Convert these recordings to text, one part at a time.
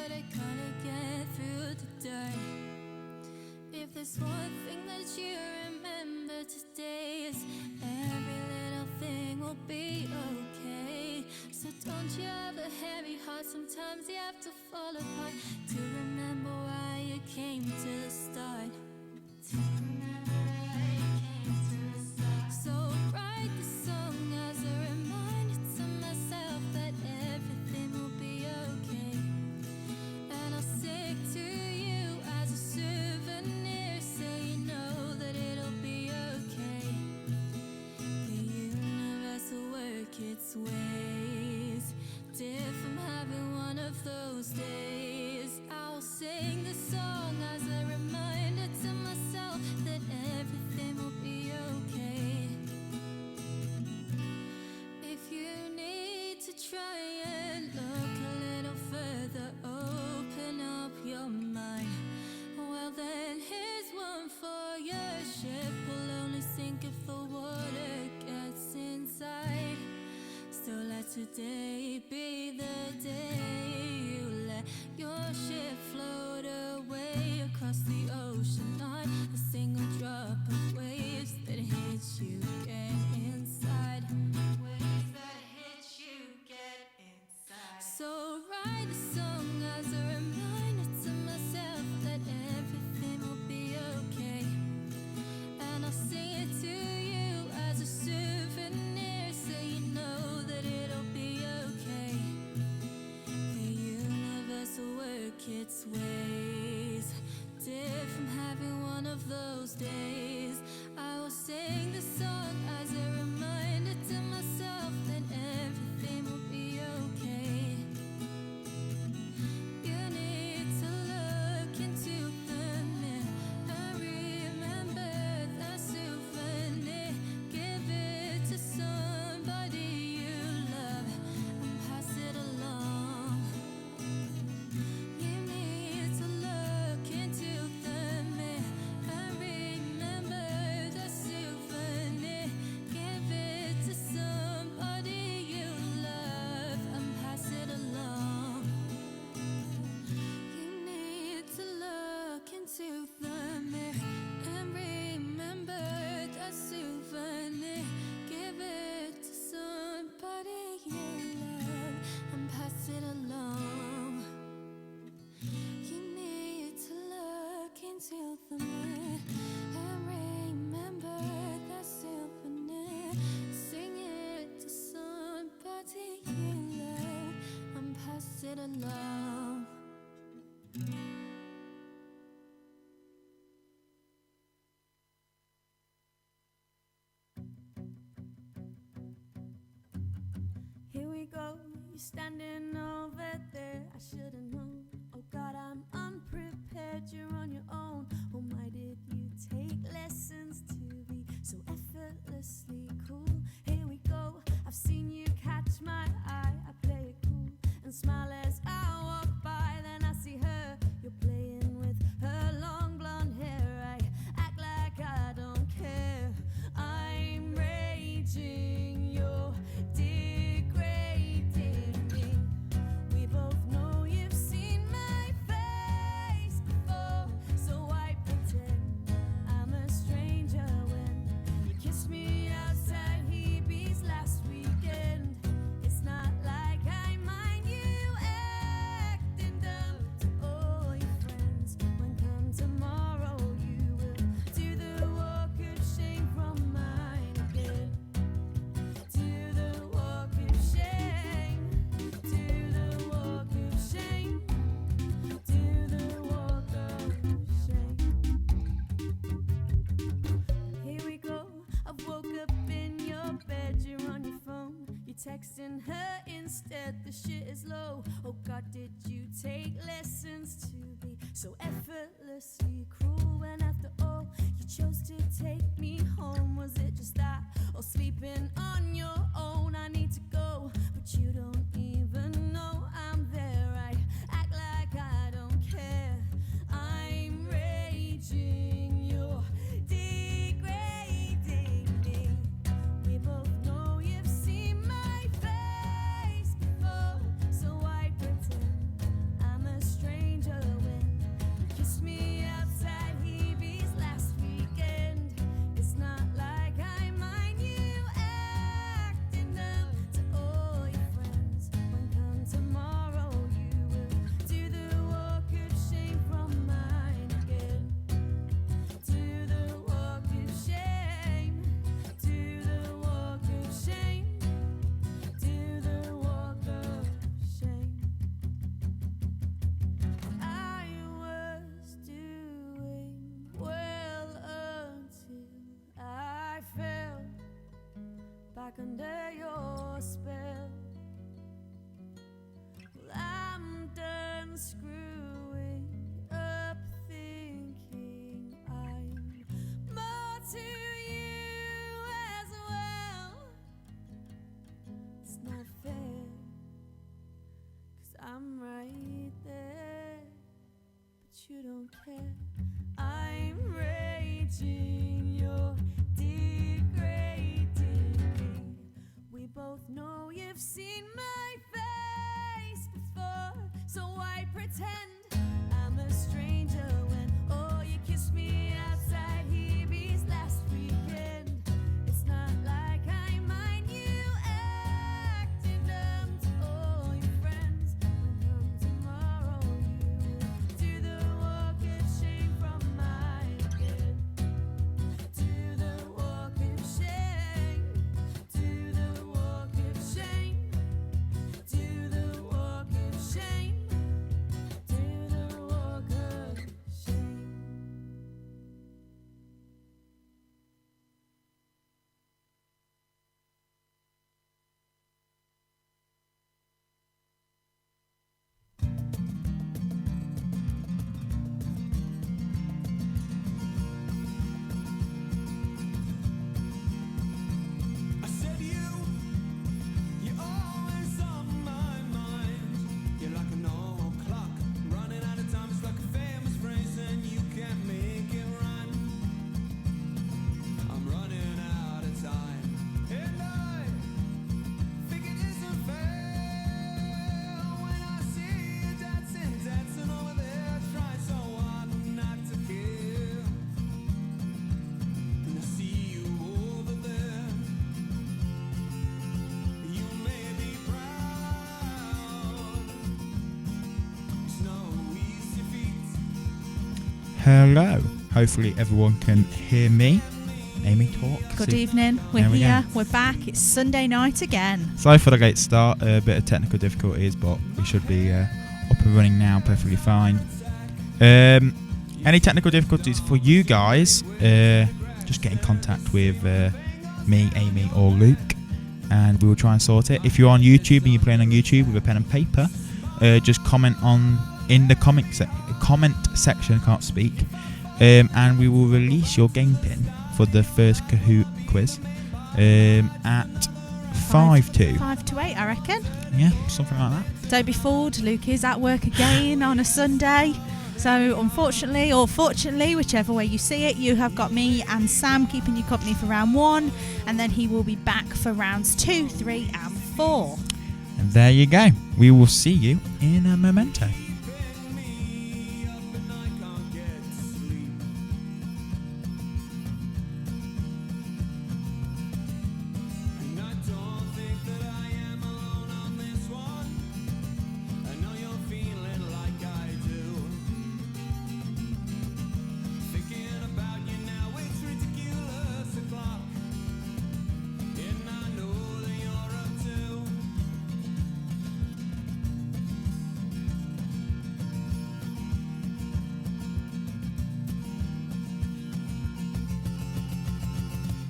but I gotta get through the day. If there's one thing that you remember today, is every little thing will be okay. So don't you have a heavy heart? Sometimes you have to fall apart to remember why you came to the start. To remember why you came to the start. So write the song as a reminder to myself that everything will be okay. And I'll sing to you as a souvenir, so you know that it'll be okay. The universe will work its ways, if I'm having one of those days. I'll sing the song as a reminder to myself that everything will be okay. If you need to try and look a little further, open up your mind, well then here's one for your ship will only sink if the water gets inside. So let today be the day you let your ship float away across the ocean. Not a single drop of waves that hits you get inside. Waves that hit you get inside. So write a song as a reminder to myself that everything will be okay. And I'll sing it to you as a souvenir, so you know that it'll be okay. The universe will work its ways, if I'm having one of those days. I will sing the song as a reminder to myself that everything will be okay. You need to look into the mirror and remember that souvenir. Give it to somebody you love and pass it along. You need to look into the mirror and remember that souvenir. Give it to somebody you love and pass it along. You need to look into the mirror and remember that souvenir. Give it to somebody you love and pass it along. You need to look into the mirror and remember that souvenir. Sing it to somebody you love and pass it along. Here we go, you're standing over there. I should've known. Oh God, I'm unprepared. You're on your own. Oh my, did you take lessons to be so effortlessly cool? Here we go, I've seen you catch my eye. I play it cool and smile as I walk by. Then I see her, you're playing with her long blonde hair. I act like I don't care. I'm raging, you're degrading me. We both know you've seen my face before, so why pretend I'm a stranger when you kissed me outside Hebe's last weekend? It's not like I mind you acting dumb to all your friends, when come tomorrow you will do the walk of shame from mine again. Do the walk of shame, do the walk of shame, do the walk of shame. Here we go, I've woke up in your bed, you're on your phone, you're texting her instead, the shit is low. Oh God, did you take lessons to be so effortlessly cruel, when after all you chose to take me home? Was it just that, or sleeping on your own? I need to go, but you don't even know I'm there. I act like I don't care. I'm raging, you're degrading me. We both know you've seen my face before, so why pretend I'm a stranger under your spell. Well, I'm done screwing up, thinking I'm more to you as well. It's not fair, 'cause I'm right there, but you don't care. I'm raging, you're degrading me. We both know you've seen my face before, so why pretend I'm a stranger when, oh, you kissed me outside Hebe's last weekend. It's not like I mind you acting dumb to all your friends. When come tomorrow you do the walk of shame from my bed. Do the walk of shame. Do the walk of shame. Do the walk of shame. Do the walk of shame. I said you're always on my mind. You're like an old clock, running out of time. It's like a famous phrase and you can't make it rhyme. I'm running out of time, and I think it isn't fair when I see you dancing over there, trying so hard not to care. And I see you over there. You may be proud. It's no easy feat. Hello. Hopefully everyone can hear me. Amy, talk. Good See- evening. We're There we here. go. We're back. It's Sunday night again. Sorry for the late start. A bit of technical difficulties, but we should be up and running now, perfectly fine. Any technical difficulties for you guys, just get in contact with me, Amy, or Luke, and we will try and sort it. If you're on YouTube and you're playing on YouTube with a pen and paper, just comment in the comment section, can't speak, and we will release your game pin for the first Kahoot quiz at 5 to 5 to 8, I reckon. yeah, something like that. Don't be fooled. Luke is at work again on a Sunday. So unfortunately, or fortunately, whichever way you see it, you have got me and Sam keeping you company for round 1, and then he will be back for rounds 2, 3 and 4. And there you go. We will see you in a memento. Me up and I can't get to sleep. And I don't think that I am alone on this one. I know you're feeling like I do. Thinking about you now, it's ridiculous o'clock. And I know that you're up too.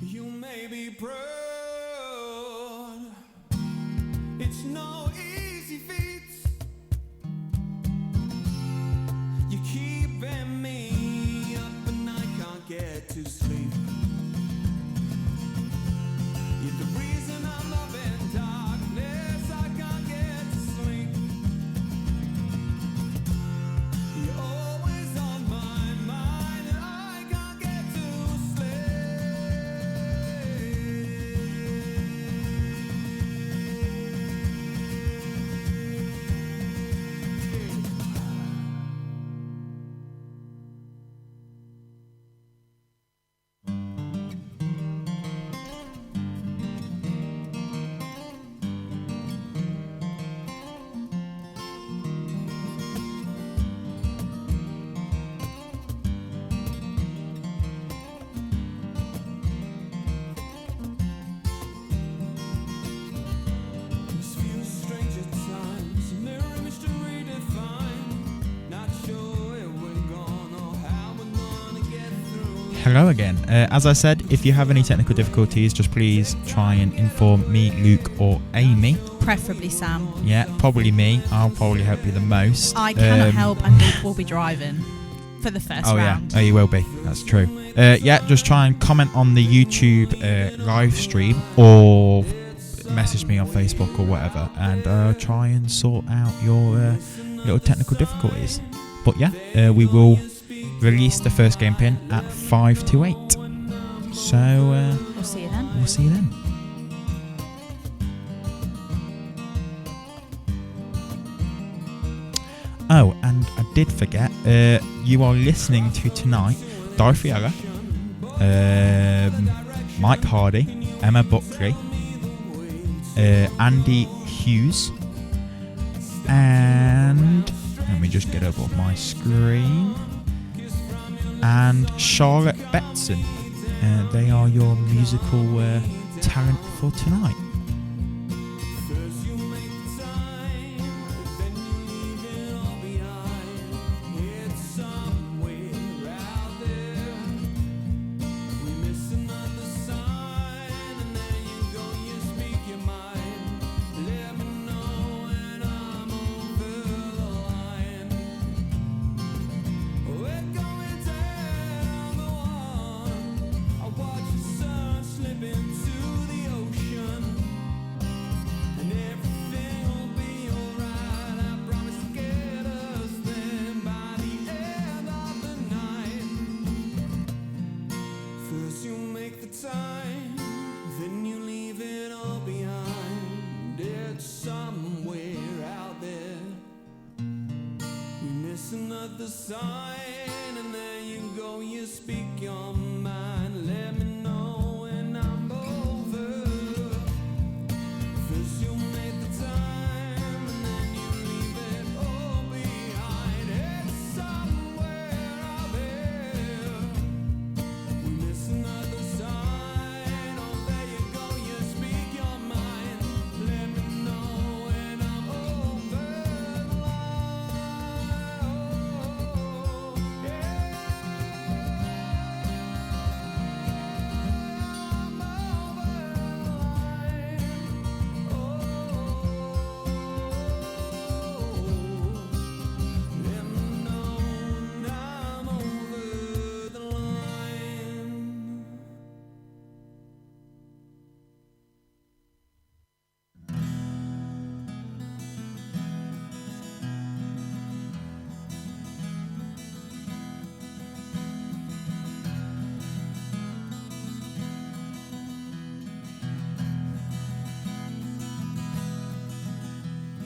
You may be proud. It's no easy feat. You keeping me up and I can't get to sleep. You're the reason I'm up in darkness. I can't get to sleep. You're always on my mind and I can't get to sleep. Hello again. As I said, if you have any technical difficulties, just please try and inform me, Luke, or Amy. Preferably Sam. Yeah, probably me. I'll probably help you the most. I cannot help, and Luke will be driving for the first round. Oh, you will be. That's true. Yeah, just try and comment on the YouTube live stream or message me on Facebook or whatever, and try and sort out your little technical difficulties. But yeah, we will release the first game pin at 5 to 8. So We'll see you then. we'll see you then. Oh, and I did forget, you are listening to tonight Dorothy Ella, Mike Hardy, Emma Buckley, Andy Hughes, and let me just get up on my screen, and Charlotte Betson. They are your musical talent for tonight. Another sign, and there you go, you speak your mind. Let me know when I'm over. First you make the time, and then you leave it all behind. It's somewhere out there. We miss another sign. Oh, there you go, you speak your mind. Let me know when I'm over the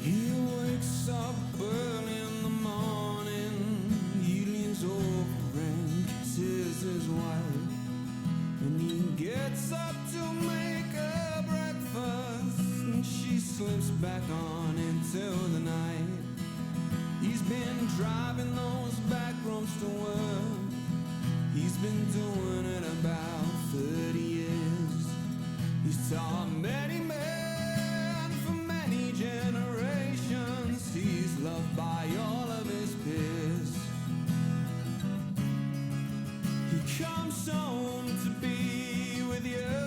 He wakes up early in the morning. He leans over and kisses his wife. And he gets up to make her breakfast, and she slips back on into the night. He's been driving those back roads to work. He's been doing it about 30 years. He's taught many men for many generations. He's loved by all of his peers. He comes home to be with you.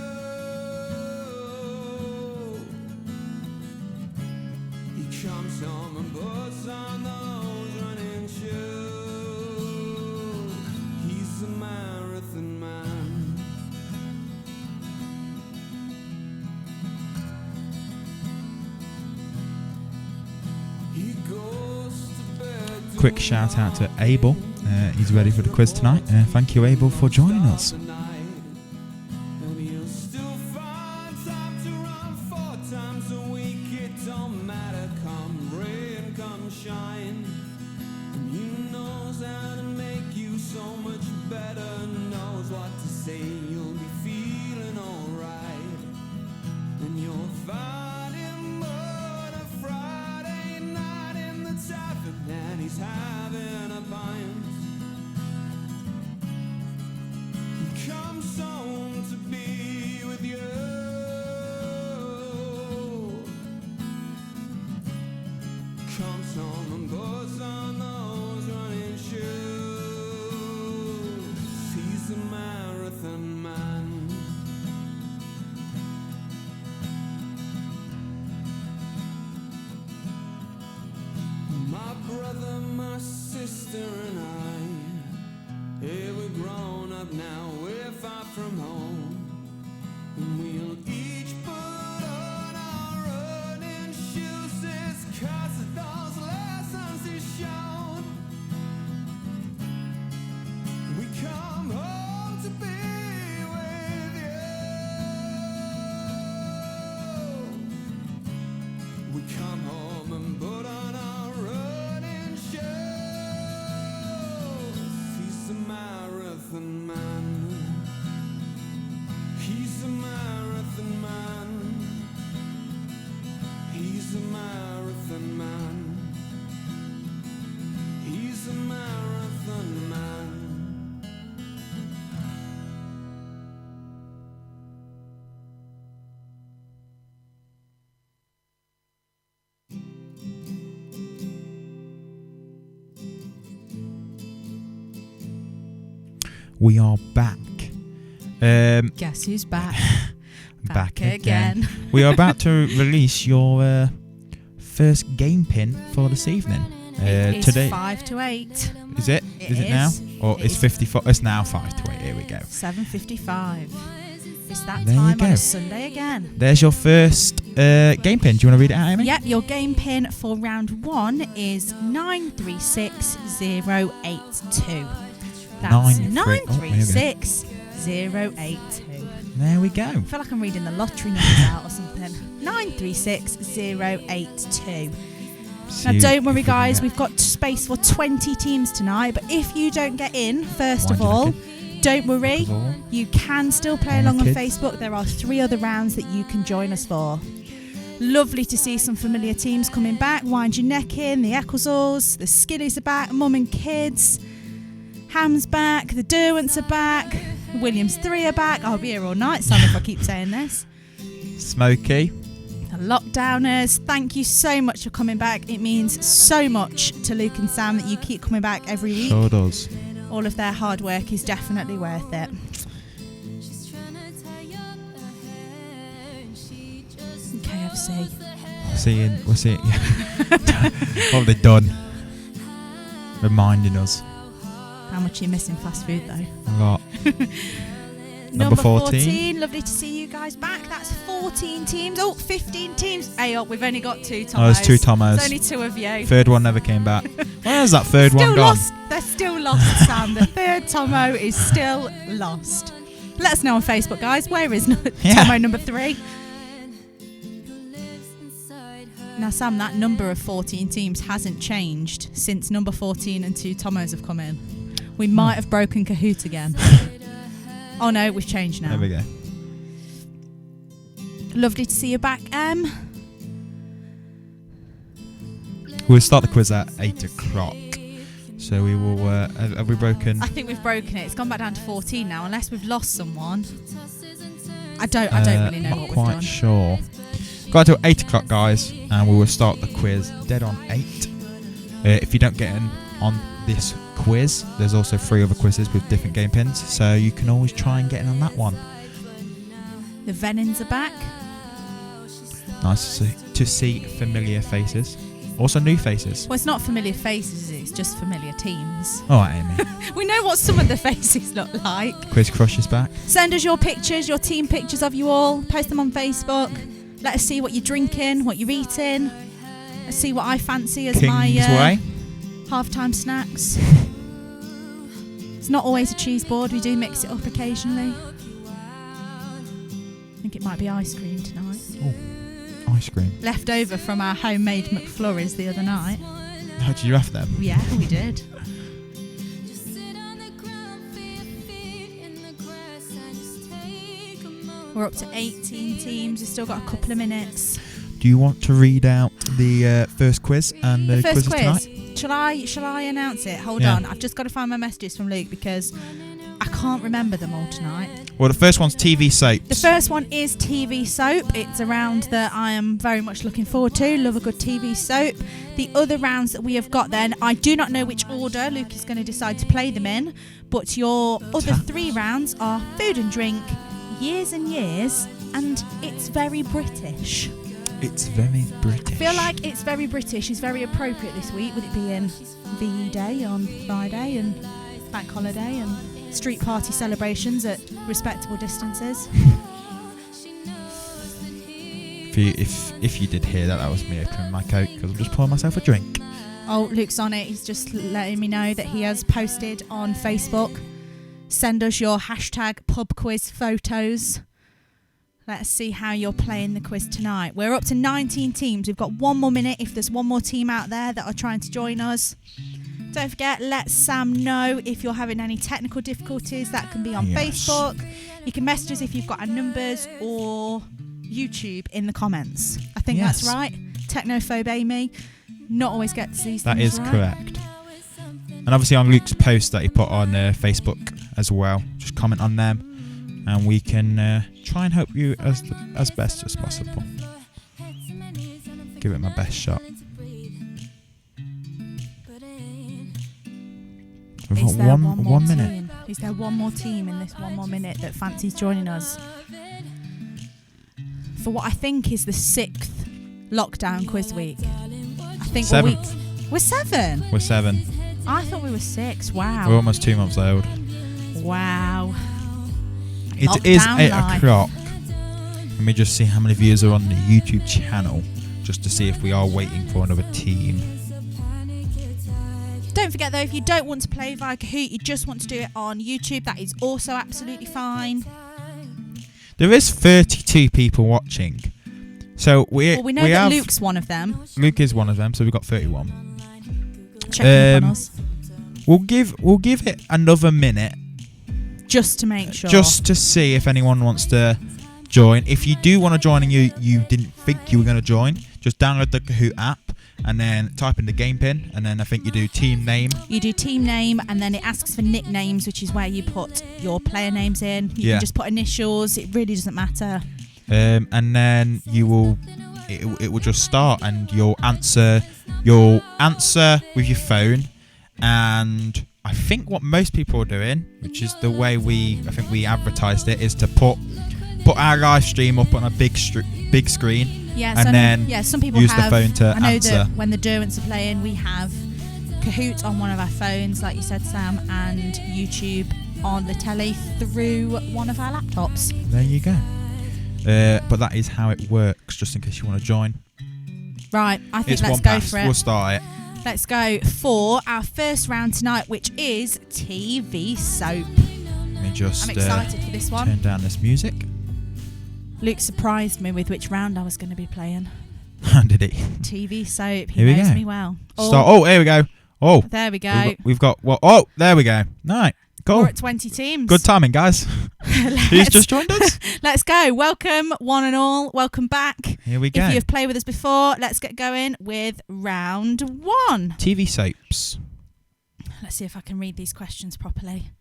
He comes home and puts on those running shoes. He's a marathon man. He goes to bed. Quick shout out to Abel. He's ready for the quiz tonight. Thank you, Abel, for joining us. And he'll still find time to run 4 times a week. It don't matter, come rain, come shine. And he knows how to make you so much better. Knows what to say, you'll be feeling alright. And you'll find him on a Friday night in the tavern, and he's having a pint. He we are back. Guess who's back? Back again. We are about to release your first game pin for this evening. It's Today 5 to 8. is it? It Is it now? is. Or It it's is. 54? It's now 5 to 8. Here we go. 7:55. It's that There you time on go. a Sunday again. There's your first game pin. Do you want to read it out, Amy? Yep, your game pin for round 1 is 936082. That's 936082. There we go. I feel like I'm reading the lottery numbers out or something. 936082. Now, See don't if worry, we can guys. get- We've got space for 20 teams tonight. But if you don't get in, first Why of do you all, reckon? don't worry. First of all, You can still play Come on, along on kids. Facebook. There are 3 other rounds that you can join us for. Lovely to see some familiar teams coming back. Wind Your Neck In, the Ecclesals, the Skillies are back, Mum and Kids, Ham's back, the Derwents are back, Williams 3 are back. I'll be here all night, Sam, if I keep saying this. Smokey. The Lockdowners, thank you so much for coming back. It means so much to Luke and Sam that you keep coming back every week. Sure does. All of their hard work is definitely worth it. KFC. We'll see it. What have they done? Reminding us. How much are you missing fast food though? A lot. Number 14. 14. Lovely to see you guys back. That's 14 teams. Oh, 15 teams. Hey, we've only got 2 Tomos. Oh, there's 2 Tomos. There's only 2 of you. Third one never came back. Where's that third Still one gone? lost. They're still lost, Sam. The third Tomo is still lost. Let us know on Facebook, guys. Where is Yeah. Tomo number 3? Now, Sam, that number of 14 teams hasn't changed since number 14 and 2 Tomos have come in. We might have broken Kahoot again. Oh no, we've changed now. There we go. Lovely to see you back, Em. We'll start the quiz at 8 o'clock. So we will. Have we broken? I think we've broken it. It's gone back down to 14 now, unless we've lost someone. I don't really know not what we've quite done. sure. Got till 8 o'clock, guys, and we will start the quiz dead on 8. If you don't get in on this quiz, there's also 3 other quizzes with different game pins, so you can always try and get in on that one. The Venons are back. Nice to see familiar faces, also new faces. Well, it's not familiar faces, is it? It's just familiar teams. All right, Amy. We know what some of the faces look like. Quiz Crush is back. Send us your pictures, your team pictures of you all. Post them on Facebook. Let us see what you're drinking, what you're eating. Let's see what I fancy as my Kingsway. half-time snacks. It's not always a cheese board. We do mix it up occasionally. I think it might be ice cream tonight. Ice cream. Left over from our homemade McFlurries the other night. How did you have them? Yeah, we did. We're up to 18 teams. We've still got a couple of minutes. Do you want to read out the first quiz and the, The first quizzes quiz. tonight? Shall I announce it? Hold Yeah. on. I've just got to find my messages from Luke because I can't remember them all tonight. Well, the first one's TV soaps. The first one is TV soap. It's a round that I am very much looking forward to. Love a good TV soap. The other rounds that we have got then, I do not know which order Luke is going to decide to play them in, but your other 3 rounds are food and drink, years and years, and it's very British. It's very British. I feel like it's very British. It's very appropriate this week with it being VE Day on Friday and bank holiday and street party celebrations at respectable distances. If you did hear that, that was me opening my Coke because I'm just pouring myself a drink. Oh, Luke's on it. He's just letting me know that he has posted on Facebook. Send us your hashtag pub quiz photos. Let's see how you're playing the quiz tonight. We're up to 19 teams. We've got 1 more minute if there's one more team out there that are trying to join us. Don't forget, let Sam know if you're having any technical difficulties. That can be on Yes. Facebook. You can message us if you've got our numbers or YouTube in the comments. I think that's Yes. right. Technophobe Amy not always gets these That things is right. correct. And obviously on Luke's post that he put on Facebook as well, just comment on them, and we can try and help you as best as possible. Give it my best shot. We've Is got there one more minute. team? Is there one more team in this 1 more minute that fancies joining us for what I think is the 6th lockdown quiz week? I think we're 7. We're 7. I thought we were 6. Wow. We're almost 2 months old. Wow. It is Lockdown 8 life. o'clock. Let me just see how many views are on the YouTube channel, just to see if we are waiting for another team. Don't forget though, if you don't want to play via Kahoot, you just want to do it on YouTube, that is also absolutely fine. There is 32 people watching. So Well, we know that have Luke's one of them. Luke is one of them, so we've got 31. Checking up on Um, us. We'll give it another minute Just to make sure. just to see if anyone wants to join. If you do want to join and you didn't think you were going to join, just download the Kahoot app and then type in the game pin, and then I think you do team name. You do team name and then it asks for nicknames, which is where you put your player names in. You Yeah. can just put initials, it really doesn't matter. And then it will just start, and you'll answer with your phone. And I think what most people are doing, which is the way we advertised it, is to put our live stream up on a big screen. Yeah, And so then some people use the have, phone to I know answer. that when the Derwents are playing, we have Kahoot on one of our phones, like you said, Sam, and YouTube on the telly through one of our laptops. There you go. But that is how it works, just in case you want to join. Right, I think It's let's one go pass. for it. We'll start it. Let's go for our first round tonight, which is TV soap. Let me just I'm excited for this one. turn down this music. Luke surprised me with which round I was going to be playing. Did it? TV soap. He Here we knows go. me well. Oh, here we go. Oh, There we go. we've got what? Oh, there we go. Right, cool. We're at 20 teams. Good timing, guys. Who's just joined us? Let's go. Welcome, one and all. Welcome back. Here we go. If you've played with us before, let's get going with round 1. TV soaps. Let's see if I can read these questions properly.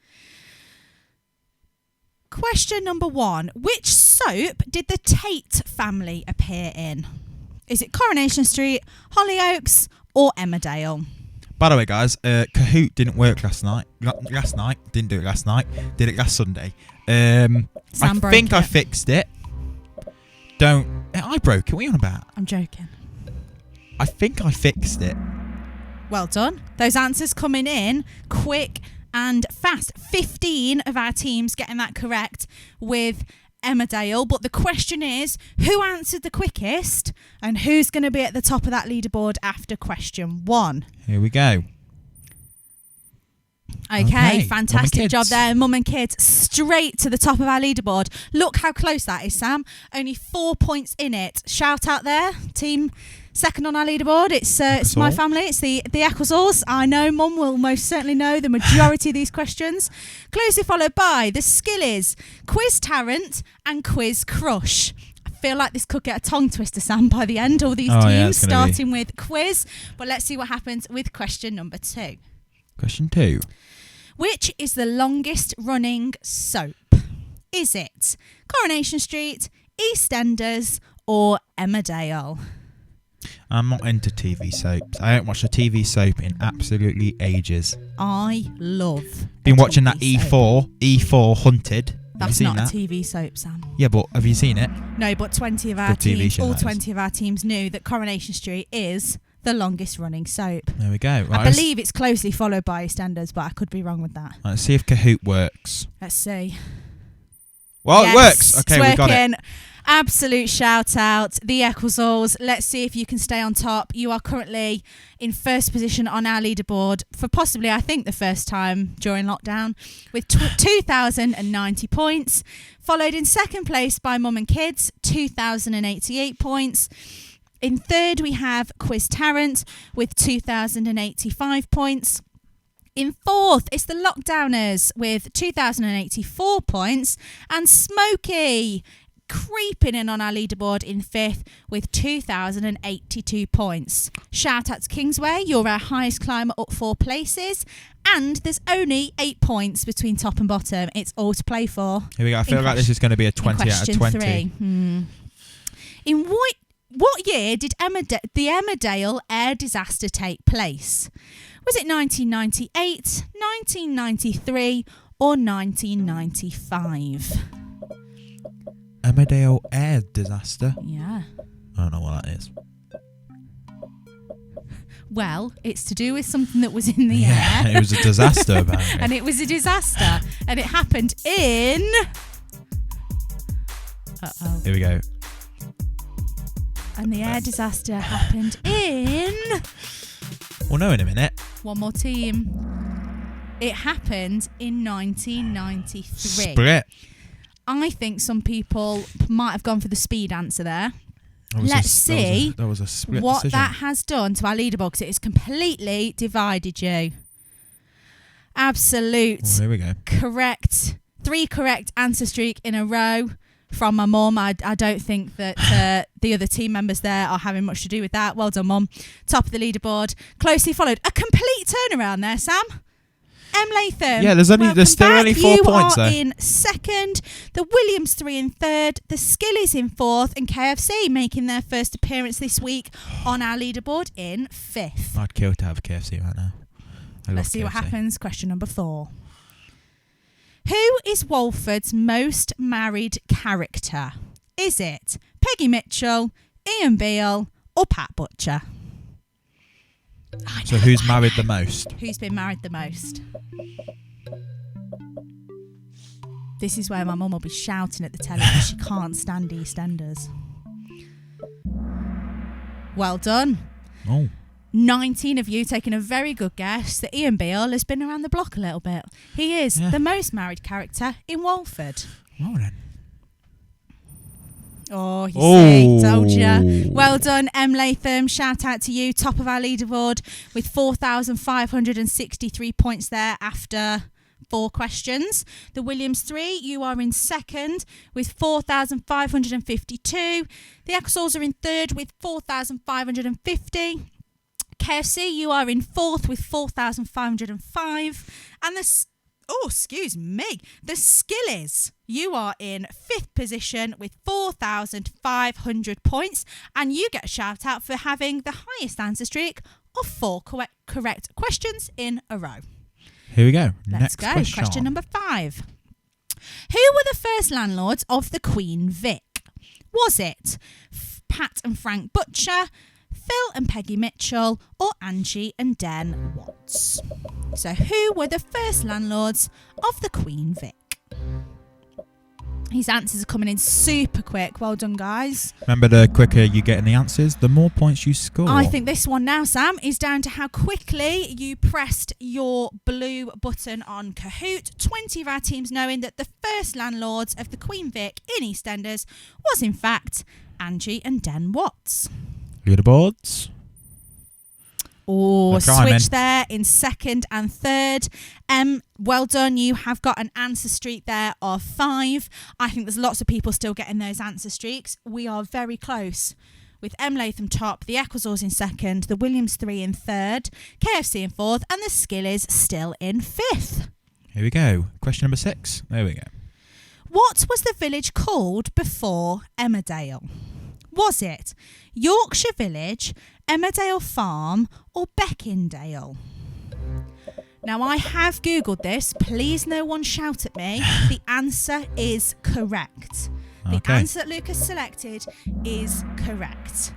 Question number 1. Which soap did the Tate family appear in? Is it Coronation Street, Hollyoaks, or Emmerdale? By the way, guys, Kahoot didn't work last night. Didn't do it last night. Did it last Sunday. I Sam broke think I it. fixed it. I broke it. What are you on about? I'm joking. I think I fixed it. Well done. Those answers coming in quick and fast. 15 of our teams getting that correct with Emmerdale. But the question is, who answered the quickest and who's going to be at the top of that leaderboard after question 1? Here we go. Okay, Mum fantastic and job kids. there. Mum and kids straight to the top of our leaderboard. Look how close that is, Sam. Only 4 points in it. Shout out there, team second on our leaderboard. It's my Ecclesall. family. It's the Ecclesalls. I know Mum will most certainly know the majority of these questions. Closely followed by the Skillies, Quiz Tarrant and Quiz Crush. I feel like this could get a tongue twister, Sam, by the end. All these Oh, yeah, teams it's gonna be. starting with quiz. But let's see what happens with question number 2. Question 2. Which is the longest running soap? Is it Coronation Street, EastEnders, or Emmerdale? I'm not into TV soaps. I haven't watched a TV soap in absolutely ages. I love. Been a watching that TV soap. E4 Hunted. Have you That's seen not that? a TV soap, Sam. Yeah, but have you seen it? No, but 20 of our Good TV teams, show, all that is. 20 of our teams knew that Coronation Street is the longest running soap. There we go. Right, I believe it's closely followed by EastEnders, but I could be wrong with that. let's see if Kahoot works. Let's see. Well, Yes, it works. Okay, it's we got it. working. Absolute shout out, the Ecclesalls. Let's see if you can stay on top. You are currently in first position on our leaderboard for possibly, I think, the first time during lockdown with 2,090 points. Followed in second place by Mum and Kids, 2,088 points. In third, we have Quiz Tarrant with 2,085 points. In fourth, it's the Lockdowners with 2,084 points. And Smokey creeping in on our leaderboard in fifth with 2,082 points. Shout out to Kingsway, you're our highest climber up 4 places. And there's only 8 points between top and bottom. It's all to play for. Here we go. I feel like this is going to be a 20 out of Question 20. 3. In what year did the Emmerdale air disaster take place? Was it 1998, 1993, or 1995? Emmerdale air disaster. Yeah. I don't know what that is. Well, it's to do with something that was in the Yeah, air. it was a disaster apparently. And it was a disaster. And it happened in... Uh-oh. Here we go. And the air disaster happened in... We'll know in a minute. One more team. It happened in 1993. Split. I think some people might have gone for the speed answer there. That was Let's a- see that was a split what decision. that has done to our leaderboard, because it has completely divided you. Absolute Oh, here we go. correct. 3 correct answer streak in a row from my mum. I don't think that the other team members there are having much to do with that. Well done, Mum. Top of the leaderboard. Closely followed. A complete turnaround there, Sam. M. Latham. Yeah, there's still back. only 4 points You are there. in second. The Williams 3 in third. The Skillies in fourth. And KFC making their first appearance this week on our leaderboard in fifth. I'd kill to have KFC right now. Let's see what happens. Question number 4. Who is Walford's most married character? Is it Peggy Mitchell, Ian Beale, or Pat Butcher? So who's married the most? Who's been married the most? This is where my mum will be shouting at the telly because she can't stand EastEnders. Well done. Oh, 19 of you taking a very good guess that Ian Beale has been around the block a little bit. He is Yeah. the most married character in Walford. well then. Oh, you Oh. see, told you. Well done, M. Latham. Shout out to you, top of our leaderboard with 4,563 points there after 4 questions. The Williams 3, you are in second with 4,552. The Ecclesalls are in third with 4,550. KFC, you are in fourth with 4,505. And the Skillies, you are in 5th position with 4,500 points, and you get a shout out for having the highest answer streak of 4 correct questions in a row. Here we go. Let's Next go. question. Number 5. Who were the first landlords of the Queen Vic? Was it Pat and Frank Butcher, Phil and Peggy Mitchell, or Angie and Den Watts? So who were the first landlords of the Queen Vic? His answers are coming in super quick. Well done, guys. Remember, the quicker you get in the answers, the more points you score. I think this one now, Sam, is down to how quickly you pressed your blue button on Kahoot. 20 of our teams knowing that the first landlords of the Queen Vic in EastEnders was, in fact, Angie and Den Watts. Leaderboards. Oh, They're climbing. switch there in second and third. Well done. You have got an answer streak there of 5. I think there's lots of people still getting those answer streaks. We are very close with M. Latham top, the Ecclesalls in second, the Williams 3 in third, KFC in fourth, and the Skillies still in 5th. Here we go. Question number 6. There we go. What was the village called before Emmerdale? Was it Yorkshire Village, Emmerdale Farm, or Beckindale? Now, I have Googled this. Please no one shout at me. The answer is correct. The Okay. answer that Lucas selected is correct.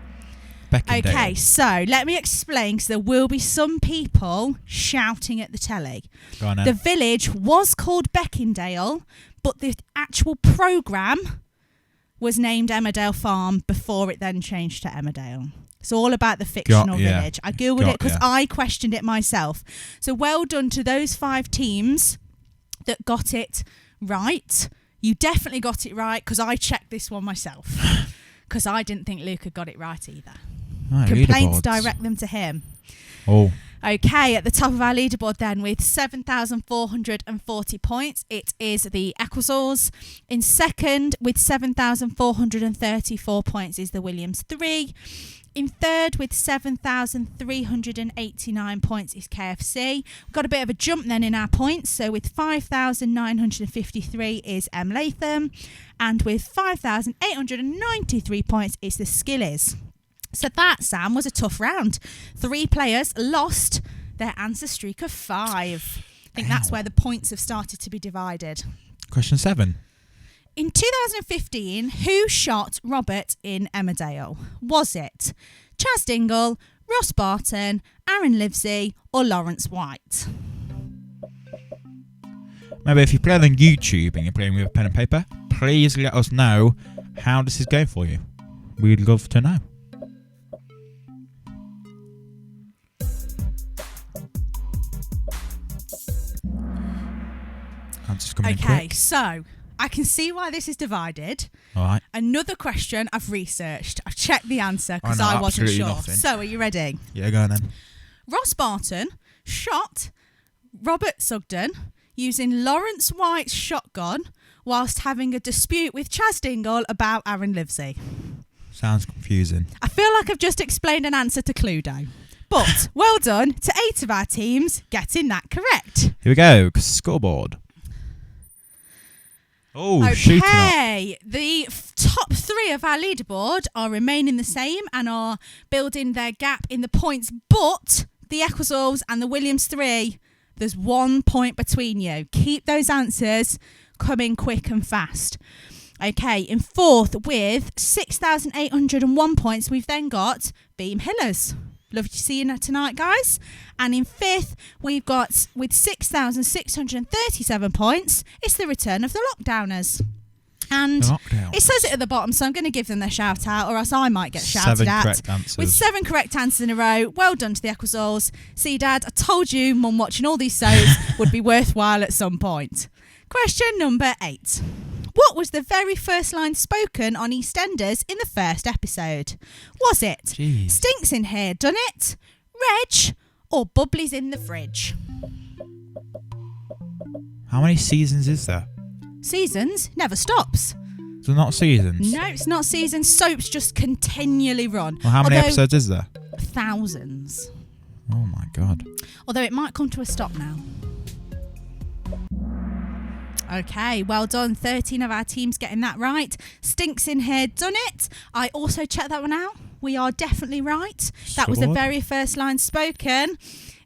Beckindale. Okay, so let me explain, because there will be some people shouting at the telly. Go on then. The village was called Beckindale, but the actual programme was named Emmerdale Farm before it then changed to Emmerdale. It's all about the fictional yeah. village. I Googled it because yeah. I questioned it myself. So well done to those 5 teams that got it right. You definitely got it right, because I checked this one myself. Because I didn't think Luca got it right either. Right, Complaints, leaderboards. direct them to him. Oh, Okay, at the top of our leaderboard then with 7,440 points, it is the Ecclesalls. In second with 7,434 points is the Williams 3. In third with 7,389 points is KFC. We've got a bit of a jump then in our points. So with 5,953 is M. Latham. And with 5,893 points is the Skillies. So that, Sam, was a tough round. 3 players lost their answer streak of 5. think that's where the points have started to be divided. Question 7. In 2015, who shot Robert in Emmerdale? Was it Chas Dingle, Ross Barton, Aaron Livesey, or Lawrence White? Maybe if you play on YouTube and you're playing with a pen and paper, please let us know how this is going for you. We'd love to know. Answers coming in Okay, quick. so I can see why this is divided. All right. Another question I've researched. I've checked the answer because I know I wasn't absolutely sure. nothing. So, are you ready? Yeah, go on then. Ross Barton shot Robert Sugden using Lawrence White's shotgun whilst having a dispute with Chas Dingle about Aaron Livesey. Sounds confusing. I feel like I've just explained an answer to Cluedo. But well done to 8 of our teams getting that correct. Here we go. Scoreboard. Oh, shooting up. Okay, the top 3 of our leaderboard are remaining the same and are building their gap in the points, but the Ecclesals and the Williams 3, there's 1 point between you. Keep those answers coming quick and fast. Okay, in 4th with 6,801 points, we've then got Beam Hillers. Love to see you tonight, guys. And in 5th, we've got, with 6,637 points, it's the return of the Lockdowners. And it says it at the bottom, so I'm going to give them their shout out, or else I might get shouted 7 at. correct answers. With 7 correct answers in a row, well done to the Ecclesals. See, Dad, I told you Mum watching all these shows would be worthwhile at some point. Question number 8. What was the very first line spoken on EastEnders in the first episode? Was it Jeez. Stinks in here, done it? Reg? Or Bubbly's in the fridge? How many seasons is there? Seasons never stops. So not seasons? No, it's not seasons. Soaps just continually run. Well, how many Although- episodes is there? Thousands. Oh my god. Although it might come to a stop now. Okay, well done. 13 of our teams getting that right. Stinks in here, done it. I also checked that one out. We are definitely right. That was the Scored. very first line spoken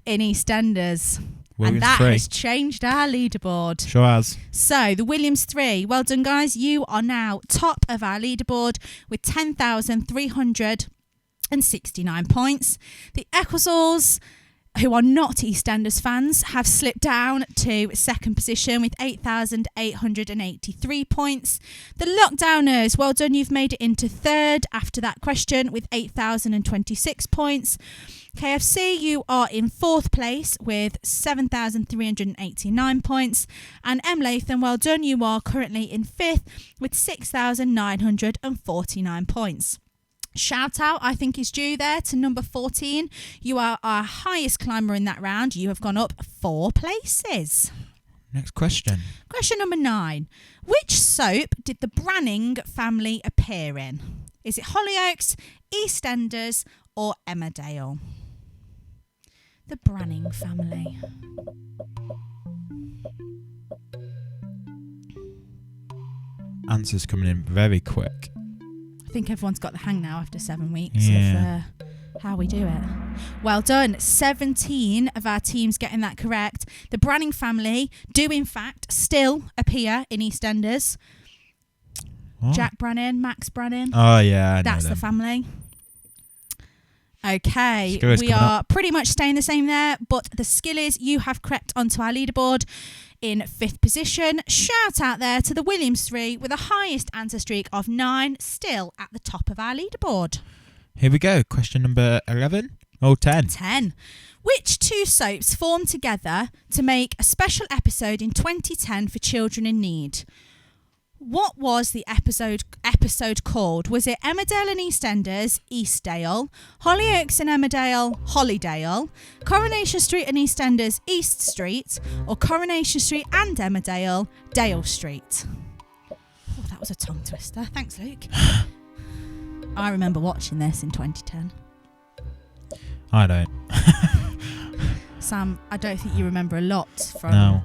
in EastEnders. Williams And that 3. has changed our leaderboard. Sure has. So, the Williams 3, well done, guys. You are now top of our leaderboard with 10,369 points. The Ecclesals, who are not EastEnders fans, have slipped down to 2nd position with 8,883 points. The Lockdowners, well done, you've made it into 3rd after that question with 8,026 points. KFC, you are in 4th place with 7,389 points. And M. Latham, well done, you are currently in 5th with 6,949 points. Shout out, I think, is due there to number 14. You are our highest climber in that round. You have gone up 4 places. Next question. Question number 9. Which soap did the Branning family appear in? Is it Hollyoaks, EastEnders, or Emmerdale? The Branning family. Answers coming in very quick. I think everyone's got the hang now after 7 weeks Yeah. of how we do it. Well done. 17 of our teams getting that correct. The Branning family do, in fact, still appear in EastEnders. What? Jack Brannan, Max Brannan. Oh yeah, I know That's the them. family. Okay, Skilly's we coming are pretty much staying the same there, but the Skillies, you have crept onto our leaderboard in 5th position. Shout out there to the Williams 3 with the highest answer streak of 9, still at the top of our leaderboard. Here we go. Question number 11. Oh, 10. 10. Which 2 soaps formed together to make a special episode in 2010 for children in need? What was the episode called? Was it Emmerdale and EastEnders, Eastdale, Hollyoaks and Emmerdale, Hollydale, Coronation Street and EastEnders, East Street, or Coronation Street and Emmerdale, Dale Street? Oh, that was a tongue twister. Thanks, Luke. I remember watching this in 2010. I don't. Sam, I don't think you remember a lot from No.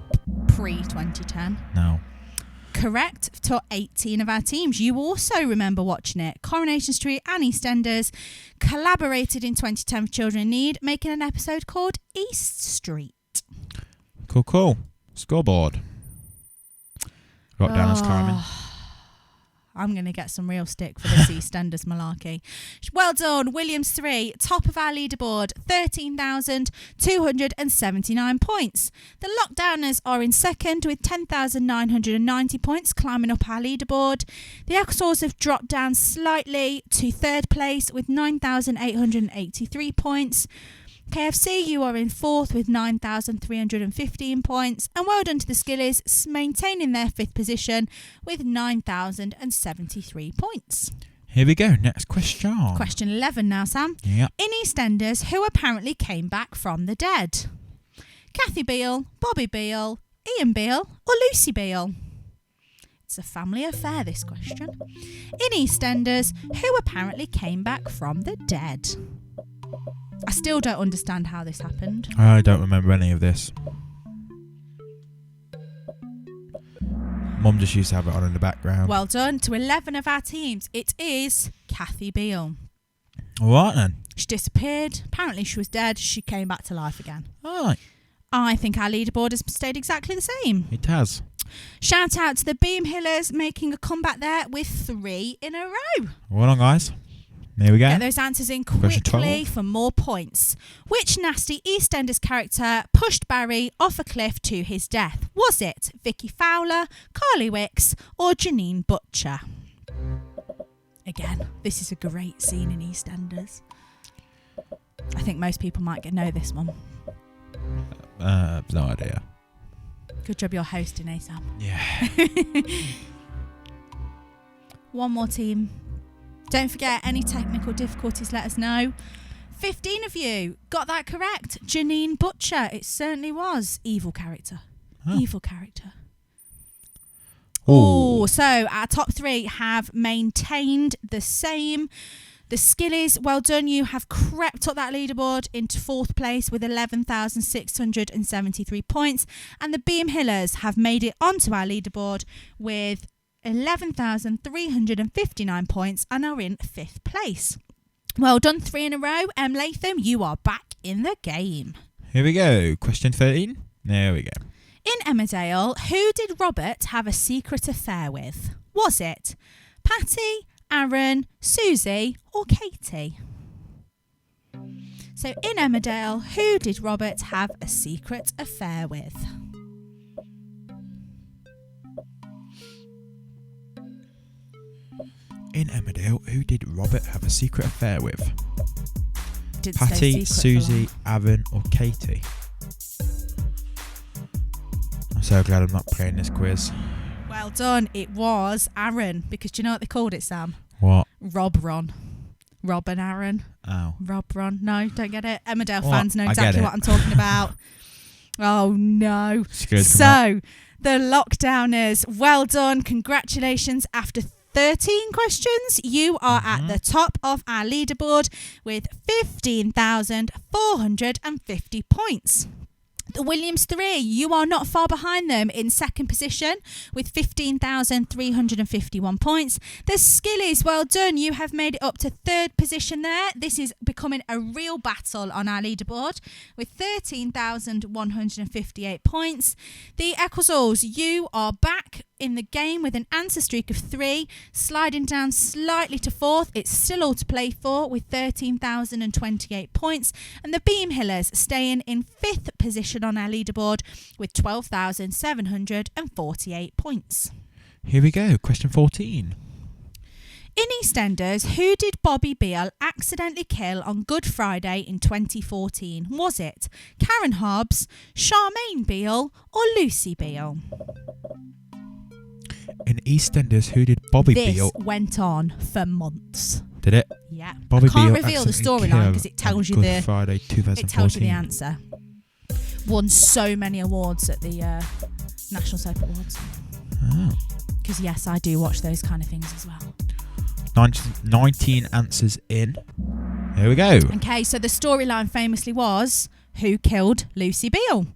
pre-2010. No. Correct to 18 of our teams. You also remember watching it. Coronation Street and EastEnders collaborated in 2010 for Children in Need, making an episode called East Street. Of Cool. Scoreboard. Got down as climbing. I'm going to get some real stick for this EastEnders malarkey. Well done, Williams 3, top of our leaderboard, 13,279 points. The Lockdowners are in second with 10,990 points, climbing up our leaderboard. The Ecclesors have dropped down slightly to third place with 9,883 points. KFC, you are in fourth with 9,315 points. And well done to the Skillies, maintaining their fifth position with 9,073 points. Here we go. Next question. Question 11 now, Sam. Yeah. In EastEnders, who apparently came back from the dead? Kathy Beale, Bobby Beale, Ian Beale or Lucy Beale? It's a family affair, this question. In EastEnders, who apparently came back from the dead? I still don't understand how this happened. I don't remember any of this. Mum just used to have it on in the background. Well done to 11 of our teams. It is Kathy Beale. What then? She disappeared. Apparently she was dead. She came back to life again. Alright. I think our leaderboard has stayed exactly the same. It has. Shout out to the Beam Hillers making a comeback there with 3 in a row. Well done, guys. There we go. Get those answers in Question quickly 12. for more points. Which nasty EastEnders character pushed Barry off a cliff to his death? Was it Vicky Fowler, Carly Wicks, or Janine Butcher? Again, this is a great scene in EastEnders. I think most people might know this one. No idea. Good job you're hosting, Sam. Yeah. One more team. Don't forget, any technical difficulties, let us know. 15 of you got that correct. Janine Butcher. It certainly was. Evil character. Huh. Evil character. Ooh. Oh, so our top 3 have maintained the same. The Skillies, well done. You have crept up that leaderboard into fourth place with 11,673 points. And the Beam Hillers have made it onto our leaderboard with 11,359 points and are in fifth place. Well done, 3 in a row. Latham, you are back in the game. Here we go. Question 13. There we go. In Emmerdale, who did Robert have a secret affair with? Was it Patty, Aaron, Susie or Katie? So in Emmerdale, who did Robert have a secret affair with? In Emmerdale, who did Robert have a secret affair with? Didn't stay Patty, secret for Susie, long. Aaron or Katie? I'm so glad I'm not playing this quiz. Well done. It was Aaron, because do you know what they called it, Sam? What? Rob Ron. Rob and Aaron. Oh. Rob Ron. No, don't get it. Emmerdale What? fans know I get exactly it. what I'm talking about. Oh no. Scared to come So the Lockdowners, well done. Congratulations. After 13 questions, you are at the top of our leaderboard with 15,450 points. The Williams 3, you are not far behind them in second position with 15,351 points. The Skillies, well done. You have made it up to third position there. This is becoming a real battle on our leaderboard with 13,158 points. The Ecclesors, you are back in the game with an answer streak of 3, sliding down slightly to fourth. It's still all to play for with 13,028 points. And the Beam Hillers staying in fifth position on our leaderboard with 12,748 points. Here we go. Question 14. In EastEnders, who did Bobby Beale accidentally kill on Good Friday in 2014? Was it Karen Hobbs, Charmaine Beale or Lucy Beale? In EastEnders, who did Bobby This Beale? went on for months. Did it? Yeah. Bobby I can't Beale reveal the accidentally storyline killed because it on tells you Good Friday 2014. it tells you the answer. Won so many awards at the National Soap Awards. Oh. Because yes, I do watch those kind of things as well. 19 answers in. Here we go. Okay, so the storyline famously was who killed Lucy Beale,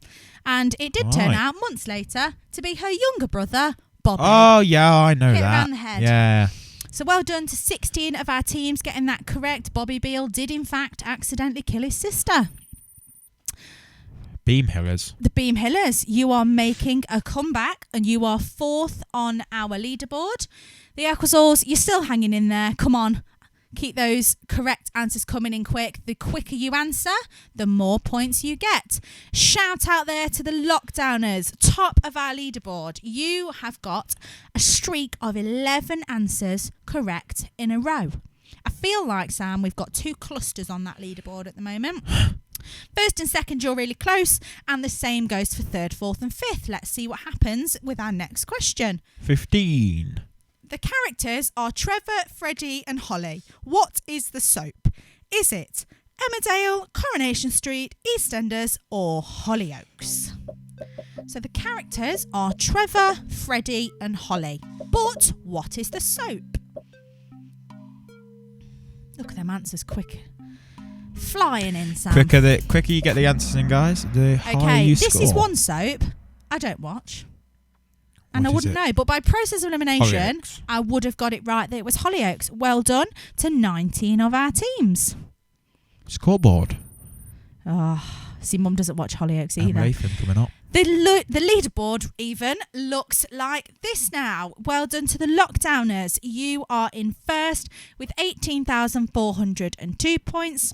and it did turn Right. out months later to be her younger brother, Bobby. Oh, yeah, I know Hit that. around the head. Yeah. So well done to 16 of our teams getting that correct. Bobby Beale did in fact accidentally kill his sister. Beam Hillers. The Beam Hillers, you are making a comeback and you are 4th on our leaderboard. The Aquasols, you're still hanging in there. Come on. Keep those correct answers coming in quick. The quicker you answer, the more points you get. Shout out there to the Lockdowners, top of our leaderboard. You have got a streak of 11 answers correct in a row. I feel like, Sam, we've got 2 clusters on that leaderboard at the moment. First and second, you're really close, and the same goes for 3rd, 4th and 5th. Let's see what happens with our next question. 15. The characters are Trevor, Freddie and Holly. What is the soap? Is it Emmerdale, Coronation Street, EastEnders or Hollyoaks? So the characters are Trevor, Freddie and Holly. But what is the soap? Look at them answers quick. Flying in, Sam. Quicker you get the answers in, guys, the higher you score. This is one soap I don't watch. And What I is wouldn't it? know, but by process of elimination, Hollyoaks. I would have got it right that it was Hollyoaks. Well done to 19 of our teams. Scoreboard. See, Mum doesn't watch Hollyoaks And either. Raven coming up. The leaderboard even looks like this now. Well done to the Lockdowners. You are in first with 18,402 points.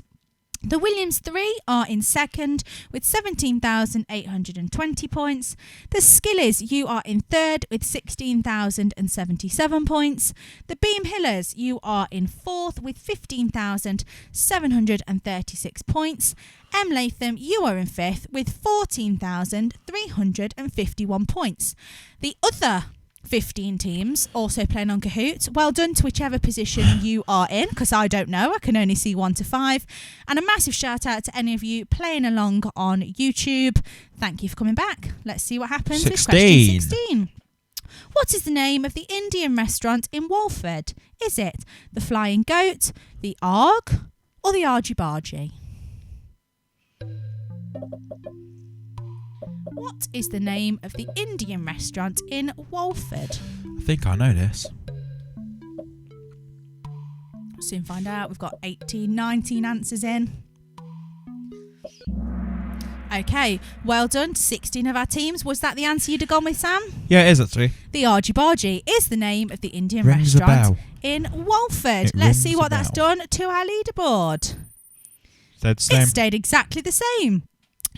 The Williams 3 are in second with 17,820 points. The Skillies, you are in third with 16,077 points. The Beam Hillers, you are in fourth with 15,736 points. M. Latham, you are in fifth with 14,351 points. The other 15 teams also playing on Kahoot. Well done to whichever position you are in, because I don't know. I can only see 1 to 5. And a massive shout out to any of you playing along on YouTube. Thank you for coming back. Let's see what happens with question 16. What is the name of the Indian restaurant in Walford? Is it the Flying Goat, the Arg, or the Argy Bargy? What is the name of the Indian restaurant in Walford? I think I know this. Soon find out. We've got 18, 19 answers in. Okay, well done to 16 of our teams. Was that the answer you'd have gone with, Sam? Yeah, it is actually. The Argy Bargy is the name of the Indian Rings a restaurant bell. in Walford. It Let's see rings what a that's bell. done to our leaderboard. Said same. It stayed exactly the same.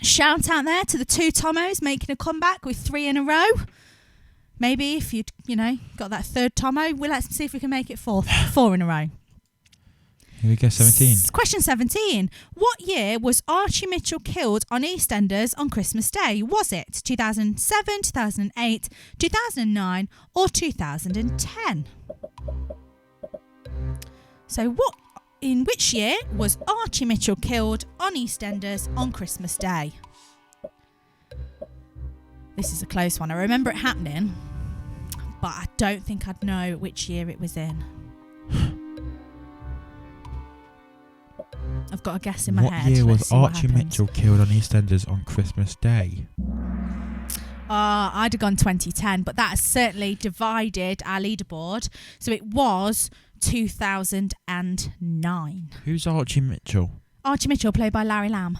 Shout out there to the 2 Tomos making a comeback with 3 in a row. Maybe if you'd, got that 3rd Tomo, let's see if we can make it 4 in a row. Here we go, 17. Question 17. What year was Archie Mitchell killed on EastEnders on Christmas Day? Was it 2007, 2008, 2009 or 2010? So in which year was Archie Mitchell killed on EastEnders on Christmas Day? This is a close one. I remember it happening, but I don't think I'd know which year it was in. I've got a guess in my What head. year Let's was see what Archie happens. Mitchell killed on EastEnders on Christmas Day? I'd have gone 2010, but that has certainly divided our leaderboard. So it was 2009. Who's Archie Mitchell? Archie Mitchell, played by Larry Lamb.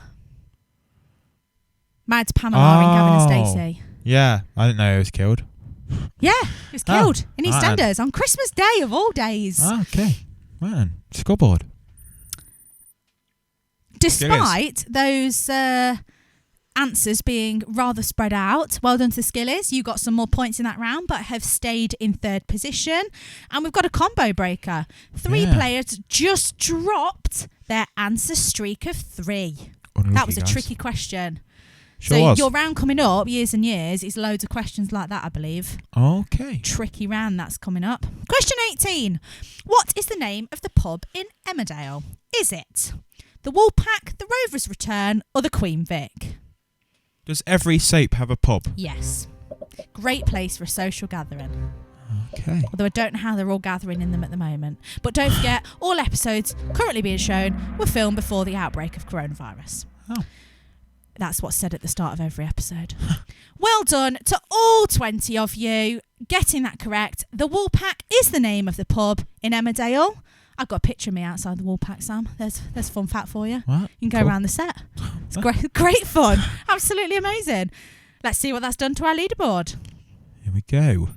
Married to Pamela in Gavin and Stacey. Yeah, I didn't know he was killed. Yeah, he was killed in alright. EastEnders on Christmas Day of all days. Okay. Man, scoreboard. Despite those answers being rather spread out, well done to Skillies. You got some more points in that round, but have stayed in 3rd position. And we've got a combo breaker. 3 Yeah. players just dropped their answer streak of 3. Unlucky, That was a guys. tricky question. Sure So was. your round coming up, years and years, is loads of questions like that, I believe. Okay. Tricky round that's coming up. Question 18. What is the name of the pub in Emmerdale? Is it the Woolpack, the Rovers Return, or the Queen Vic? Does every soap have a pub? Yes. Great place for a social gathering. Okay. Although I don't know how they're all gathering in them at the moment. But don't forget, all episodes currently being shown were filmed before the outbreak of coronavirus. Oh. That's what's said at the start of every episode. Well done to all 20 of you getting that correct. The Woolpack is the name of the pub in Emmerdale. I've got a picture of me outside the wall pack, Sam. There's a fun fact for you. What? You can go Cool. around the set. It's great fun. Absolutely amazing. Let's see what that's done to our leaderboard. Here we go.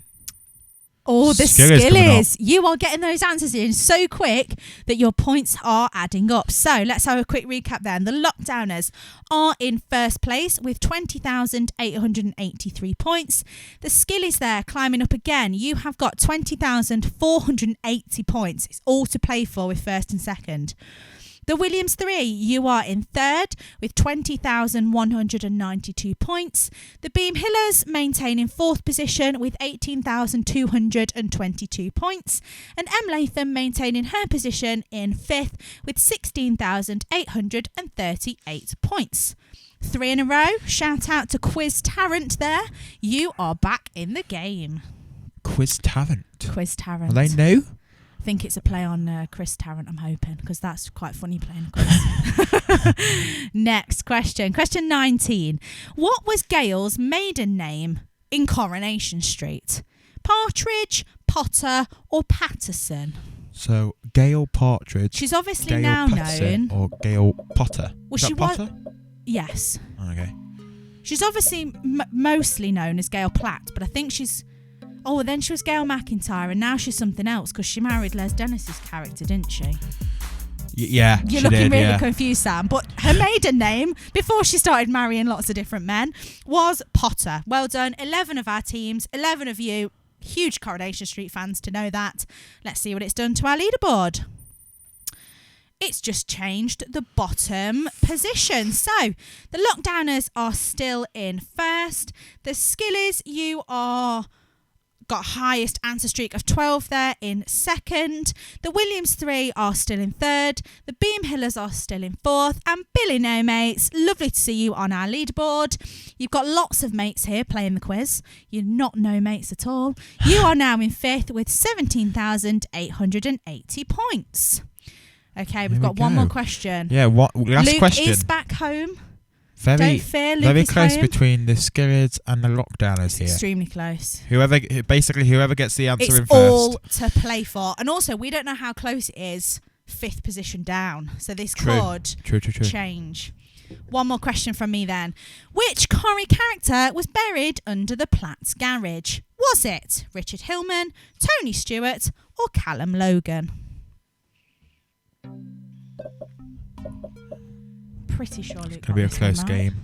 Oh, the Skillies coming up. Skillies. You are getting those answers in so quick that your points are adding up. So let's have a quick recap then. The Lockdowners are in first place with 20,883 points. The Skillies there climbing up again. You have got 20,480 points. It's all to play for with first and second. The Williams 3, you are in third with 20,192 points. The Beam Hillers maintaining fourth position with 18,222 points. And M. Latham maintaining her position in fifth with 16,838 points. 3 in a row. Shout out to Quiz Tarrant there. You are back in the game. Quiz Tarrant. Quiz Are Tarrant. they new? I think it's a play on Chris Tarrant, I'm hoping, because that's quite funny playing a quiz. Next question. Question 19. What was Gail's maiden name in Coronation Street? Partridge, Potter or Patterson? So, Gail Partridge. She's obviously Gail now Patterson known. Or Gail Potter. Well, Is she that was. Potter? Yes. Oh, okay. She's obviously mostly known as Gail Platt, but I think she's... Oh, then she was Gail McIntyre, and now she's something else because she married Les Dennis's character, didn't she? Yeah, You're she looking did, really yeah. confused, Sam. But her maiden name, before she started marrying lots of different men, was Potter. Well done. 11 of our teams, 11 of you, huge Coronation Street fans to know that. Let's see what it's done to our leaderboard. It's just changed the bottom position. So the Lockdowners are still in first. The Skillies, you are... got highest answer streak of 12 there in second. The Williams 3 are still in third. The Beam Hillers are still in fourth. And Billy No Mates, lovely to see you on our leaderboard. You've got lots of mates here playing the quiz. You're not no mates at all. You are now in fifth with 17,880 points. Okay, we've Here we got one more go. question. Yeah, last Luke question. is back home. Very, Don't fear, Luke very is close home. between the Skillies and the Lockdowners here. Extremely close. Whoever gets the answer in It's first. all to play for. And also, we don't know how close it is, fifth position down. So this could True. change. One more question from me then. Which Corrie character was buried under the Platt's garage? Was it Richard Hillman, Tony Stewart or Callum Logan? Pretty sure Luke It's going to be a got this one close right. game.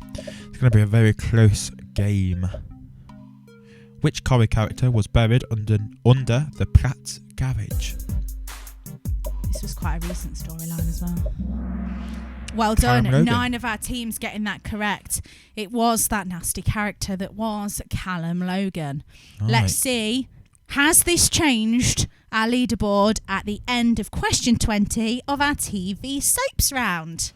It's going to be a very close game. Which Corrie character was buried under the Pratt's garage? This was quite a recent storyline as well. Well Callum done. Logan. 9 of our teams getting that correct. It was that nasty character that was Callum Logan. Right. Let's see. Has this changed our leaderboard at the end of question 20 of our TV soaps round?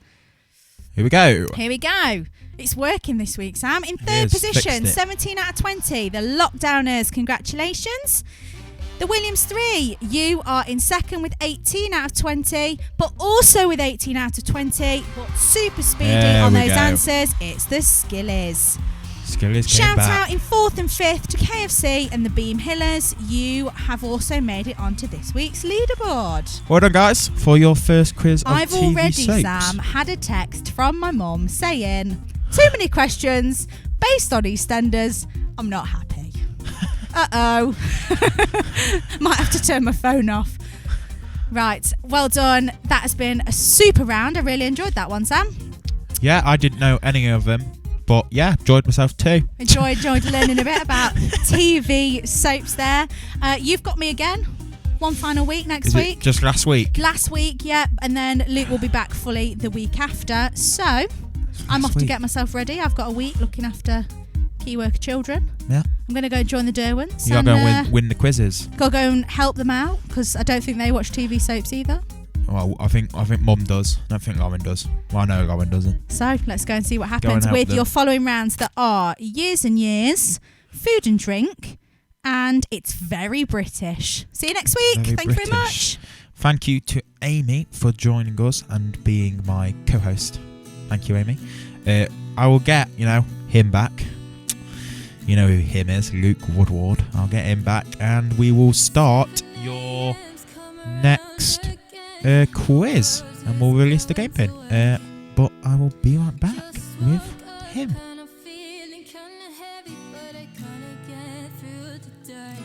Here we go. Here we go. It's working this week, Sam. In third is, position, fixed it. 17 out of 20. The Lockdowners, congratulations. The Williams 3, you are in second with 18 out of 20, but also with 18 out of 20, but super speedy There on we those go. answers. It's the Skillies. Skillies came Shout back. out in fourth and fifth to KFC and the Beam Hillers. You have also made it onto this week's leaderboard. Well done, guys, for your first quiz of I've TV already, soaps. Sam, had a text from my mum saying, too many questions based on EastEnders. I'm not happy. Uh-oh. Might have to turn my phone off. Right, well done. That has been a super round. I really enjoyed that one, Sam. Yeah, I didn't know any of them, but yeah, enjoyed myself too. Enjoyed learning a bit about TV soaps there. You've got me again. One final week next Is week. it just last week? Last week, yeah, and then Luke will be back fully the week after. So I'm Last off to week. get myself ready. I've got a week looking after key worker children. Yeah. I'm going to go join the Derwents. You gotta and, go and win the quizzes. Go and help them out because I don't think they watch TV soaps either. Well, I think Mum does. I don't think Lauren does. Well, I know Lauren doesn't. So let's go and see what Go and happens help with them. your following rounds that are Years and Years, Food and Drink, and It's Very British. See you next week. Very Thank you very British. much. Thank you to Amy for joining us and being my co-host. Thank you, Amy. I will get, him back. You know who him is, Luke Woodward. I'll get him back and we will start your next quiz, and we'll release the game pin. But I will be right back with him. And I'm feeling kinda heavy, but I kinda get through the day.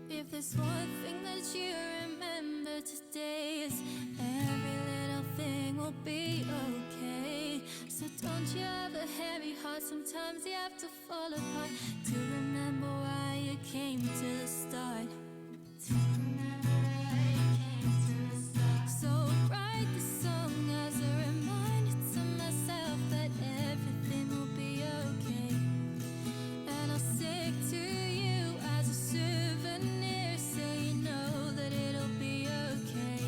If there's one thing that you remember today, is every little thing will be okay. So don't you have a heavy heart? Sometimes you have to fall apart to remember why you came to the start. To remember why you came to the start. So write the song as a reminder to myself that everything will be okay. And I'll stick to you as a souvenir, so you know that it'll be okay.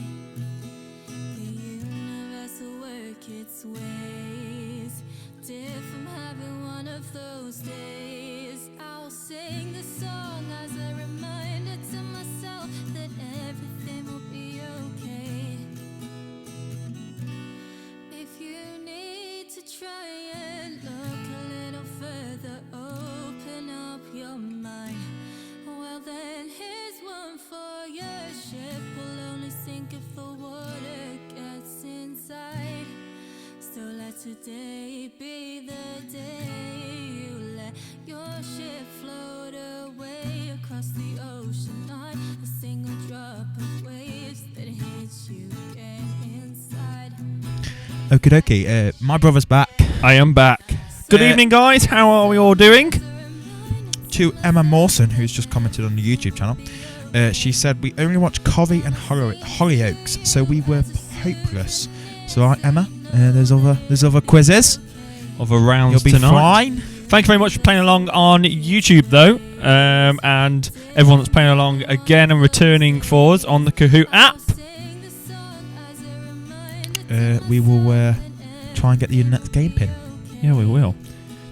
The universe will work its ways. If I'm having one of those days, I'll sing the song as a reminder to myself that everything will be okay. If you need to try and look a little further, open up your mind. Well then here's one for your ship will only sink if the water gets inside. So let today be the day you let your ship float away across the ocean, not a single drop of waves that hits you again inside. Okie dokie, my brother's back. I am back. Good evening, guys. How are we all doing? To Emma Mawson, who's just commented on the YouTube channel, she said we only watch Covey and Hollyoaks, so we were hopeless. So, right, Emma, there's other quizzes. Other rounds You'll be tonight. fine. Thank you very much for playing along on YouTube, though, and everyone that's playing along again and returning for us on the Kahoot app. We will try and get the next game pin. Yeah, we will.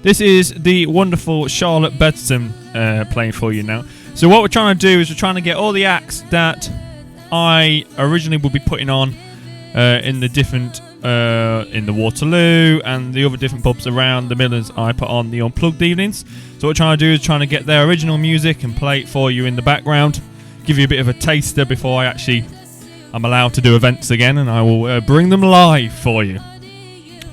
This is the wonderful Charlotte Bedson playing for you now. So what we're trying to do is we're trying to get all the acts that I originally would be putting on in the different in the Waterloo and the other different pubs around the Midlands. I put on the Unplugged evenings. So what we're trying to do is trying to get their original music and play it for you in the background, give you a bit of a taster before I'm allowed to do events again, and I will bring them live for you.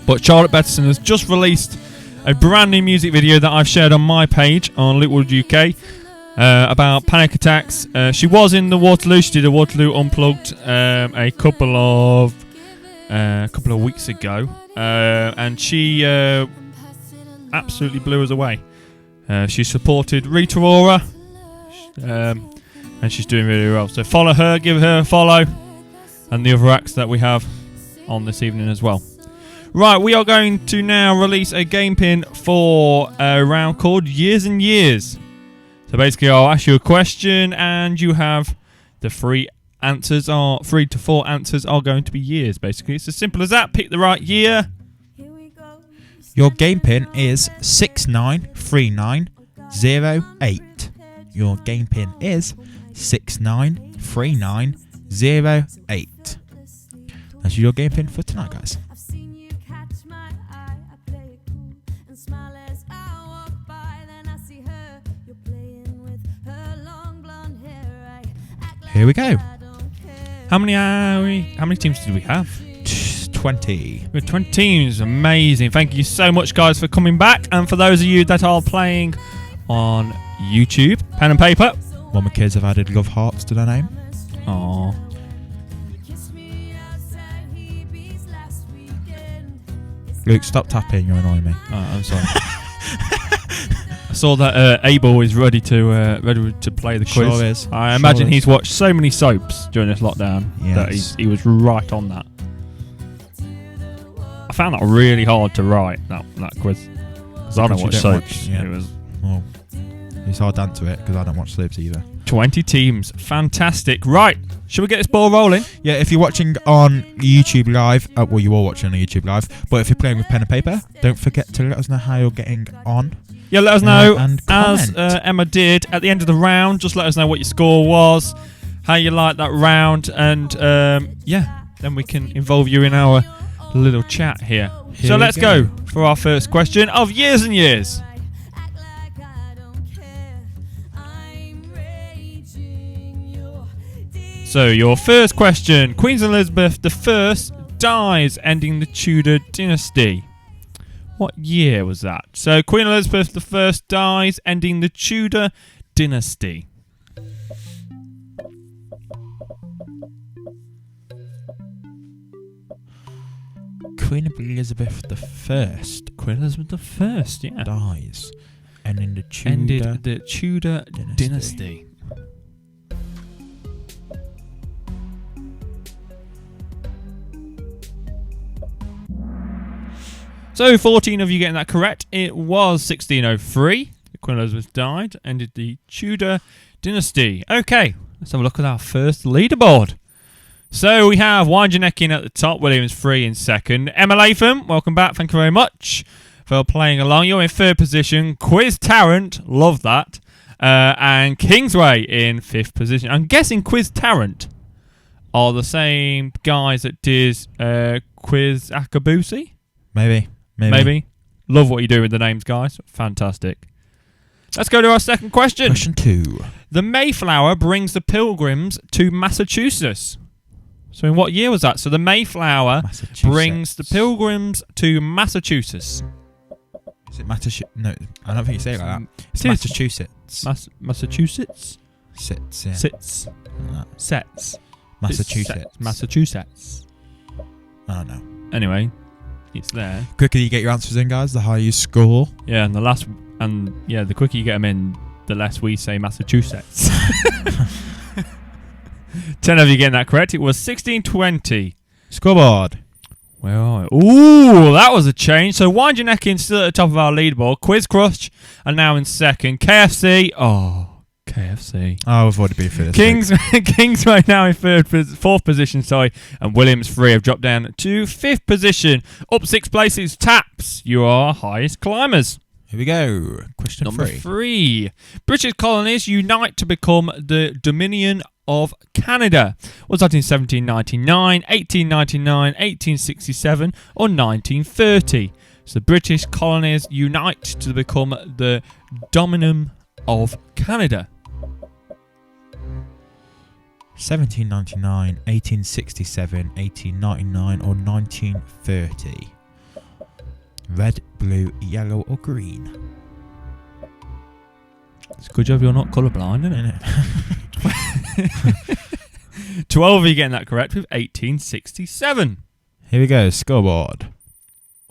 But Charlotte Bedson has just released a brand new music video that I've shared on my page on Litwood UK about panic attacks. She was in the Waterloo. She did a Waterloo Unplugged a couple of weeks ago, and she absolutely blew us away. She supported Rita Ora, and she's doing really well. So follow her, give her a follow, and the other acts that we have on this evening as well. Right, we are going to now release a game pin for a round called Years and Years. So basically, I'll ask you a question, and you have the 3 to 4 answers are going to be years. Basically, it's as simple as that. Pick the right year. Your game pin is 693908. Your game pin is 693908. That's your game pin for tonight, guys. I've seen you catch my eye. I play it cool and smile as I walk by. Then I see her. You're playing with her long blonde hair. I act like Here we go. I don't care. How many teams did we have? 20. We had 20 teams. Amazing. Thank you so much, guys, for coming back. And for those of you that are playing on YouTube, pen and paper. One of my kids have added love hearts to their name. Aww. Kiss me outside Hebe's last weekend. Luke, stop tapping. You're annoying me. Oh, I'm sorry. I saw that Abel is ready to play the quiz. Sure is. I Sure imagine is. he's watched so many soaps during this lockdown that Yes. he was right on that. I found that really hard to write, that quiz. Because I don't Because you watch don't soaps. watch, yeah. It was Well, it's hard to answer it because I don't watch soaps either. 20 teams. Fantastic. Right. Should we get this ball rolling? Yeah, if you're watching on YouTube Live, well, you are watching on YouTube Live, but if you're playing with pen and paper, don't forget to let us know how you're getting on. Yeah, let us know. And As comment. Emma did at the end of the round, just let us know what your score was, how you liked that round, and then we can involve you in our little chat here. Here So we let's go for our first question of Years and Years. Act like I don't care. I'm raging. You're So, your first question. Queen Elizabeth I dies, ending the Tudor dynasty. What year was that? So, Queen Elizabeth I dies, ending the Tudor dynasty. Queen Elizabeth I Queen Elizabeth I, yeah. dies, ending the Tudor Ended the Tudor dynasty. So, 14 of you getting that correct. It was 1603. Queen Elizabeth died, ended the Tudor dynasty. Okay, let's have a look at our first leaderboard. So, we have Wynjanecki at the top, Williams 3 in second. Emma Latham, welcome back, thank you very much for playing along. You're in third position. Quiz Tarrant, love that. And Kingsway in fifth position. I'm guessing Quiz Tarrant are the same guys that did Quiz Akabusi? Maybe. Love what you do with the names, guys. Fantastic. Let's go to our second question. Question 2. The Mayflower brings the Pilgrims to Massachusetts. So in what year was that? So the Mayflower brings the Pilgrims to Massachusetts. Is it Massachusetts? No, I don't think you say it like that. It's It is. Massachusetts. Massachusetts? Sits, yeah. Sits. Sets. Massachusetts. Massachusetts. I don't know. Anyway, it's there. Quicker you get your answers in, guys, the higher you score. Yeah, and the quicker you get them in, the less we say Massachusetts. 10 of you getting that correct. It was 1620. Scoreboard. Well, ooh, that was a change. So Wynjanecki still at the top of our leaderboard. Quiz Crush are now in second. KFC. Oh, KFC. I've avoided beef for this. Kingsway now in fourth position, and Williams 3 have dropped down to fifth position. Up 6 places, Taps. You are our highest climbers. Here we go. Question Number 3. 3. British colonies unite to become the Dominion of Canada. Was that in 1799, 1899, 1867, or 1930? So British colonies unite to become the Dominion of Canada. 1799, 1867, 1899, or 1930? Red, blue, yellow, or green? It's a good job you're not colourblind, isn't it? 12 of you getting that correct with 1867. Here we go. Scoreboard.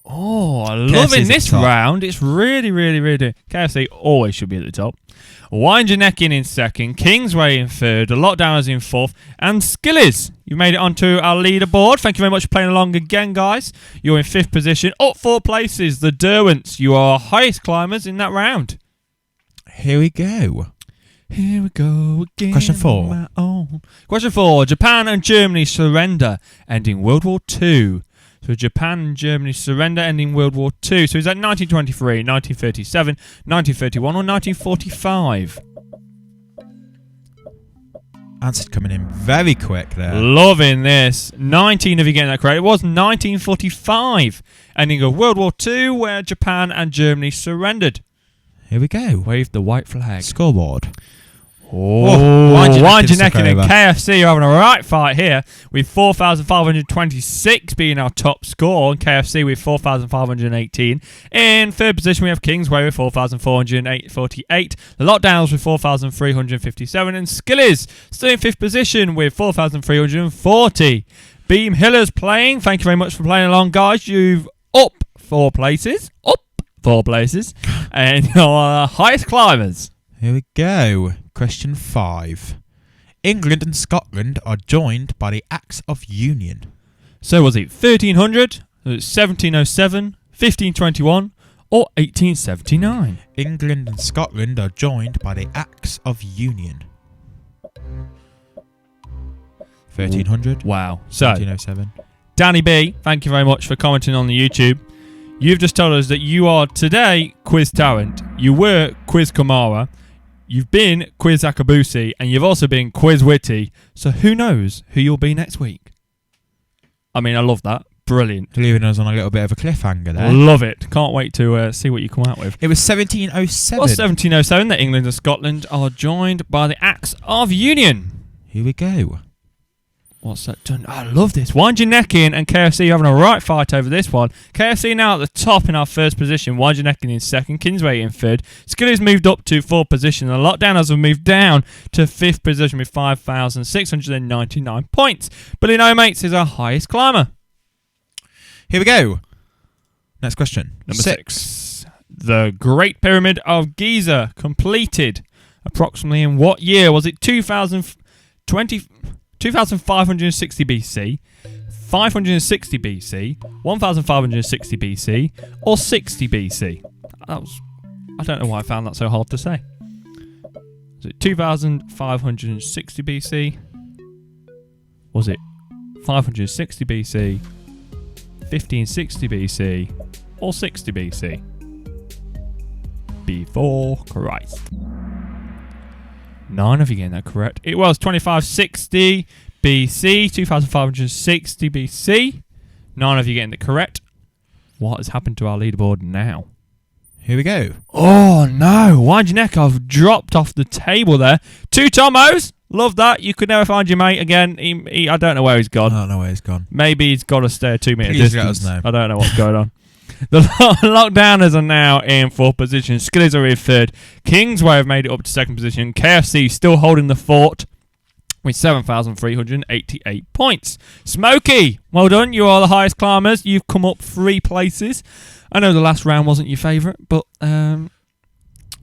Oh, I'm loving KFC's this at the top. round. It's really, really, really... KFC always should be at the top. Wynjanecki in second. Kingsway in third. The Lockdowners in fourth. And Skillies, you made it onto our leaderboard. Thank you very much for playing along again, guys. You're in fifth position. Up 4 places. The Derwents, you are highest climbers in that round. Here we go. Here we go again. Question 4. on my own. Question 4. Japan and Germany surrender, ending World War II. So Japan and Germany surrender, ending World War II. So is that 1923, 1937, 1931, or 1945? Answer coming in very quick there. Loving this. 19 of you getting that correct. It was 1945, ending of World War II, where Japan and Germany surrendered. Here we go. Wave the white flag. Scoreboard. Oh, Wynjanecki took Wynjanecki and over. KFC are having a right fight here, with 4,526 being our top score, and KFC with 4,518. In third position, we have Kingsway with 4,448. The Lockdowns with 4,357, and Skillies still in fifth position with 4,340. Beam Hillers playing. Thank you very much for playing along, guys. You've up 4 places. And you're highest climbers. Here we go. Question 5. England and Scotland are joined by the Acts of Union. So was it 1300, 1707, 1521, or 1879? England and Scotland are joined by the Acts of Union. 1300. Wow. So, 1707. Danny B, thank you very much for commenting on the YouTube. You've just told us that you are today Quiz Tarrant. You were Quiz Kamara. You've been Quiz Akabusi. And you've also been Quiz Witty. So who knows who you'll be next week? I mean, I love that. Brilliant. Leaving us on a little bit of a cliffhanger there. Love it. Can't wait to see what you come out with. It was 1707. Well, 1707 that England and Scotland are joined by the Acts of Union. Here we go. What's that done? I love this. Wind Your Neck In and KFC having a right fight over this one. KFC now at the top in our first position. Wind Your Neck In second. Kingsway in third. Skilly's moved up to fourth position. And Lockdowners have moved down to fifth position with 5,699 points. Billy No Mates is our highest climber. Here we go. Next question. Number 6. The Great Pyramid of Giza completed approximately in what year? Was it 2560 BC, 560 BC, 1560 BC, or 60 BC? I don't know why I found that so hard to say. Was it 2560 BC? Was it 560 BC, 1560 BC, or 60 BC? Before Christ. 9 of you getting that correct. It was 2560 BC, 2560 BC. 9 of you getting it correct. What has happened to our leaderboard now? Here we go. Oh no, Wind Your Neck, I've dropped off the table there. 2 Tomos, love that. You could never find your mate again. He I don't know where he's gone. I don't know where he's gone. Maybe he's got to stay a 2 metre Please let distance. us know. I don't know what's going on. The Lockdowners are now in 4th position. Skillies are in 3rd. Kingsway have made it up to 2nd position. KFC still holding the fort with 7,388 points. Smokey, well done. You are the highest climbers. You've come up 3 places. I know the last round wasn't your favourite, but I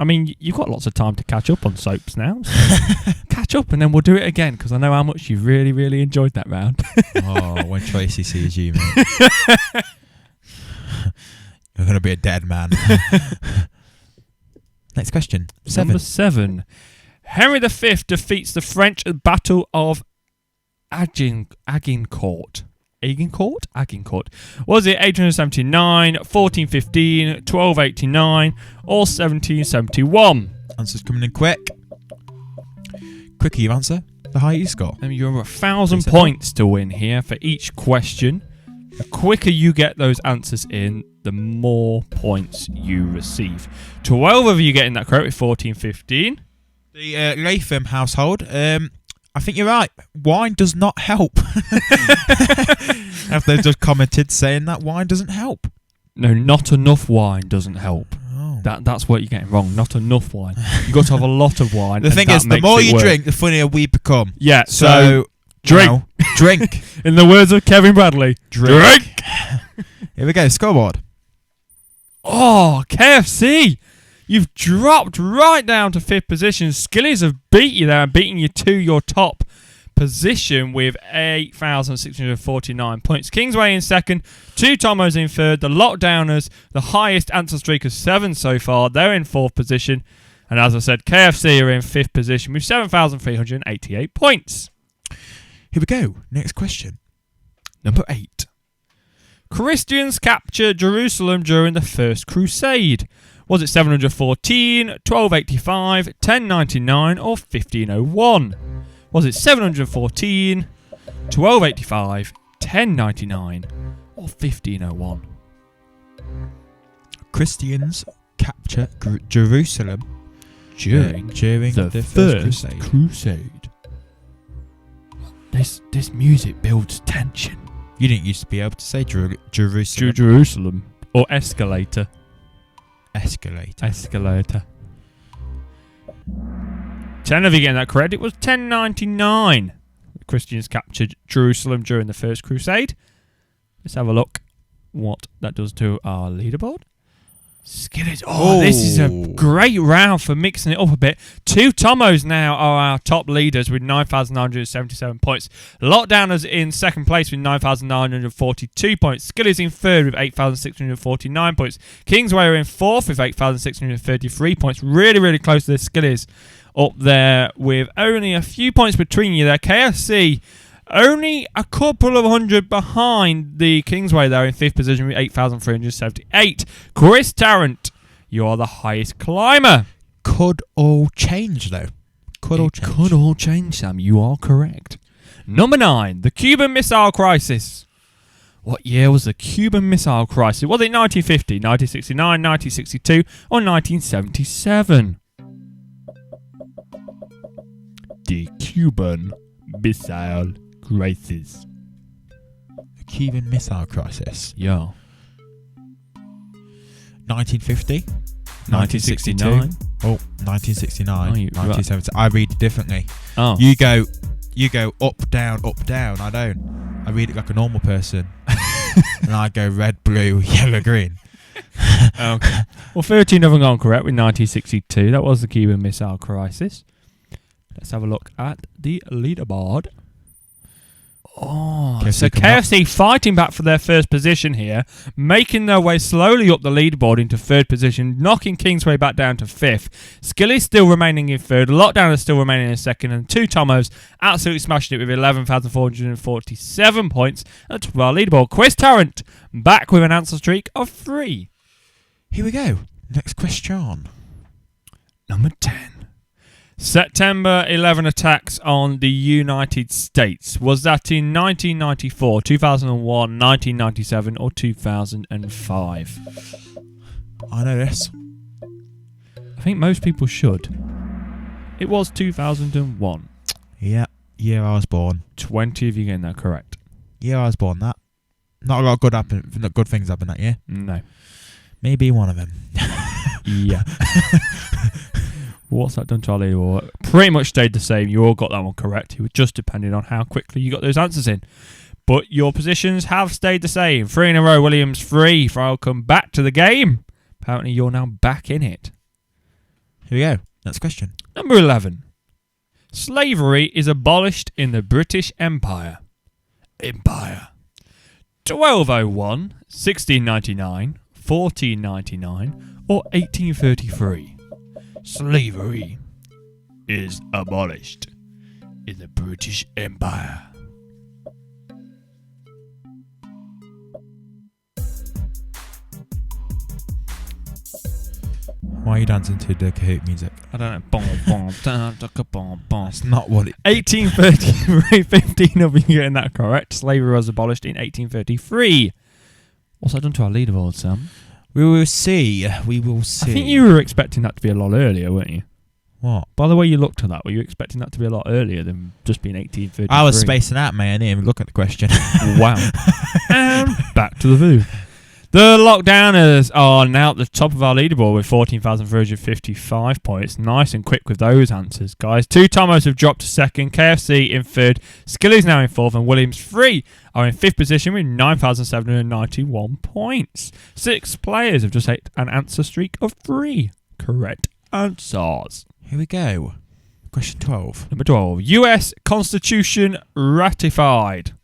mean, you've got lots of time to catch up on soaps now. So catch up and then we'll do it again because I know how much you really, really enjoyed that round. Oh, when Tracy sees you, mate. You're going to be a dead man. Next question. 7. Number 7. Henry V defeats the French at the Battle of Agincourt. Agincourt? Was it 1879, 1415, 1289, or 1771? Answers coming in quick. Quicker you answer, the higher you score. And you're 1,000 points to win here for each question. The quicker you get those answers in, the more points you receive. 12 of you getting that correct with 1415. The Latham household, I think you're right. Wine does not help. Have they just commented saying that wine doesn't help? No, not enough wine doesn't help. Oh. That's what you're getting wrong. Not enough wine. You've got to have a lot of wine. The thing is, the more you drink, the funnier we become. Yeah, So drink. now, drink. In the words of Kevin Bradley, drink. Here we go, scoreboard. Oh, KFC. You've dropped right down to 5th position. Skillies have beat you there and beaten you to your top position with 8,649 points. Kingsway in 2nd, 2 Tomos in 3rd. The Lockdowners, the highest answer streak of 7 so far. They're in 4th position. And as I said, KFC are in 5th position with 7,388 points. Here we go, next question. Number 8. Christians capture Jerusalem during the First Crusade. Was it 714, 1285, 1099, or 1501? Was it 714, 1285, 1099, or 1501? Christians capture Jerusalem during the First Crusade. This music builds tension. You didn't used to be able to say Jerusalem. Jerusalem. Or escalator. Escalator. 10 of you getting that correct. It was 1099. The Christians captured Jerusalem during the First Crusade. Let's have a look what that does to our leaderboard. Skillet. Oh, this is a great round for mixing it up a bit. 2 Tomos now are our top leaders with 9,977 points. Lockdowners in 2nd place with 9,942 points. Skillies in 3rd with 8,649 points. Kingsway are in 4th with 8,633 points. Really, really close to the Skillies up there with only a few points between you there. KFC only a couple of hundred behind the Kingsway there in 5th position with 8,378. Chris Tarrant, you are the highest climber. Could all change, though. Could all change, Sam. You are correct. Number 9, the Cuban Missile Crisis. What year was the Cuban Missile Crisis? Was it 1950, 1969, 1962, or 1977? The Cuban Missile crisis? The Cuban Missile Crisis. Yeah. 1950? 1969. Oh, 1969. Oh, you- 1970. I read it differently. Oh. You go up, down, up, down. I don't. I read it like a normal person. And I go red, blue, yellow, green. Okay. Well, 13 of them gone correct with 1962. That was the Cuban Missile Crisis. Let's have a look at the leaderboard. Oh, KFC so coming up. KFC fighting back for their first position here, making their way slowly up the leaderboard into third position, knocking Kingsway back down to fifth. Skilly's still remaining in third, Lockdown is still remaining in second, and Two Tomos absolutely smashing it with 11,447 points. And top of our leaderboard, Quiz Tarrant back with an answer streak of 3. Here we go. Next question. Number 10. September 11 attacks on the United States. Was that in 1994, 2001, 1997 or 2005? I know this. I think most people should. It was 2001. Yeah. Year I was born. 20 of you getting that correct. Year I was born. That. Not a lot of good things happened that year. No. Maybe one of them. Yeah. What's that done to our leaderboard? Pretty much stayed the same. You all got that one correct. It was just depending on how quickly you got those answers in. But your positions have stayed the same. 3 in a row, Williams 3. Welcome back to the game. Apparently you're now back in it. Here we go. Next question. Number 11. Slavery is abolished in the British Empire. 1201, 1699, 1499 or 1833. Slavery is abolished in the British Empire. Why are you dancing to the Kahoot music? I don't know. Bom, bom, da, da, ka, bom, bom. That's not what it... 1833, 15 of you getting that correct. Slavery was abolished in 1833. What's that done to our leaderboard, Sam? We will see. We will see. I think you were expecting that to be a lot earlier, weren't you? What? By the way you looked at that, were you expecting that to be a lot earlier than just being 1833? I was spacing out, mate. I didn't even look at the question. Wow. And back to the view. The Lockdowners are now at the top of our leaderboard with 14,355 points. Nice and quick with those answers, guys. Two Tomos have dropped to second, KFC in third, Skilly's now in fourth, and Williams 3 are in fifth position with 9,791 points. 6 players have just hit an answer streak of 3 correct answers. Here we go. Question 12. Number 12. US Constitution ratified.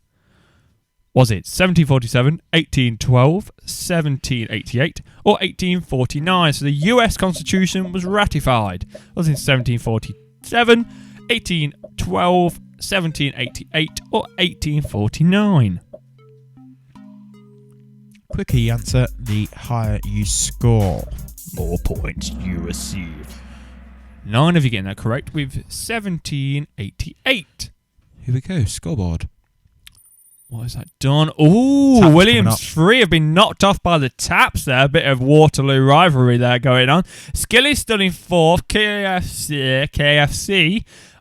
Was it 1747, 1812, 1788 or 1849? So the US Constitution was ratified. Was it 1747, 1812, 1788 or 1849? Quicker you answer, the higher you score. More points you receive. 9 of you getting that correct with 1788. Here we go. Scoreboard. What has that done? Ooh, Taps Williams 3 have been knocked off by the Taps there. A bit of Waterloo rivalry there going on. Skilly's still in fourth. KFC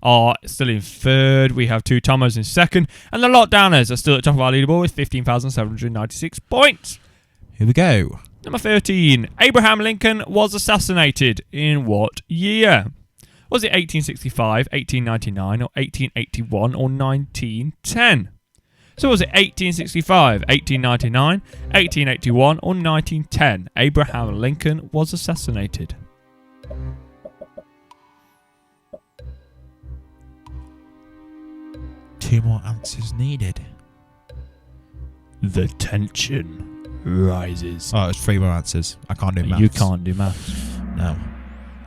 are still in third. We have Two Tomos in second. And the Lockdowners are still at the top of our leaderboard with 15,796 points. Here we go. Number 13. Abraham Lincoln was assassinated in what year? Was it 1865, 1899 or 1881 or 1910? So was it 1865, 1899, 1881 or 1910? Abraham Lincoln was assassinated. Two more answers needed. The tension rises. Oh, it's 3 more answers. I can't do maths. You can't do maths. No.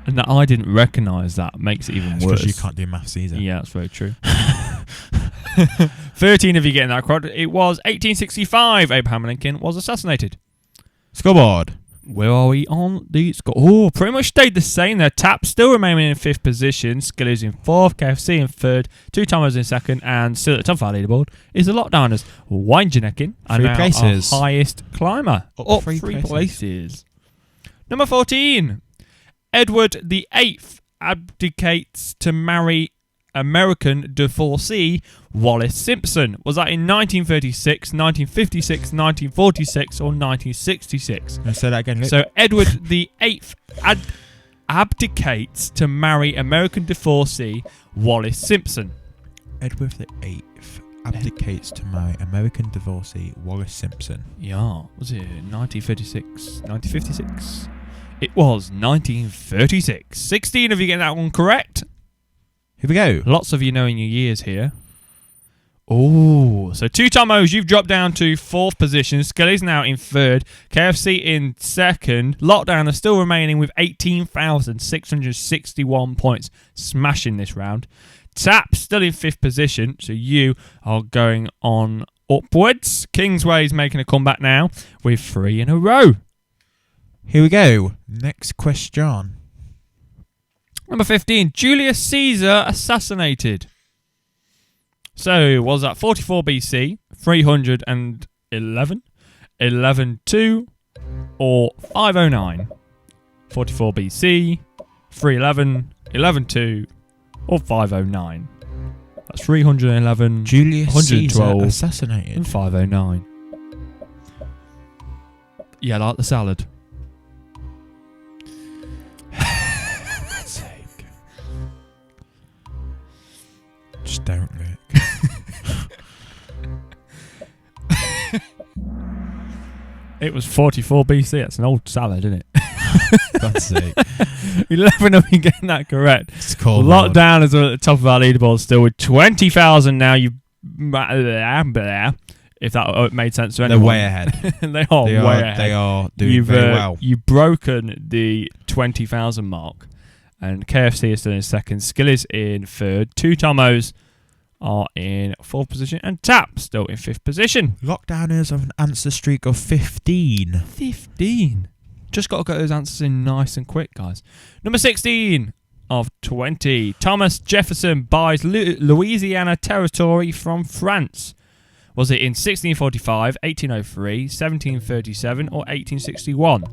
And that I didn't recognise that makes it even It's worse. because you can't do maths either. Yeah, that's very true. 13 of you getting that correct. It was 1865. Abraham Lincoln was assassinated. Scoreboard. Where are we on the score? Oh, pretty much stayed the same there. Tap still remaining in fifth position. Skilly's in fourth. KFC in third. Two Tomos in second. And still at the top of our leaderboard is the Lockdowners. Weinjanekin are 3 now places. our highest climber. Up 3 3 places. Number 14. Edward VIII abdicates to marry American divorcee Wallace Simpson? Was that in 1936, 1956, 1946, or 1966? Can I say that again, Luke? So Edward VIII abdicates to marry American divorcee Wallace Simpson. Edward VIII abdicates to marry American divorcee Wallace Simpson. Yeah, was it 1936, 1956? It was 1936. 16 of you getting that one correct. Here we go. Lots of you knowing your years here. Oh, so two Tomos, you've dropped down to 4th position. Skelly's now in 3rd. KFC in 2nd. Lockdown are still remaining with 18,661 points, smashing this round. Tap still in 5th position, so you are going on upwards. Kingsway's making a comeback now with 3 in a row. Here we go. Next question. Number 15, Julius Caesar assassinated. So, was that 44 BC, 311, 11-2, or 509? 44 BC, 311, 11-2, or 509? That's 311, Julius Caesar 112, assassinated. and 509. Yeah, like the salad. Just don't look. It was 44 BC. That's an old salad, isn't it? God's sake. 11 of you getting that correct. It's called Lockdown is at the top of our leaderboard still with 20,000 now. If that made sense to anyone. They're way ahead. They are way ahead. They are doing very well. You've broken the 20,000 mark. And KFC is still in 2nd. Skilly's in 3rd. Two Tomos are in 4th position. And Tap still in 5th position. Lockdowners have an answer streak of 15. 15. Just got to get those answers in nice and quick, guys. Number 16 of 20. Thomas Jefferson buys Louisiana Territory from France. Was it in 1645, 1803, 1737, or 1861?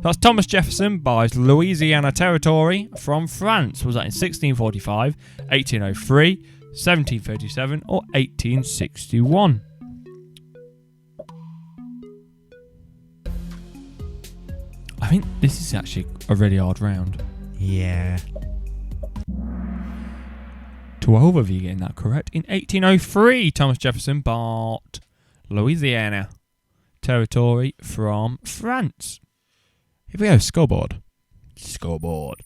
That's Thomas Jefferson buys Louisiana Territory from France. Was that in 1645, 1803, 1737, or 1861? I think this is actually a really hard round. Yeah. 12 of you getting that correct. In 1803, Thomas Jefferson bought Louisiana Territory from France. Here we go. Scoreboard. Scoreboard.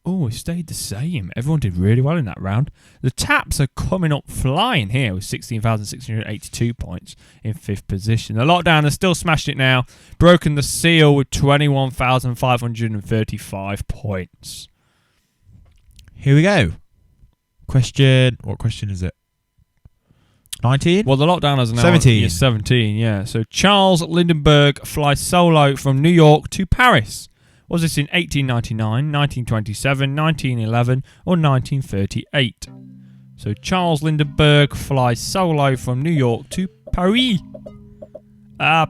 Oh, it stayed the same. Everyone did really well in that round. The Taps are coming up flying here with 16,682 points in 5th position. The Lockdown has still smashed it now. Broken the seal with 21,535 points. Here we go. Question. What question is it? 19? Well, the Lockdown is now 17. 17, yeah. So Charles Lindbergh flies solo from New York to Paris. Was this in 1899, 1927, 1911, or 1938? So Charles Lindbergh flies solo from New York to Paris.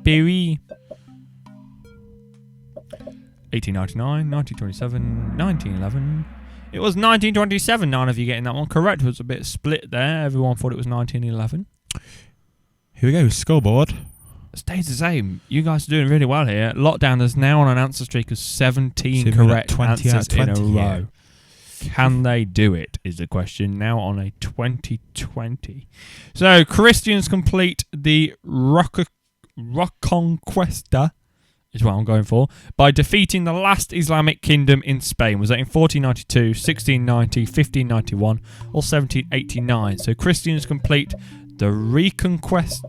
Paris. 1899, 1927, 1911. It was 1927. None of you getting that one correct. It was a bit split there. Everyone thought it was 1911. Here we go. Scoreboard. It stays the same. You guys are doing really well here. Lockdown is now on an answer streak of 17 So we've got correct 20 out of answers 20 in a row. here. Can they do it, is the question. Now on a 2020. So, Christians complete the Reconquista, is what I'm going for, by defeating the last Islamic kingdom in Spain. Was that in 1492, 1690, 1591, or 1789? So, Christians complete the Reconquista?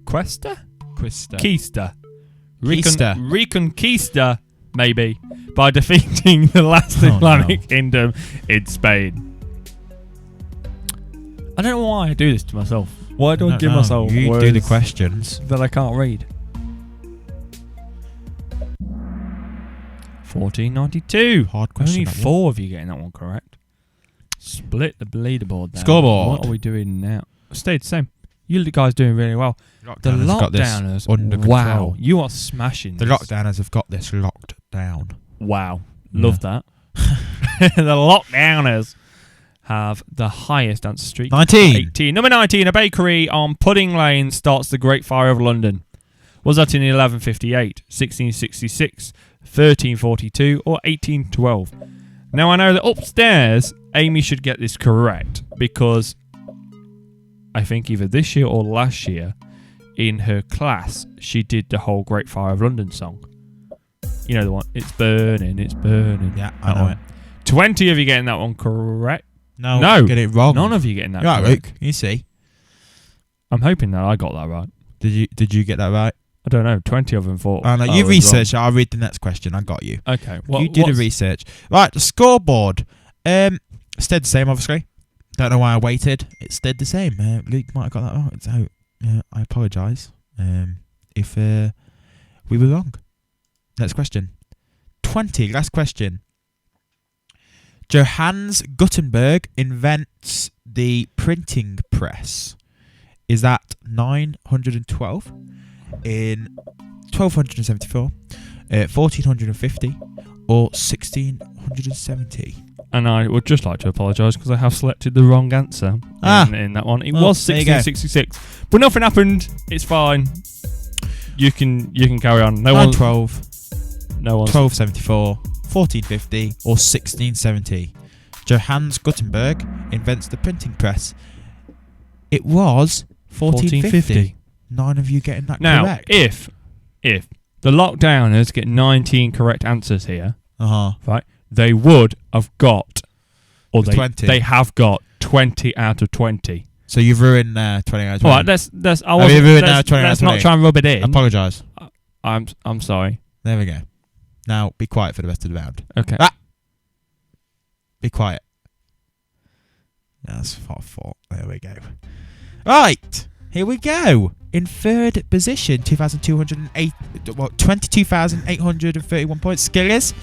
Quista. Reconquista, maybe, by defeating the last Islamic kingdom in Spain. I don't know why I do this to myself. Why do I give myself You words do the questions. that I can't read? 1492. Hard question. Only that one. 4 of you getting that one correct. Split the leaderboard there. Scoreboard. What are we doing now? Stayed the same. You guys doing really well. The Lockdowners got this Lockdowners, under wow, control. you are smashing The this. Lockdowners have got this locked down. Wow, love that. the Lockdowners have the highest answer streak. 19. 18. Number 19, a bakery on Pudding Lane starts the Great Fire of London. Was that in 1158, 1666, 1342, or 1812? Now, I know that upstairs, Amy should get this correct because I think either this year or last year, in her class, she did the whole Great Fire of London song. You know the one, it's burning, it's burning. Yeah, I know it. 20 of you getting that one correct. No, get it wrong. None of you getting that Right, correct. Luke. You see. I'm hoping that I got that right. Did you get that right? I don't know. 20 of them thought. Oh, no, I you was researched. I'll read the next question. I got you. wrong. Okay. You did a research. Right, the scoreboard. Stayed the same, obviously. Don't know why I waited. It stayed the same. Luke might have got that wrong. So, I apologise if we were wrong. Next question. 20. Last question. Johannes Gutenberg invents the printing press. Is that 912 in 1274, 1450, or 1670? And I would just like to apologise because I have selected the wrong answer in that one. It was there you go. 1666, but nothing happened. It's fine. You can carry on. No one. 912, No one. 1274, 1450, or 1670. Johannes Gutenberg invents the printing press. It was 1450. 9 of you getting that Now, correct. if the Lockdowners get 19 correct answers here, right, they would have got, or they 20. they have got 20 out of 20. So you've ruined 20 out of 20. All right, let's you ruined now 20 out of let's not 20? try and rub it in. Apologise. I'm sorry. There we go. Now, be quiet for the rest of the round. Okay. Be quiet. That's what I thought. There we go. Right. Here we go. In third position, 22,831 points. Skillers,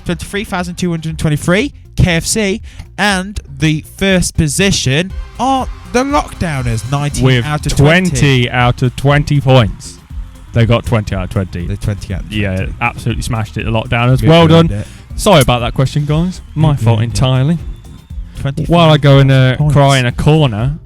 23,223. KFC. And the first position are the Lockdowners, 19 With out of 20. 20 out of 20 points. They got 20 out of 20. The 20 out of 20. Yeah, absolutely smashed it. The Lockdowners. Good Well ruined done. it. Sorry about that question, guys. My Good fault ruined it. entirely. 25 While I go and points. cry in a corner,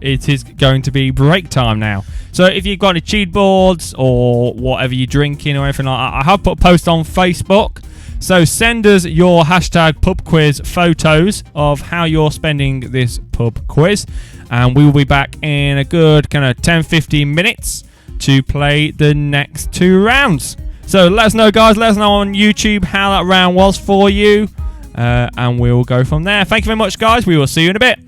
it is going to be break time now. So if you've got any cheat boards or whatever you're drinking or anything like that, I have put a post on Facebook. So send us your hashtag pub quiz photos of how you're spending this pub quiz. And we will be back in a good kind of 10-15 minutes to play the next 2 rounds. So let us know, guys. Let us know on YouTube how that round was for you. And we'll go from there. Thank you very much, guys. We will see you in a bit.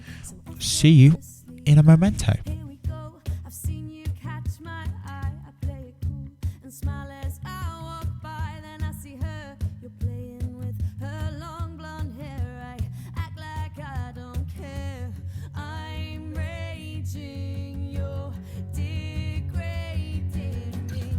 See you in a memento. Here we go. I've seen you catch my eye. I play it cool and smile as I walk by. Then I see her. You're playing with her long blonde hair. I act like I don't care. I'm raging. You're degrading me.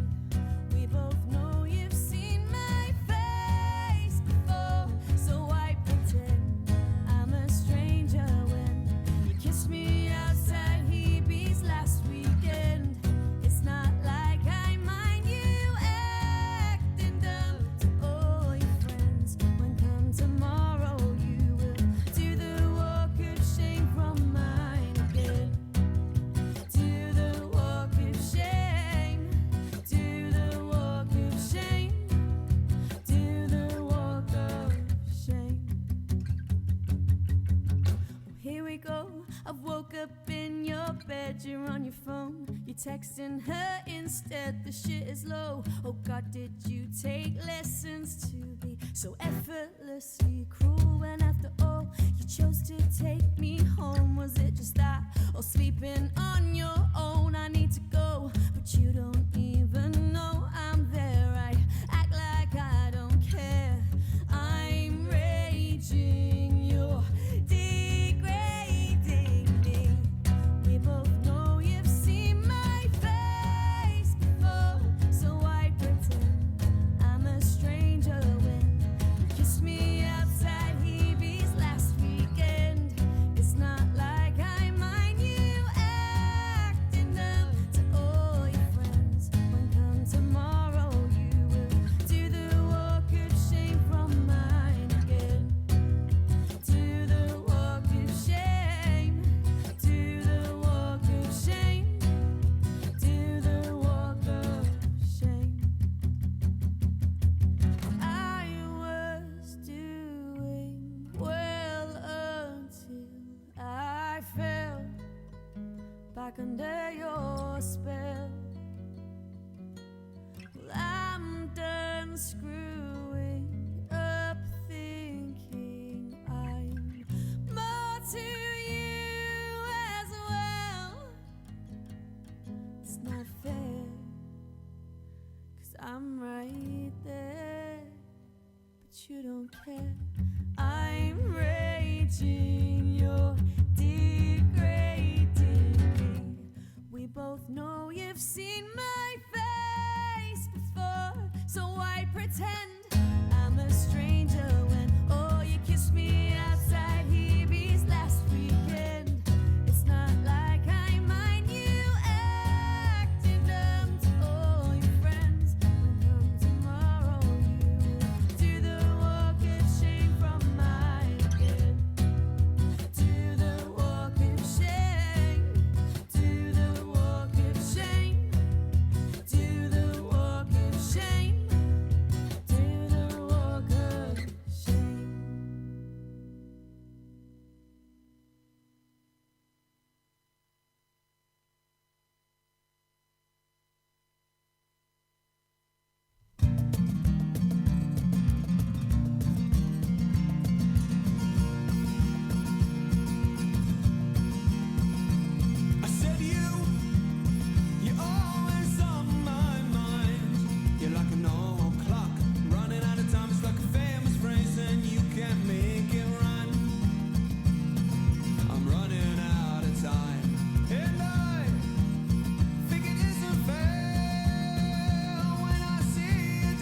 We both know you've seen my face before, so I pretend I'm a stranger when you kiss me outside Hebe's last weekend. It's not like I mind you acting dumb to all your friends. When come tomorrow, you will do the walk of shame from mine again. Do the walk of shame. Do the walk of shame. Do the walk of shame. Here we go. I've woke up in your bed, you're on your phone. You're texting her instead, the shit is low. Oh God, did you take lessons to be so effortlessly cruel? When after all, you chose to take me home. Was it just that, or sleeping on your own? I need to go, but you don't even know I'm there. I act like I don't care. I'm raging, you're degrading me. We both know you've seen my face before, so I pretend I'm a stranger when you kiss me outside Hebe's last weekend. It's not like I mind you care. I'm raging, you're degrading me. We both know you've seen my face before, so why pretend I'm a stranger when you kissed me outside Hebe's last weekend. It's not like I mind you acting dumb to all your friends. When come tomorrow, you do the walk of shame from my bed. Do the walk of shame. Do the walk of shame. Do the walk of shame. Do the walk of shame. I said you're always on my mind. You're like an old clock, running out of time. It's like a famous phrase and you can't make it rhyme. I'm running out of time, and I think it isn't fair when I see you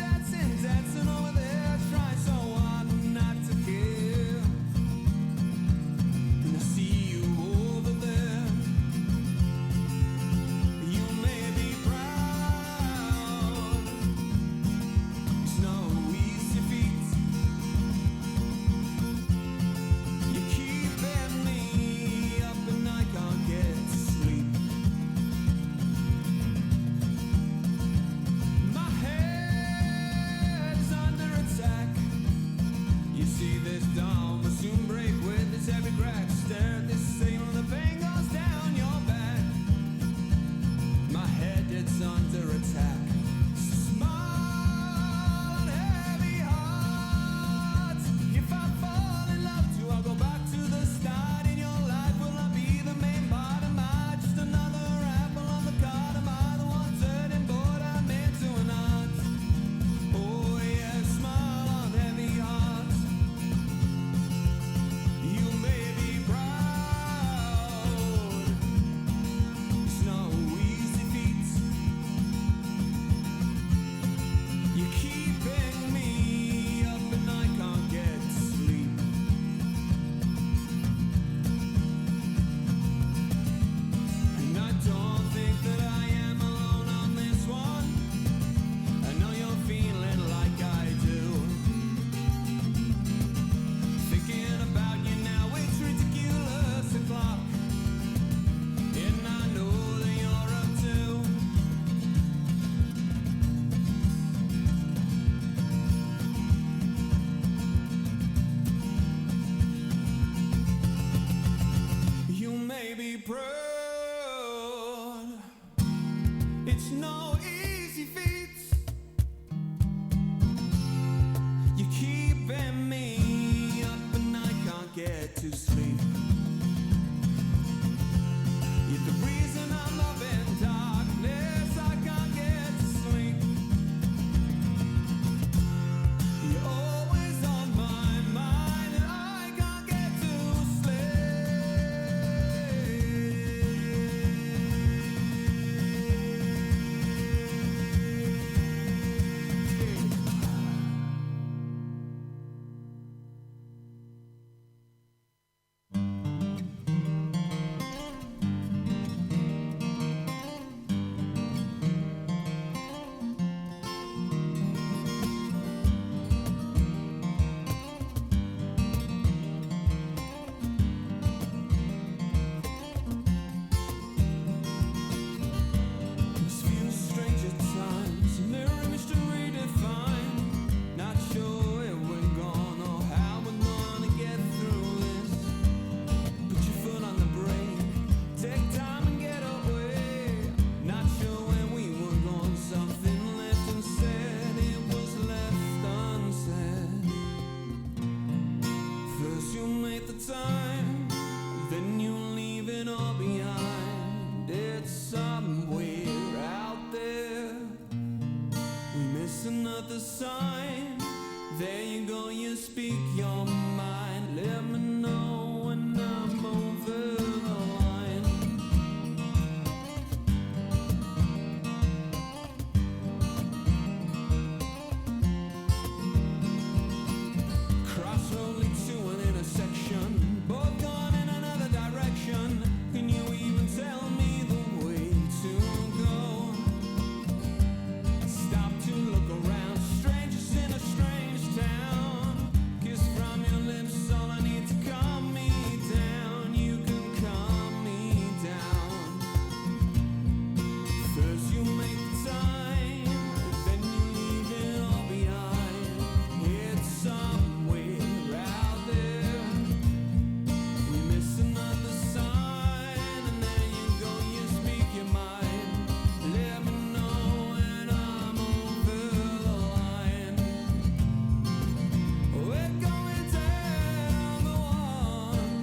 dancing over there. Try so hard not to care, and I see you over there. You may be proud, it's no easy feat. You keeping me up and I can't get to sleep. My head is under attack. You see this dawn will soon break with its heavy crack. Stare at this signal, the pain goes down your back. My head it's under attack. Small and heavy heart. If I fall in love too, I'll go back to the start in your life. Will I be the main part? Am I just another apple on the cart? Am I the one turning bored? I'm into an art. Oh yeah, small and heavy heart. You may be proud. It's no easy feat. You're keeping me up and I can't get to sleep. And I don't think that I am alone on this one. I know you're feeling like I do. Thinking about you now, it's ridiculous o'clock. And I know that you're up too. You may be proud. It's no easy feat. You're keeping me up and I can't get to sleep. You're the reason I'm up in darkness. I can't get to sleep. You're always on my mind and I can't get to sleep. These few stranger times, mirror image to redefine. Not sure where we're going or how we're gonna get through this. Put your foot on the brake, take time and get away. Not sure where we were going, something left unsaid. It was left unsaid. First you made the time, then you leave it all behind. It's somewhere out there. We miss another sign. There you go, you speak speak your mind. Let me know when I'm over the line. Crossroad leads to an intersection, both gone in another direction. Can you even tell me the way to go? Stop to look around, strangers in a strange town. Kiss from your lips, all I need to calm me down. You can calm me down. First you make the time, then you leave it all behind. It's somewhere out there. We miss another sign, and there you go, you speak your mind. Let me know when I'm over the line. We're going down the one.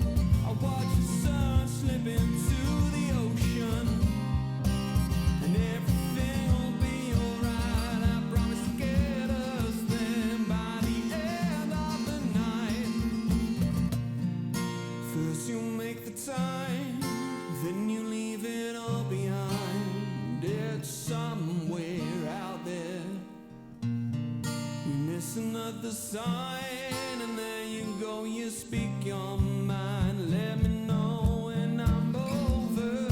I watch the sun slip into the ocean, and everything will be alright. I promise to get us there by the end of the night. First you make the time, then you leave it all behind. It's somewhere out there. We miss another sign, and there you go, you speak your mind. Let me know when I'm over.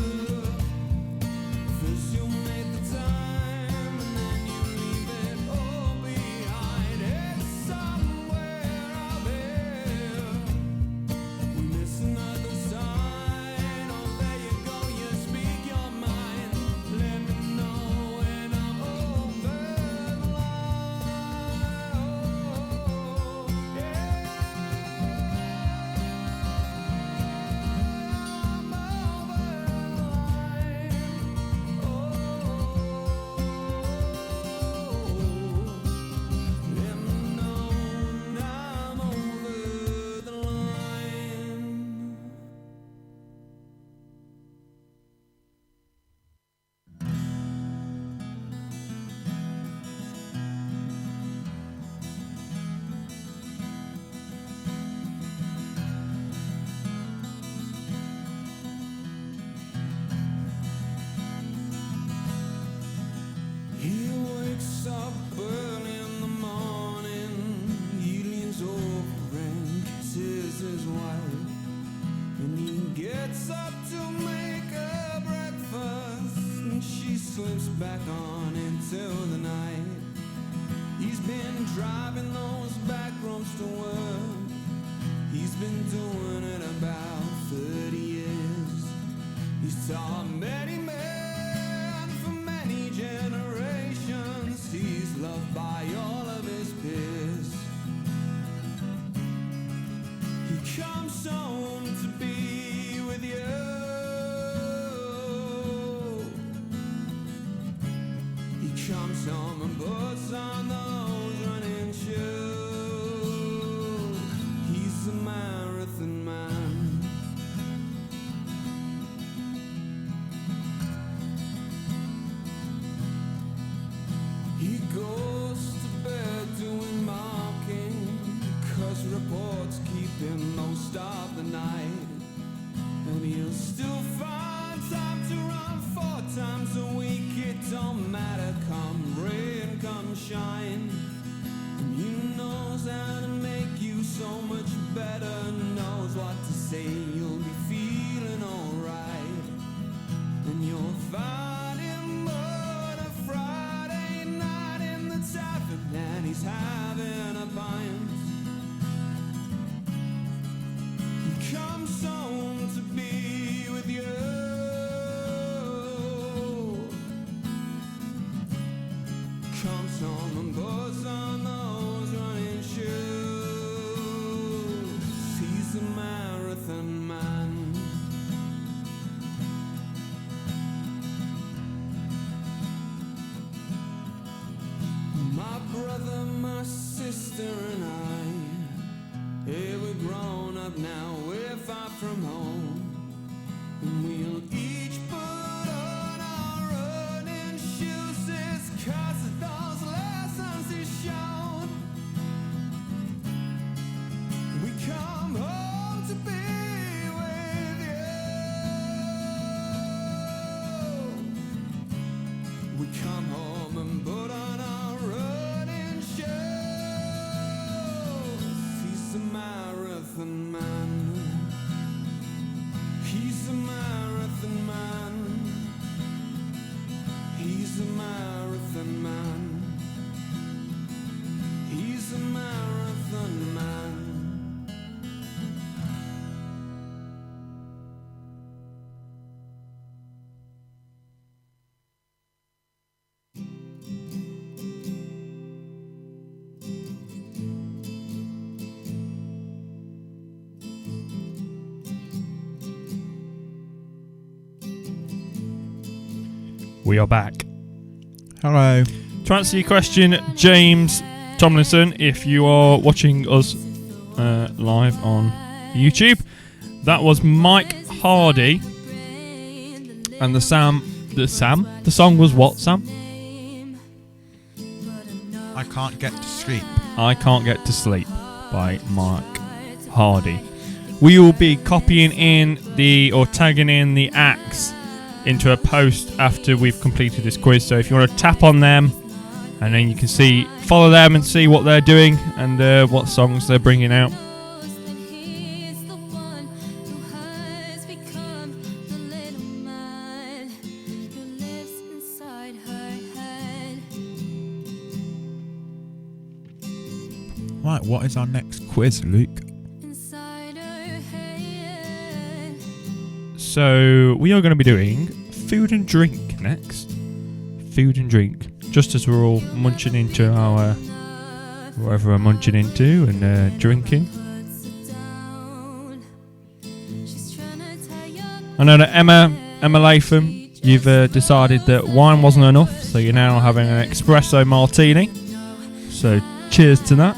First you make the time, and then you leave it all behind. It's somewhere out there. We miss another sign. Oh, there you go, you speak your mind. Let me know when I'm over the line. Oh, yeah. I'm over the line. Let me know when I'm over the line. He wakes up early in the morning. He leans over and kisses his wife, and he gets up to make her breakfast, and she slips back on into the night. He's been driving those back roads to work. He's been doing it about 30 years. He's taught many men for many generations. He's loved by all of his peers. He comes home to be with you. He comes home and puts on those running shoes. He's a marathon man. He goes to bed doing marking, 'cause reports keep him most of the night. And he'll still find time to run 4 times a week. It don't matter, come rain, come shine. And he knows how to make you so much better. Knows what to say, you'll be feeling alright. And you'll find him on a Friday night in the tavern, and he's having a pint. He comes home to be with you. Comes home and puts on those running shoes. He's a marathon man. My brother, my sister, and I, hey, we're grown up now, we're far from home. And we'll each put on our running shoes. It's 'cause of those lessons he's shown. marathon man. He's a marathon man. He's a marathon man. He's a marathon man. We are back. Hello. To answer your question, James Tomlinson, if you are watching us live on YouTube, that was Mike Hardy. And the song was what, Sam? I can't get to sleep. I Can't Get to Sleep by Mike Hardy. We will be copying in or tagging in the acts into a post after we've completed this quiz. So if you want to tap on them, and then you can follow them and see what they're doing and what songs they're bringing out. Right, what is our next quiz, Luke? So we are going to be doing food and drink next. Food and drink. Just as we're all munching into our whatever we're munching into and drinking. I know that Emma Latham, you've decided that wine wasn't enough, so you're now having an espresso martini. So cheers to that.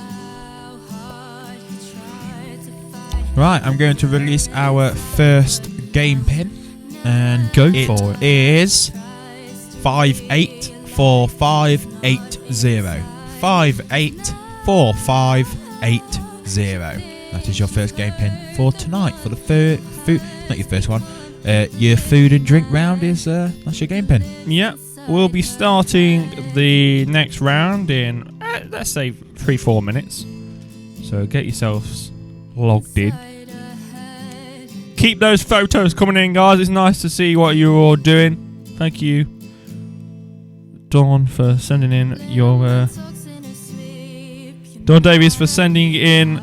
Right, I'm going to release our first game pin, and Go for it. It is 584580. 584580. That is your first game pin for tonight. For the food, not your first one. Your food and drink round is that's your game pin. Yeah, we'll be starting the next round in let's say 3-4 minutes. So get yourselves logged in. Keep those photos coming in, guys. It's nice to see what you're all doing. Thank you, Dawn, for sending in your Dawn Davies for sending in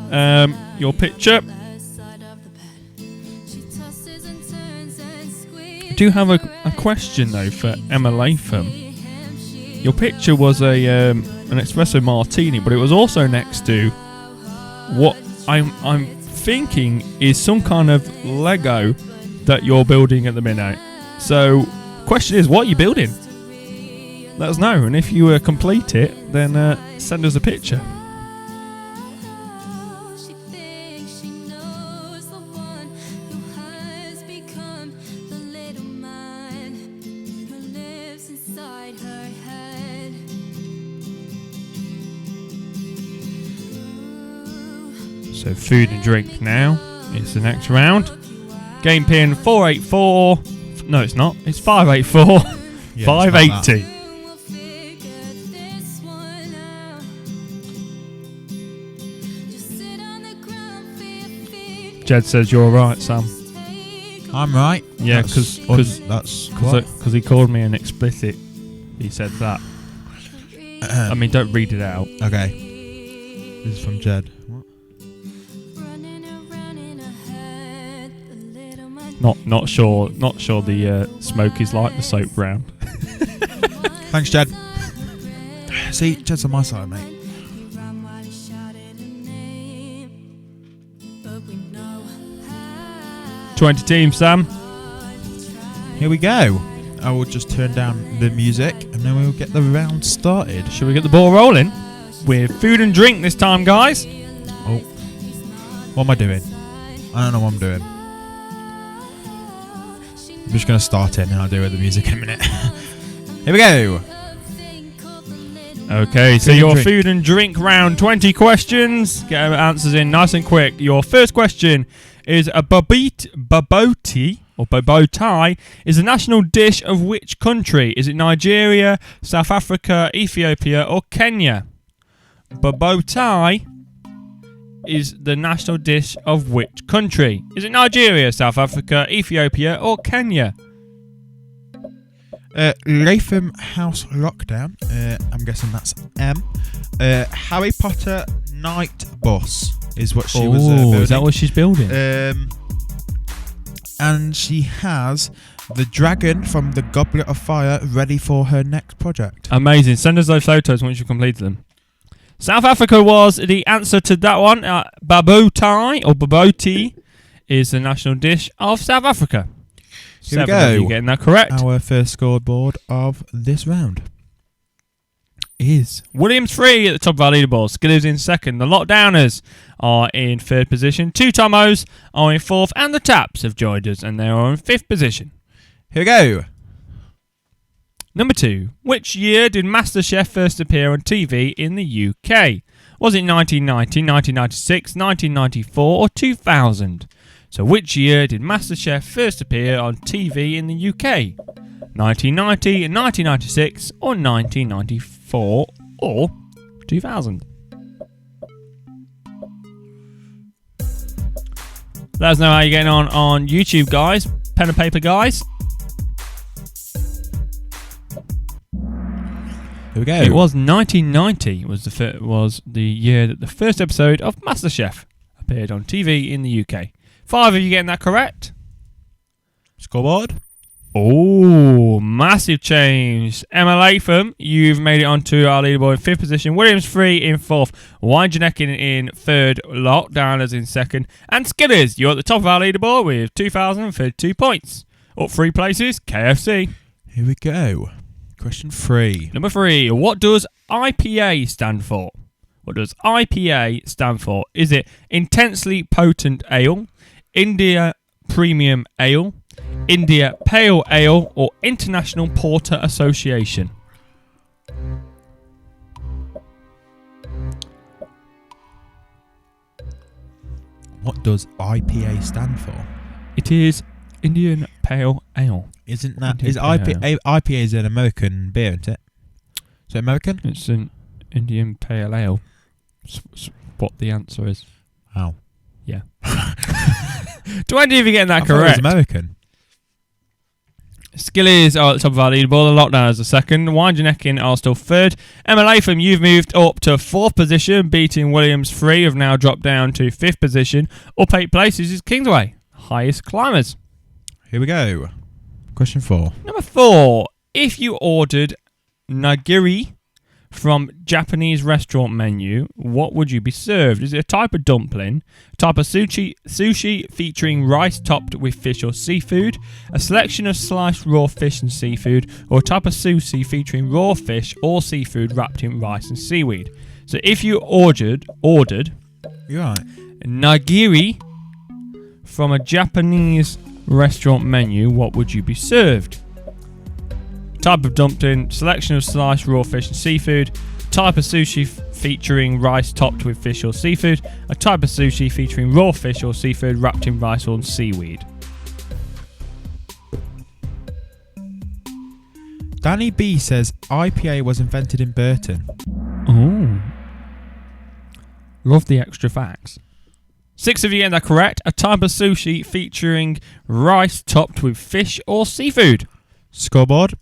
your picture. I do have a question though for Emma Latham. Your picture was an espresso martini, but it was also next to what I'm thinking is some kind of Lego that you're building at the minute. So, question is, what are you building? Let us know, and if you complete it, then send us a picture. She thinks she knows the one who has become the little man who lives inside her head. So food and drink now is the next round. Game pin 484. No, it's not. It's 584. Yeah, 580. We'll figure this one out. Just sit on the ground, feel your feet. Jed says you're right, Sam. I'm right. Yeah, That's because he called me an explicit. He said that. I mean, don't read it out. okay. This is from Jed. What? Running around in her head, the little man. Not sure the smoke is like the soap round. Thanks, Jed. See, Jed's on my side, mate. He ran while he shouted her name, but we know how 20 teams, Sam. Here we go. I will just turn down the music, and then we'll get the round started. Should we get the ball rolling? With food and drink this time, guys. Oh, what am I doing? I don't know what I'm doing. I'm just going to start it, and I'll do it with the music in a minute. Here we go. Okay, so Food and your drink. food and drink round, 20 questions. Get our answers in nice and quick. Your first question is a baboti or bobotai is a national dish of which country? Is it Nigeria, South Africa, Ethiopia or Kenya? Bobotai is the national dish of which country? Is it Nigeria, South Africa, Ethiopia, or Kenya? Latham House Lockdown. I'm guessing that's M. Harry Potter Night Bus is what she was building. Is that what she's building? And she has the dragon from the Goblet of Fire ready for her next project. Amazing. Send us those photos once you've completed them. South Africa was the answer to that one. Babotai or baboti is the national dish of South Africa. Here we 7 of you go. getting that correct. Our first scoreboard of this round. Is Williams 3 at the top of our leaderboard. Skillers in second. The Lockdowners are in third position. 2 Tomos are in fourth. And the Taps have joined us and they are in fifth position. Here we go. Number 2. Which year did MasterChef first appear on TV in the UK? Was it 1990, 1996, 1994 or 2000? So which year did MasterChef first appear on TV in the UK? 1990, 1996 or 1994 or 2000? Let us know how you're getting on YouTube, guys. Pen and paper, guys. Here we go. It was 1990 was the year that the first episode of MasterChef appeared on TV in the UK. 5 of you getting that correct. Scoreboard. Oh, massive change. Emma Latham, you've made it onto our leaderboard in 5th position. Williams 3 in 4th. Winejanek in 3rd. Lockdowners in 2nd. And Skillers, you're at the top of our leaderboard with 2,032 points. Up 3 places, KFC. Here we go. Question 3. Number 3, what does IPA stand for? What does IPA stand for? Is it Intensely Potent Ale, India Premium Ale, India Pale Ale, or International Porter Association? What does IPA stand for? It is Indian Pale Ale. Isn't that Indian is IPA is an American beer, isn't it? Is it American? It's an Indian Pale Ale. That's what the answer is. Oh. Yeah. Do any of you getting that I thought it was correct? American. Skillies are at the top of our leaderboard. The Lockdowners are second. Winejanekin are still third. Emma Latham, you've moved up to 4th position, beating Williams 3, have now dropped down to 5th position. Up 8 places is Kingsway, highest climbers. Here we go. Question 4. Number 4. If you ordered nigiri from Japanese restaurant menu, what would you be served? Is it a type of dumpling, a type of sushi featuring rice topped with fish or seafood, a selection of sliced raw fish and seafood, or a type of sushi featuring raw fish or seafood wrapped in rice and seaweed? So if you ordered You're right. nigiri from a Japanese restaurant menu, what would you be served? Type of dumpling, selection of sliced raw fish and seafood, type of sushi featuring rice topped with fish or seafood, a type of sushi featuring raw fish or seafood wrapped in rice or seaweed. Danny B says IPA was invented in Burton. Oh. Love the extra facts. 6 of you getting that correct. A type of sushi featuring rice topped with fish or seafood. Scoreboard.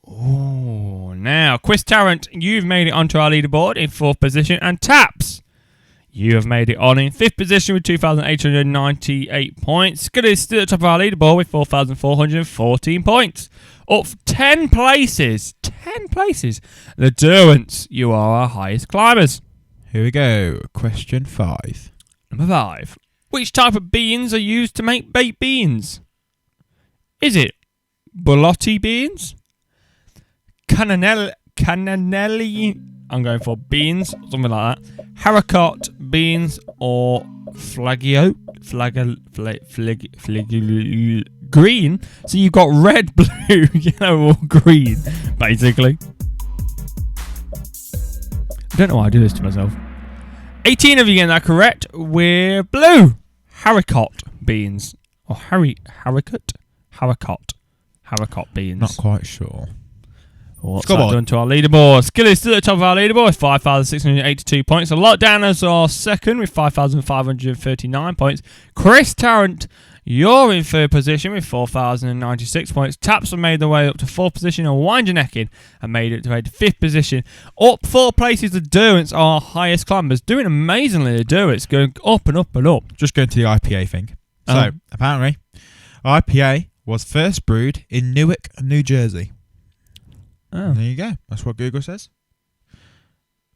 Oh, now, Quiz Tarrant, you've made it onto our leaderboard in 4th position. And Taps, you have made it on in 5th position with 2,898 points. Skid is still at the top of our leaderboard with 4,414 points. Up 10 places. 10 places. The Derwents, you are our highest climbers. Here we go. Question 5. Number 5. Which type of beans are used to make baked beans? Is it Bolotti beans? Cananelli, I'm going for beans, something like that. Haricot beans or green. So you've got red, blue, yellow or green, basically. I don't know why I do this to myself. 18 of you getting that correct. We're blue. Haricot beans. Or haricot beans. Not quite sure. What's Come that on. done to our leaderboard? Skill is still at the top of our leaderboard with 5,682 points. The Lockdowners are second with 5,539 points. Chris Tarrant, you're in third position with 4,096 points. Taps have made their way up to fourth position, and Windjaneckin have made it to fifth position. Up 4 places, the Derwents are our highest climbers. Doing amazingly, the Derwents, going up and up and up. Just going to the IPA thing. So, Oh. apparently, IPA was first brewed in Newark, New Jersey. Oh. There you go. That's what Google says.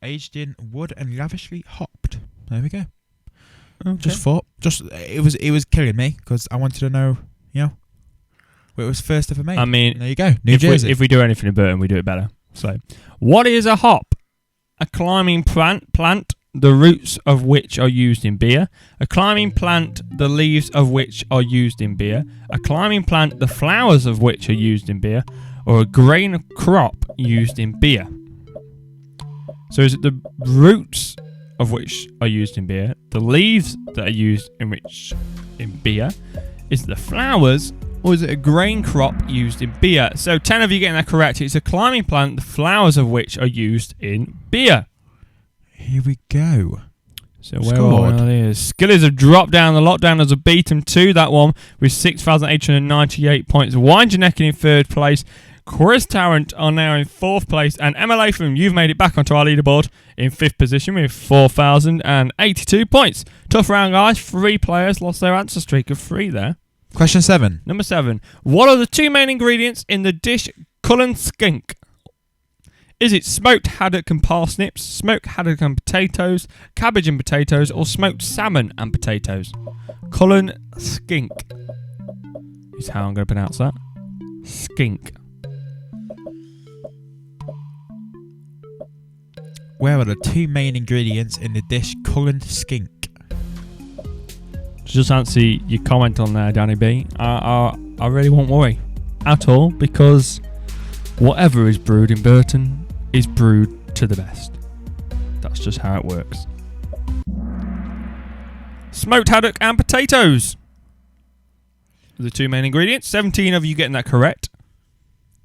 Aged in wood and lavishly hopped. There we go. Okay. Just thought, it was killing me because I wanted to know, where it was first ever made. I mean, there you go, New if Jersey. we do anything in Burton, we do it better. So, what is a hop? A climbing plant, the roots of which are used in beer. A climbing plant, the leaves of which are used in beer. A climbing plant, the flowers of which are used in beer. Or a grain crop used in beer. So is it the roots of which are used in beer, the leaves that are used in beer? Is it the flowers, or is it a grain crop used in beer? So 10 of you getting that correct. It's a climbing plant, the flowers of which are used in beer. Here we go. So where Scored. are we? Skillers have dropped down. The Lockdowners have beaten to that one with 6,898 points. Windjaneckin in third place. Chris Tarrant are now in fourth place. And Emma Latham, you've made it back onto our leaderboard in fifth position with 4,082 points. Tough round, guys. 3 players lost their answer streak of 3 there. Question 7. Number 7. What are the 2 main ingredients in the dish Cullen Skink? Is it smoked haddock and parsnips, smoked haddock and potatoes, cabbage and potatoes, or smoked salmon and potatoes? Cullen Skink is how I'm going to pronounce that. Skink. Where are the 2 main ingredients in the dish Cullen Skink? Just answer your comment on there, Danny B. I really won't worry at all, because whatever is brewed in Burton is brewed to the best. That's just how it works. Smoked haddock and potatoes are the 2 main ingredients. 17 of you getting that correct.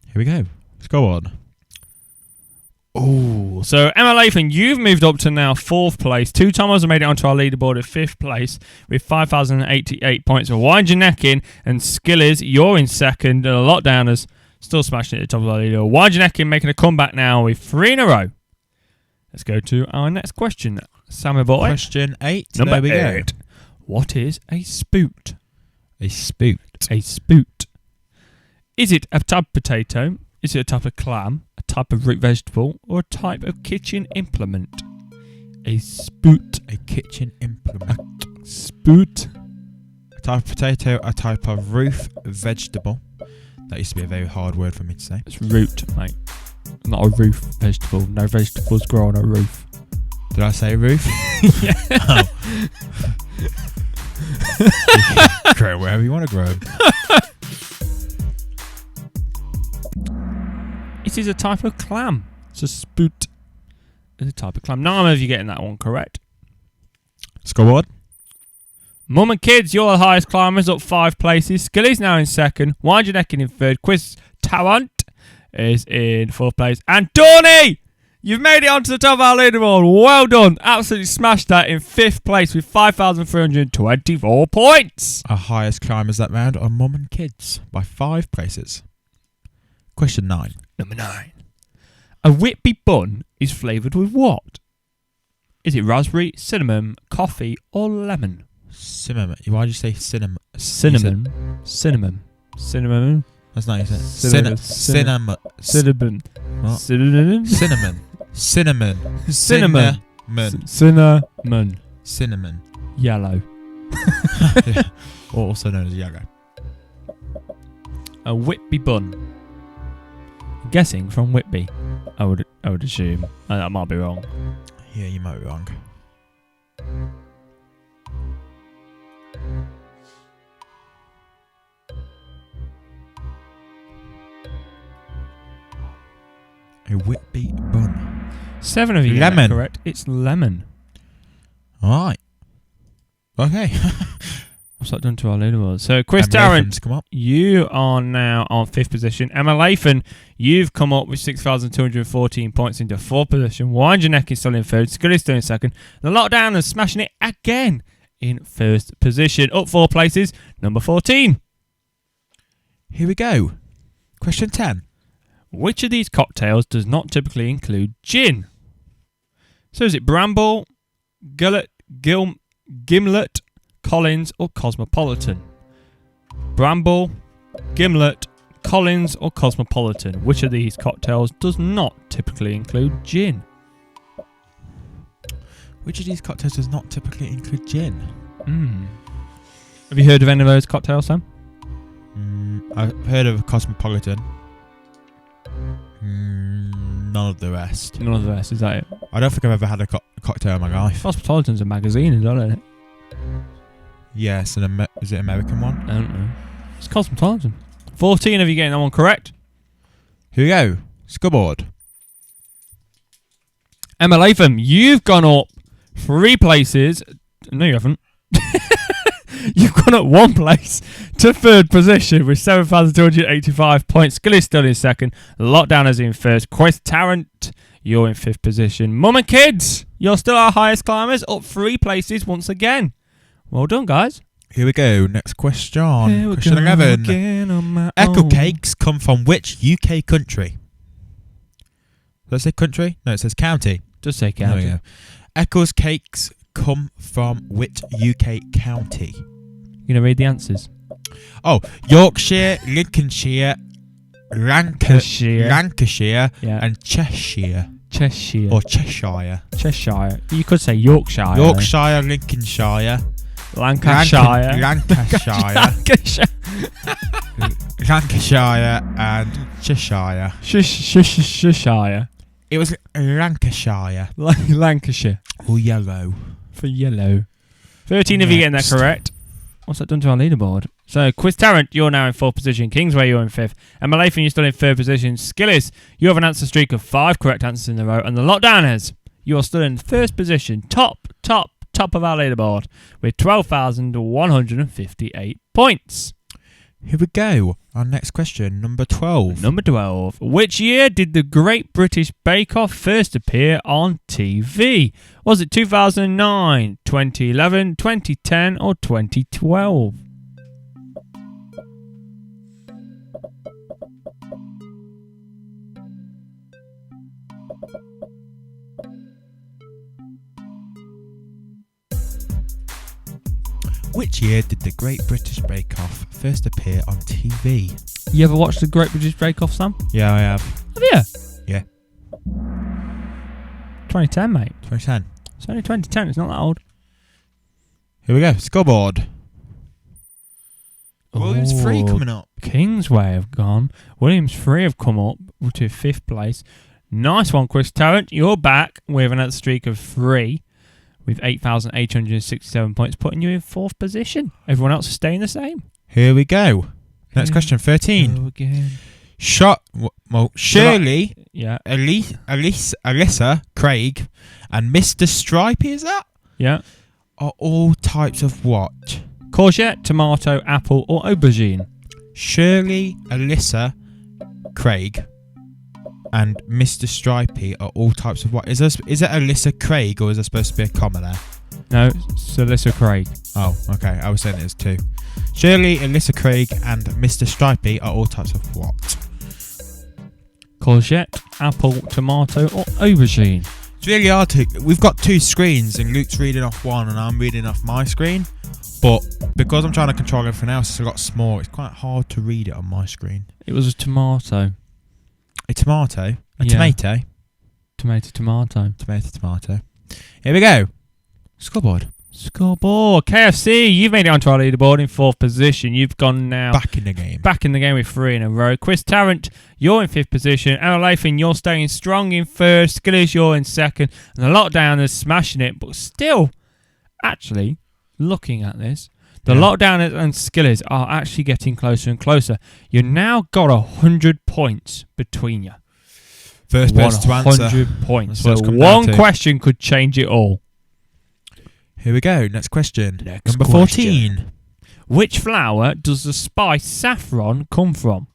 Here we go. Let's go on. Oh, so Emma Latham, you've moved up to now 4th place. 2 Thomas have made it onto our leaderboard at 5th place with 5,088 points. Windjaneckin and Skillers, you're in 2nd. The Lockdowners still smashing it at the top of our leaderboard. Windjaneckin making a comeback now with 3 in a row. Let's go to our next question. Sammy boy. Question 8. Number there we 8. What is a spoot? go. A spoot. A spoot. Is it a type of potato? Is it a type of clam? A type of root vegetable? Or a type of kitchen implement? A spoot. A kitchen implement. Spoot. A type of potato. A type of roof vegetable. That used to be a very hard word for me to say. It's root, mate. Not a roof vegetable. No vegetables grow on a roof. Did I say roof? Yeah. Oh. Grow wherever you want to grow. It is a type of clam. It's a spoot. It's a type of clam. None of you getting that one correct. Scoreboard. Mum and Kids, you're the highest climbers, up 5 places. Skilly's now in 2nd. Windjaneckin in 3rd. Quiz Tarrant is in 4th place. And Dawny, you've made it onto the top of our leaderboard. Well done. Absolutely smashed that in 5th place with 5,324 points. Our highest climbers that round are Mum and Kids by 5 places. Question 9. Number 9. A Whitby bun is flavoured with what? Is it raspberry, cinnamon, coffee, or lemon? Cinnamon. Why did you say cinnamon? Cinnamon. Cinnamon. Cinnamon. That's not you said. Cinnamon. Cinnamon. Cinnamon. What? Cinnamon. Cinnamon. Cinnamon. Cinnamon. Cinnamon. Cinnamon. Cinnamon. Yellow. Yeah. Or also known as yellow. A Whitby bun. I'm guessing from Whitby. I would assume. I might be wrong. Yeah, you might be wrong. A Whitby bun. 7 of you get that Lemon. correct. It's lemon. Alright. Okay. What's that done to our leaderboard? So, Chris Em Tarrant, Latham's come up. you are now on 5th position. Emma Lathan, you've come up with 6,214 points into 4th position. Wind your neck is still in 3rd. Scully's still in 2nd. The Lockdown is smashing it again in 1st position. Up 4 places, number 14. Here we go. Question 10. Which of these cocktails does not typically include gin? So is it Bramble, Gimlet, Collins or Cosmopolitan? Bramble, Gimlet, Collins or Cosmopolitan? Which of these cocktails does not typically include gin? Which of these cocktails does not typically include gin? Have you heard of any of those cocktails, Sam? I've heard of Cosmopolitan. None of the rest. None of the rest, is that it? I don't think I've ever had a cocktail in my life. Cosmopolitan's a magazine, isn't it? Yes, is it an American one? I don't know. It's Cosmopolitan. 14 of you getting that one correct. Here we go. Scoreboard. Emma Latham, you've gone up 3 places. No, you haven't. You've gone up 1 place to 3rd position with 7,285 points. Scully's still in 2nd. Lockdown is in 1st. Chris Tarrant, you're in 5th position. Mum and kids, you're still our highest climbers, up 3 places once again. Well done, guys. Here we go. Next question. Here we Question go 11. again on my Echo own. cakes come from which UK country? Does it say country? No, it says county. Just say There we county. go. Echo's cakes come from which UK county? You going to read the answers? Oh, Yorkshire, Lincolnshire, Lancashire, Yeah. and Cheshire. Cheshire. Or Cheshire. Cheshire. You could say Yorkshire. Yorkshire, Lincolnshire, Lancashire. Lancashire, Lancashire. Lancashire, and Cheshire. Cheshire. It was Lancashire. Lancashire. Or yellow. For yellow. 13 of you getting that Next. correct. What's that done to our leaderboard? So, Quiz Tarrant, you're now in 4th position. Kingsway, you're in 5th. And Malathan, you're still in 3rd position. Skillis, you have an answer streak of 5 correct answers in a row. And the Lockdowners, you are still in 1st position. Top of our leaderboard with 12,158 points. Here we go. Our next question, number 12. Number 12. Which year did the Great British Bake Off first appear on TV? Was it 2009, 2011, 2010 or 2012? Which year did the Great British Bake Off first appear on TV? You ever watched the Great British Bake Off, Sam? Yeah, I have. Have you? Yeah. 2010, mate. 2010. It's only 2010. It's not that old. Here we go. Scoreboard. Williams 3 Ooh, coming up. Kingsway have gone. Williams 3 have come up to 5th place. Nice one, Chris Tarrant. You're back with another streak of 3 with 8,867 points, putting you in 4th position. Everyone else is staying the same. Here we go. Next question, 13. Go again. Shirley, Yeah. Alyssa, Craig, and Mr. Stripey, is that? Yeah. Are all types of what? Courgette, tomato, apple, or aubergine. Shirley, Alyssa, Craig, and Mr. Stripey are all types of what? Is it Alyssa Craig, or is there supposed to be a comma there? No, it's Alyssa Craig. Oh, okay. I was saying it was 2. Shirley, Alyssa Craig, and Mr. Stripey are all types of what? Courgette, apple, tomato, or aubergine. It's really hard to... We've got 2 screens, and Luke's reading off one, and I'm reading off my screen. But because I'm trying to control everything else, it's a lot small. It's quite hard to read it on my screen. It was a tomato. A tomato? A Yeah. tomato? Tomato. Tomato. Here we go. Scoreboard. Scoreboard. KFC, you've made it onto our leaderboard in 4th position. You've gone now Back in the game. back in the game with 3 in a row. Chris Tarrant, you're in 5th position. Emma Lathan, you're staying strong in 1st. Skillis, you're in 2nd. And the Lockdowners smashing it. But still, actually, looking at this, the Yeah. Lockdowners and Skillis are actually getting closer and closer. You've now got 100 points between you. First person to answer. 100 points. That's what So it's come down one to. question could change it all. Here we go. Next question. Next Number 14. Which flower does the spice saffron come from?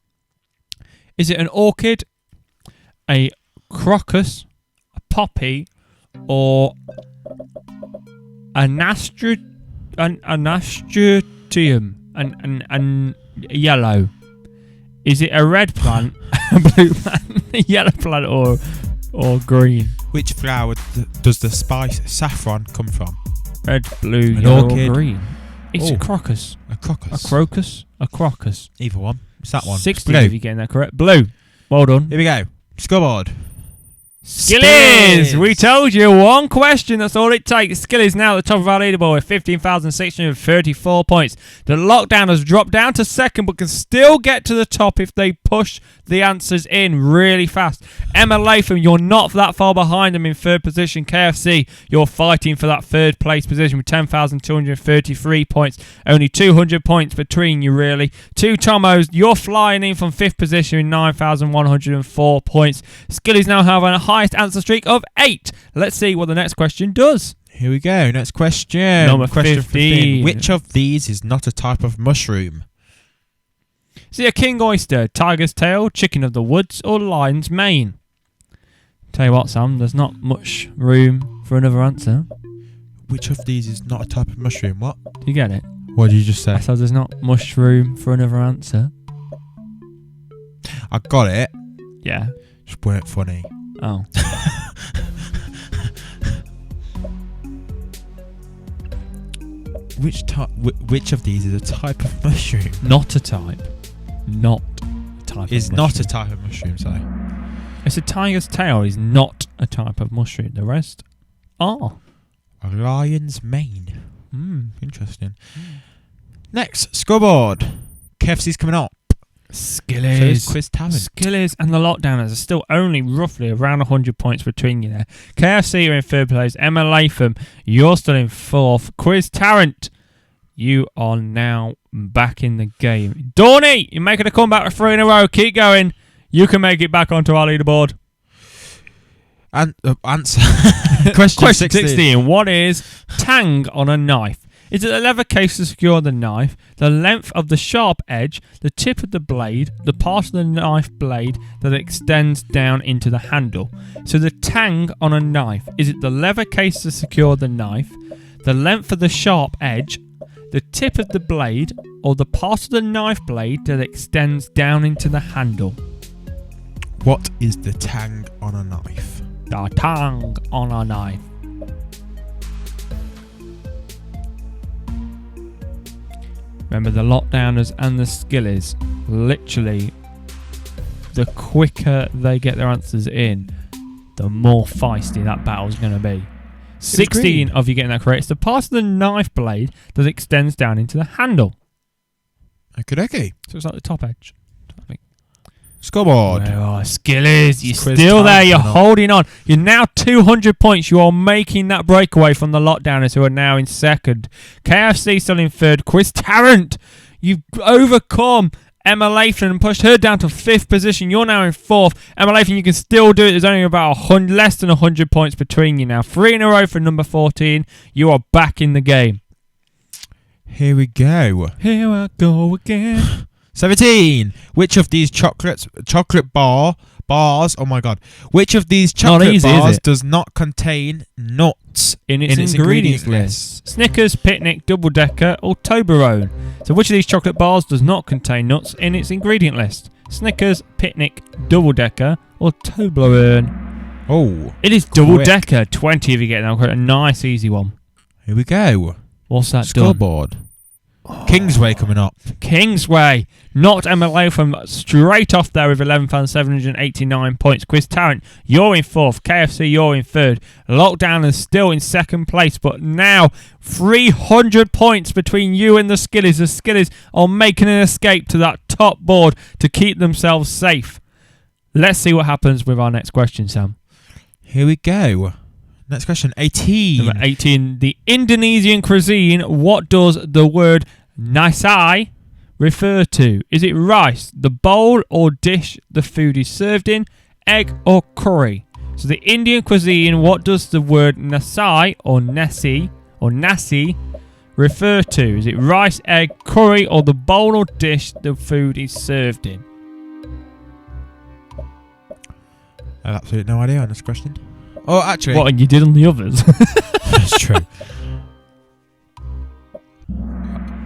Is it an orchid, a crocus, a poppy, or an astrutium, and yellow? Is it a red plant, a blue plant, a yellow plant, or green? Which flower does the spice saffron come from? Red, blue, An yellow, orchid. or green? It's Oh. a crocus. A crocus. A crocus? A crocus. Either one. It's that one. 60 Blue. if you're getting that correct. Blue. Well done. Here we go. Scoreboard. Skillies! We told you one question, that's all it takes. Skillies now at the top of our leaderboard with 15,634 points. The lockdown has dropped down to second but can still get to the top if they push the answers in really fast. Emma Latham, you're not that far behind them in third position. KFC, you're fighting for that third place position with 10,233 points. Only 200 points between you, really. Two Tomos, you're flying in from fifth position with 9,104 points. Skillies now have a highest answer streak of 8. Let's see what the next question does. Here we go. Next question. Number question 15. Which of these is not a type of mushroom? Is it a king oyster, tiger's tail, chicken of the woods, or lion's mane? Tell you what, Sam, there's not much room for another answer. Which of these is not a type of mushroom? What? Do you get it? What did you just say? I said there's not much room for another answer. I got it. Yeah. Just weren't funny. Oh. Which of these is a type of mushroom? Not a type. Not a type Is of not mushroom. a type of mushroom, sorry. It's a tiger's tail is not a type of mushroom. The rest are. A lion's mane. Mm. Interesting. Next, scoreboard. KFC's coming up. So is Quiz Talent. Skillies and the lockdowners are still only roughly around 100 points between you there. KFC are in third place. Emma Latham, you're still in fourth. Quiz Tarrant, you are now back in the game. Dawny, you're making a comeback with 3 in a row. Keep going. You can make it back onto our leaderboard. And answer. Question 16. What is tang on a knife? Is it the leather case to secure the knife, the length of the sharp edge, the tip of the blade, the part of the knife blade that extends down into the handle? So the tang on a knife, is it the leather case to secure the knife, the length of the sharp edge, the tip of the blade, or the part of the knife blade that extends down into the handle? What is the tang on a knife? The tang on a knife. Remember, the lockdowners and the skillies, literally, the quicker they get their answers in, the more feisty that battle's going to be. 16 of you getting that correct. It's the part of the knife blade that extends down into the handle. Okay. So it's like the top edge. I think. Scoreboard. Where are Skillies? You're Quiz still there. time You're coming up. holding on. You're now 200 points. You are making that breakaway from the lockdowners who are now in second. KFC still in third. Quiz Tarrant, you've overcome Emma Latham and pushed her down to fifth position. You're now in fourth. Emma Latham, you can still do it. There's only about less than 100 points between you now. 3 in a row for number 14. You are back in the game. Here we go. Here I go again. 17. Which of these chocolate bars? Oh my god! Which of these Not chocolate easy, is bars it? does not contain nuts In its ingredients list. Snickers, Picnic, Double Decker, or Toblerone. So which of these chocolate bars does not contain nuts in its ingredient list? Snickers, Picnic, Double Decker, or Toblerone? Oh, It is Double Quick. Decker. 20 if you get that. A nice easy one. here we go. What's that done? Scoreboard. Kingsway coming up. Kingsway knocked Emma Latham straight off there with 11,789 points. Quiz Tarrant, you're in fourth. KFC, you're in third. Lockdown is still in second place, but now 300 points between you and the Skillies. The Skillies are making an escape to that top board to keep themselves safe. Let's see what happens with our next question, Sam. Here we go. Next question. 18. Number 18, the Indonesian cuisine. What does the word nasi refer to? Is it rice, the bowl or dish the food is served in, egg or curry? So the Indian cuisine, what does the word nasi or nasi refer to? Is it rice, egg, curry, or the bowl or dish the food is served in? I have absolutely no idea on this question. Oh, actually, What, and you did on the others? that's true.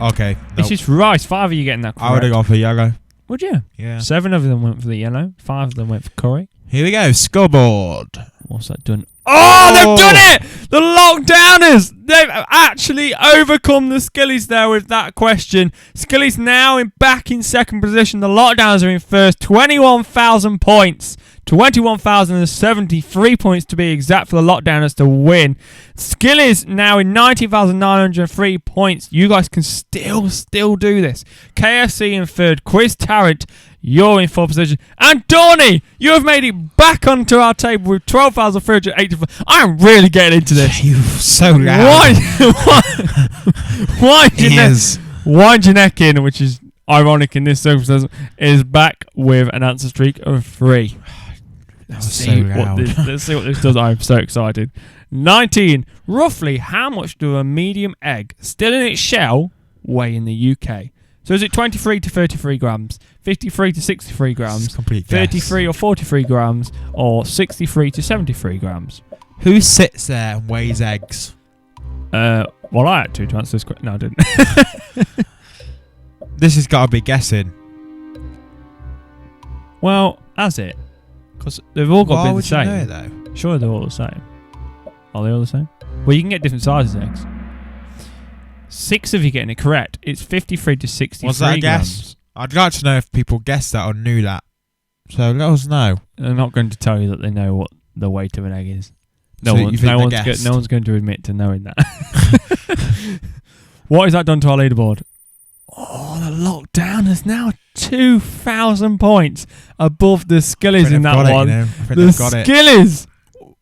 Okay, It's just rice. 5 of you getting that I would have correct. gone for yellow. Would you? Yeah. 7 of them went for the yellow. 5 of them went for curry. Here we go. Scoreboard. What's that done? Oh, they've done it! The Lockdowners! They've actually overcome the Skillies there with that question. Skillies now back in second position. The Lockdowners are in first. 21,000 points. 21,073 points to be exact for the Lockdowners to win. Skillies now in 19,903 points. You guys can still do this. KFC in third. Quiz Tarrant, you're in fourth position. And Donny, you have made it back onto our table with 12,385. I'm really getting into this. You're so loud. Why Yes. Wine Janek in, which is ironic in this circumstance, is back with an answer streak of 3. That was so loud. Let's see what this does. I'm so excited. 19. Roughly, how much do a medium egg still in its shell weigh in the UK? So is it 23 to 33 grams, 53 to 63 grams, Complete guess. 33 or 43 grams, or 63 to 73 grams? Who sits there and weighs eggs? Well, I had to answer this question. No, I didn't. This has got to be guessing. Well, has it? Because they've all got Why to be the would you same. know, though? Sure, they're all the same. Are they all the same? Well, you can get different sizes of eggs. 6 of you getting it correct. It's 53 to 63 Was that a grams. guess? I'd like to know if people guessed that or knew that. So let us know. They're not going to tell you that they know what the weight of an egg is. So you think they guessed? No one's going to admit to knowing that. What has that done to our leaderboard? Oh, the Lockdowners now 2,000 points above the Skillies in that one. I think The they've got it. Skillies!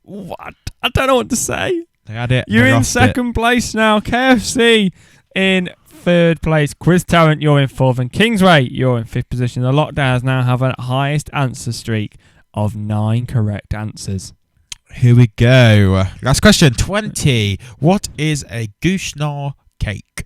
What? I don't know what to say. They had it. You're they in lost second place now. KFC in third place. Quiz Tarrant, you're in fourth. And Kingsway, you're in fifth position. The Lockdowns now have a highest answer streak of 9 correct answers. it. Here we go. Last question. 20. What is a Goosenor cake?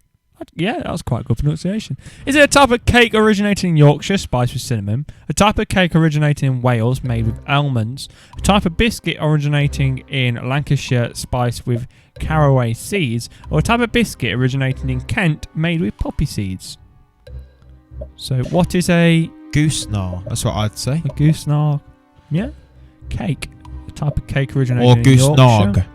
Yeah, that was quite good pronunciation. Is it a type of cake originating in Yorkshire, spiced with cinnamon? A type of cake originating in Wales, made with almonds? A type of biscuit originating in Lancashire, spiced with caraway seeds? Or a type of biscuit originating in Kent, made with poppy seeds? So, what is a Goosenor. That's what I'd say. goosenog? Yeah, cake. A type of cake originating Or in goosenog. Yorkshire.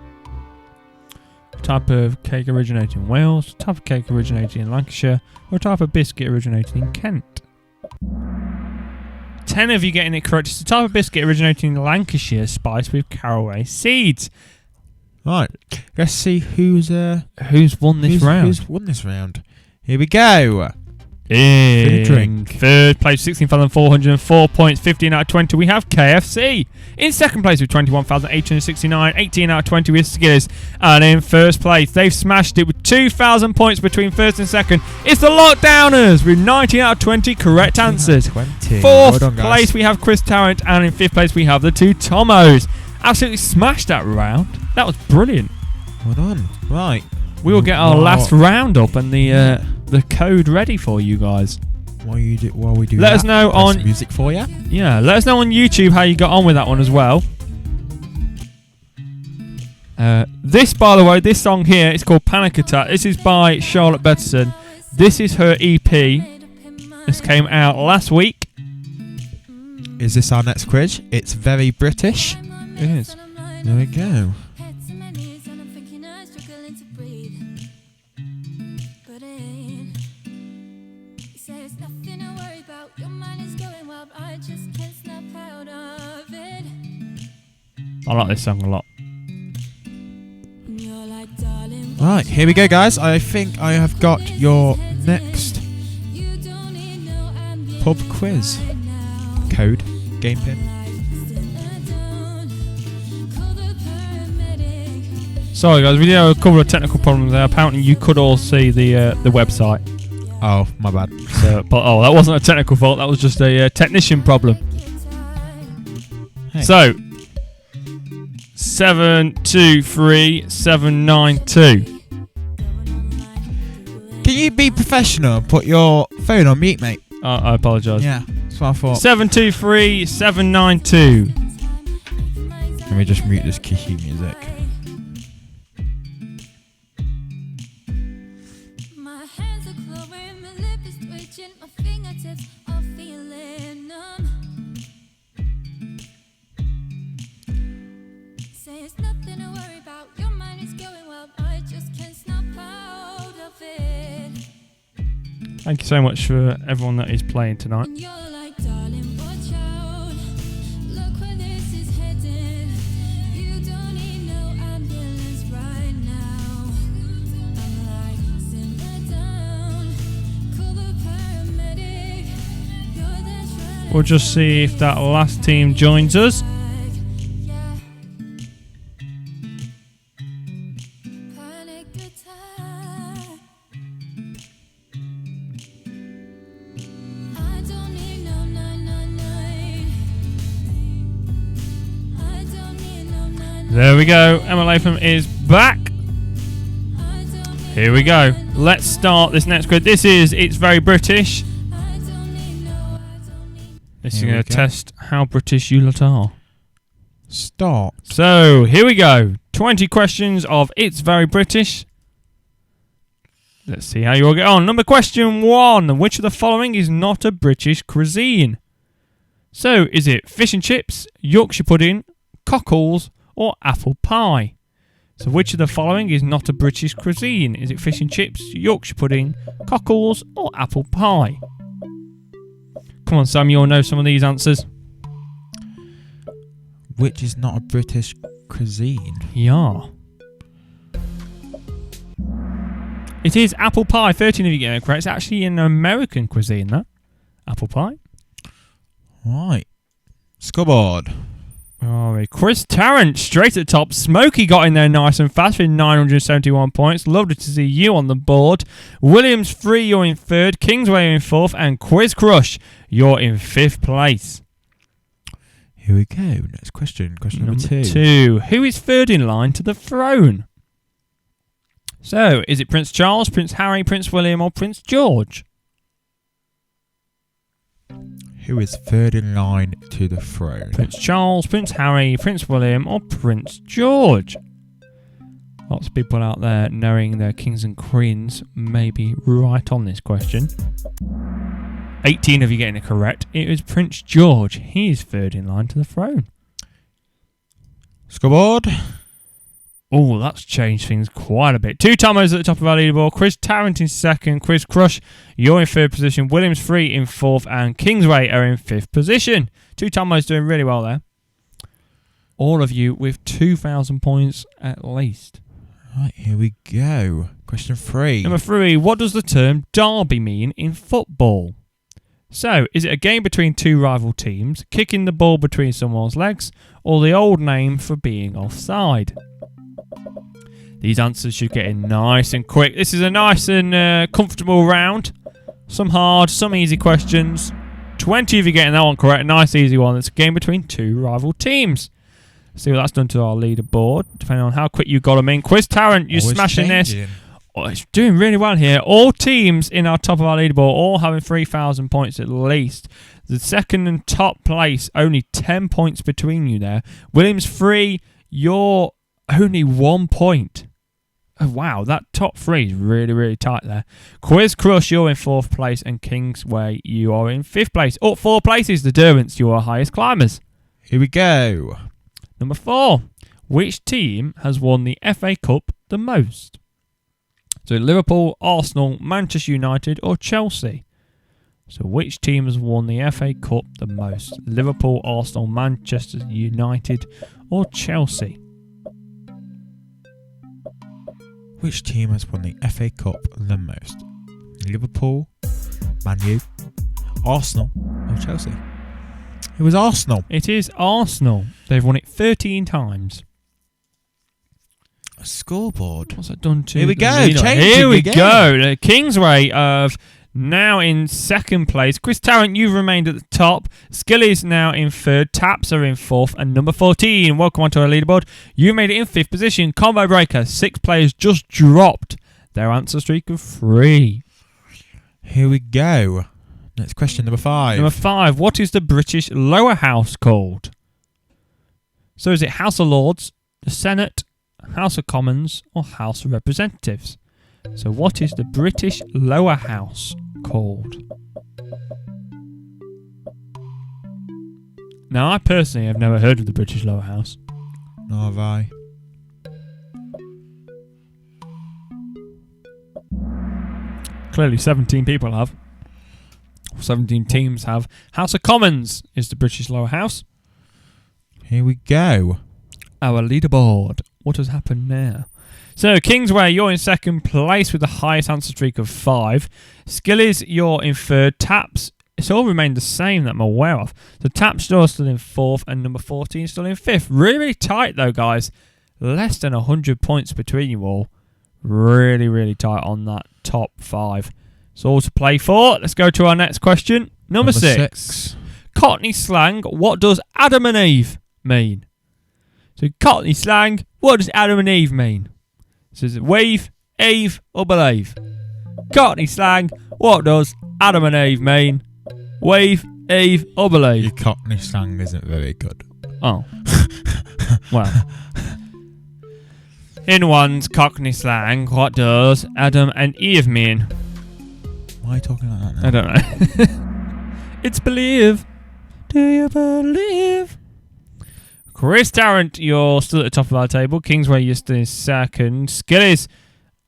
Type of cake originating in Wales, type of cake originating in Lancashire, or type of biscuit originating in Kent. 10 of you getting it correct. It's a type of biscuit originating in Lancashire, spiced with caraway seeds. Right. Let's see who's won this round. Who's won this round? Here we go. In drink. third place, 16,404 points, 15 out of 20, we have KFC. In second place with 21,869, 18 out of 20 with Skillers. And in first place, they've smashed it with 2,000 points between first and second. It's the Lockdowners with 19 out of 20 correct answers. 20. Fourth Well done, guys. place, we have Chris Tarrant. And in fifth place, we have the two Tomos. Absolutely smashed that round. That was brilliant. Well done. Right. We will get our last round up and the code ready for you guys. While we do Let that, us know play on- some music for you. Yeah, let us know on YouTube how you got on with that one as well. This, by the way, this song here is called Panic Attack. This is by Charlotte Betterson. This is her EP. This came out last week. Is this our next quiz? It's very British. It is. There we go. I like this song a lot. Right, here we go, guys. I think I have got your next pub quiz. Code. Game pin. Sorry guys, we did have a couple of technical problems there. Apparently you could all see the website. Oh, my bad. So, but that wasn't a technical fault. That was just a technician problem. Hey. So 723 792. you be professional and put your phone on mute, mate? I apologise. Yeah, that's what I thought. 723 792. Let me just mute this Kishi music. My hands are glowing, my lip is twitching, my fingertips are feeling numb. Say it's nothing to worry about, your mind is going well, I just can't snap out of it. Thank you so much for everyone that is playing tonight. And you're like, darling, watch out, look where this is heading. You don't need no ambulance right now. I'm like, simmer down, call the paramedic. You're there trying We'll just see if that last team joins us. yeah. Panic attack. I don't need no 999. I don't need no 999. There we go. Emma Latham is back. I don't need Here we go. Let's start this next quiz. This is It's Very British. I don't need no I don't need This is Here going we to go. test how British you lot are. Start. So, here we go. 20 questions of It's Very British. Let's see how you all get on. Number question 1. Which of the following is not a British cuisine? So, is it fish and chips, Yorkshire pudding, cockles, or apple pie? So, which of the following is not a British cuisine? Is it fish and chips, Yorkshire pudding, cockles, or apple pie? Come on, Sam, you all know some of these answers. Which is not a British cuisine? Yeah. It is apple pie. 13 of you get it correct. It's actually an American cuisine, that. Apple pie. Right. Scoreboard. Alright. Chris Tarrant, straight at the top. Smokey got in there nice and fast with 971 points. Lovely to see you on the board. Williams 3, you're in 3rd. Kingsway, you're in 4th. And Quiz Crush, you're in 5th place. Here we go. Next question. Question number 2. 2. Who is 3rd in line to the throne? So, is it Prince Charles, Prince Harry, Prince William, or Prince George? Who is 3rd in line to the throne? Prince Charles, Prince Harry, Prince William, or Prince George? Lots of people out there knowing their kings and queens may be right on this question. 18 of you getting it correct. It was Prince George. He is 3rd in line to the throne. Scoreboard. Oh, that's changed things quite a bit. 2 Tommos at the top of our leaderboard. Chris Tarrant in 2nd. Quiz Crush, you're in 3rd position. Williams 3 in 4th. And Kingsway are in 5th position. 2 Tommos doing really well there. All of you with 2,000 points at least. Right, here we go. Question 3. Number 3. What does the term derby mean in football? So, is it a game between 2 rival teams, kicking the ball between someone's legs, or the old name for being offside? These answers should get in nice and quick. This is a nice and comfortable round. Some hard, some easy questions. 20 of you getting that one correct. Nice, easy one. It's a game between 2 rival teams. See what that's done to our leaderboard, depending on how quick you got them in. Quiz Tarrant, you're Always smashing changing. this. Oh, it's doing really well here. All teams in our top of our leaderboard, all having 3,000 points at least. The second and top place, only 10 points between you there. Williams 3, you're only 1 point. Oh, wow, that top 3 is really, really tight there. Quiz Crush, you're in 4th place. And Kingsway, you are in 5th place. Up 4 places, the Derwents, you are highest climbers. Here we go. Number 4. Which team has won the FA Cup the most? So Liverpool, Arsenal, Manchester United, or Chelsea? So which team has won the FA Cup the most? Liverpool, Arsenal, Manchester United, or Chelsea? Which team has won the FA Cup the most? Liverpool, Man U, Arsenal, or Chelsea? It was Arsenal. It is Arsenal. They've won it 13 times. A scoreboard. What's that done to? Here we the go, leader? changing Here we again. go. The Kingsway of now in 2nd place. Chris Tarrant, you've remained at the top. Skilly's now in 3rd. Taps are in 4th. And number 14, welcome onto our leaderboard. You made it in 5th position. Combo Breaker, 6 players just dropped their answer streak of 3. Here we go. Next question, number 5. Number 5. What is the British lower house called? So is it House of Lords, the Senate, House of Commons, or House of Representatives? So what is the British lower house called? Now, I personally have never heard of the British lower house. Nor have I. Clearly 17 people have. 17 teams have. House of Commons is the British lower house. Here we go. Our leaderboard. What has happened now? So, Kingsway, you're in second place with the highest answer streak of 5. Skillies, you're in third. Taps, it's all remained the same that I'm aware of. So, Taps still in 4th and number 14 still in 5th. Really, really tight though, guys. Less than 100 points between you all. Really, really tight on that top 5. So, all to play for. Let's go to our next question. Number 6. Cockney slang, what does Adam and Eve mean? So, Cockney slang, what does Adam and Eve mean? So, is it wave, Eve, or believe? Cockney slang, what does Adam and Eve mean? Wave, Eve, or believe? Your Cockney slang isn't very good. Oh. Well. In one's Cockney slang, what does Adam and Eve mean? Why are you talking like that now? I don't know. It's believe. Do you believe? Chris Tarrant, you're still at the top of our table. Kingsway, you're still in second. Skillies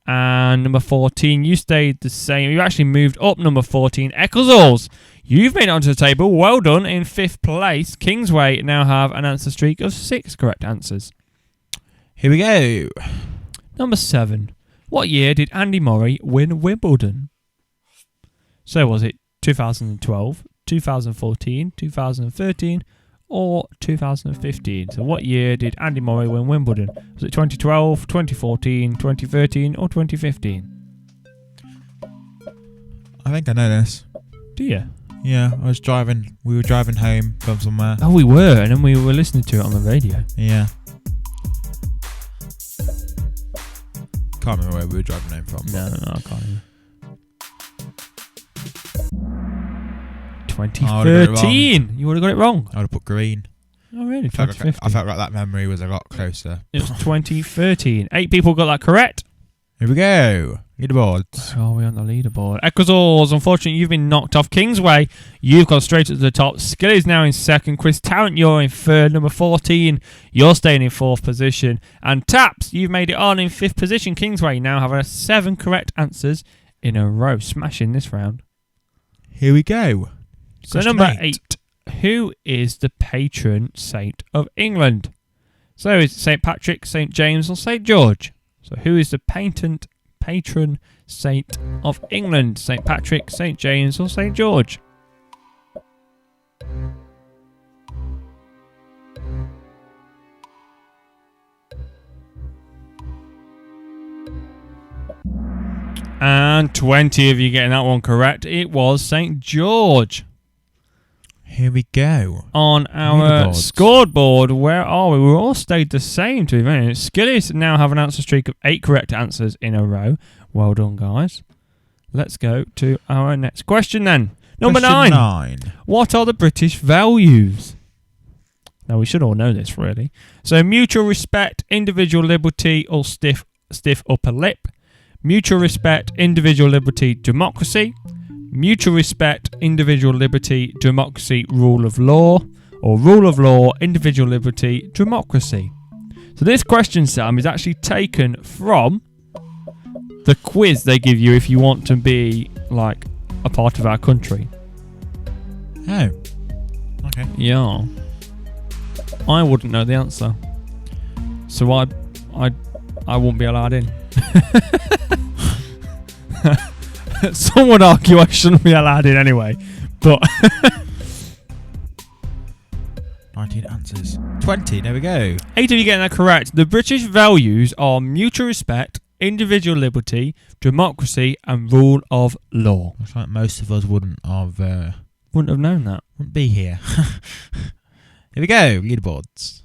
and number 14, you stayed the same. You actually moved up number 14. Ecclesall, you've made it onto the table. Well done in 5th place. Kingsway now have an answer streak of 6 correct answers. Here we go. Number 7. What year did Andy Murray win Wimbledon? So was it 2012, 2014, 2013, or 2015? So what year did Andy Murray win Wimbledon? Was it 2012, 2014, 2013, or 2015? I think I know this. Do you? Yeah, we were driving home from somewhere. Oh, we were, and then we were listening to it on the radio. Yeah. Can't remember where we were driving home from. No, I can't even. 2013. You would have got it wrong. I would have put green. Oh, really? I felt 2015. like that memory was a lot closer. It was 2013. 8 people got that correct. Here we go. Leaderboards. Oh, we're on the leaderboard. Ecclesall, unfortunately, you've been knocked off. Kingsway, you've gone straight to the top. Skilly's now in second. Chris Tarrant, you're in third. Number 14, you're staying in 4th position. And Taps, you've made it on in 5th position. Kingsway now having 7 correct answers in a row. Smashing this round. Here we go. So Question number 8. 8. Who is the patron saint of England? So is it St. Patrick, St. James, or St. George? So who is the patron saint of England? St. Patrick, St. James, or St. George? And 20 of you getting that one correct. It was St. George. Here we go. On our scoreboard, where are we? We all stayed the same, to be honest. Skillies now have an answer streak of 8 correct answers in a row. Well done, guys. Let's go to our next question then. Number 9. What are the British values? Now, we should all know this, really. So, mutual respect, individual liberty, or stiff upper lip. Mutual respect, individual liberty, democracy. Mutual respect, individual liberty, democracy, rule of law. Or rule of law, individual liberty, democracy. So this question, Sam, is actually taken from the quiz they give you if you want to be, like, a part of our country. Oh. Okay. Yeah. I wouldn't know the answer. So I won't be allowed in. Some would argue I shouldn't be allowed in anyway, but 19 answers. 20, there we go. 8 of you getting that correct. The British values are mutual respect, individual liberty, democracy, and rule of law. Looks like most of us wouldn't have Wouldn't have known that. wouldn't be here. Here we go. Leaderboards.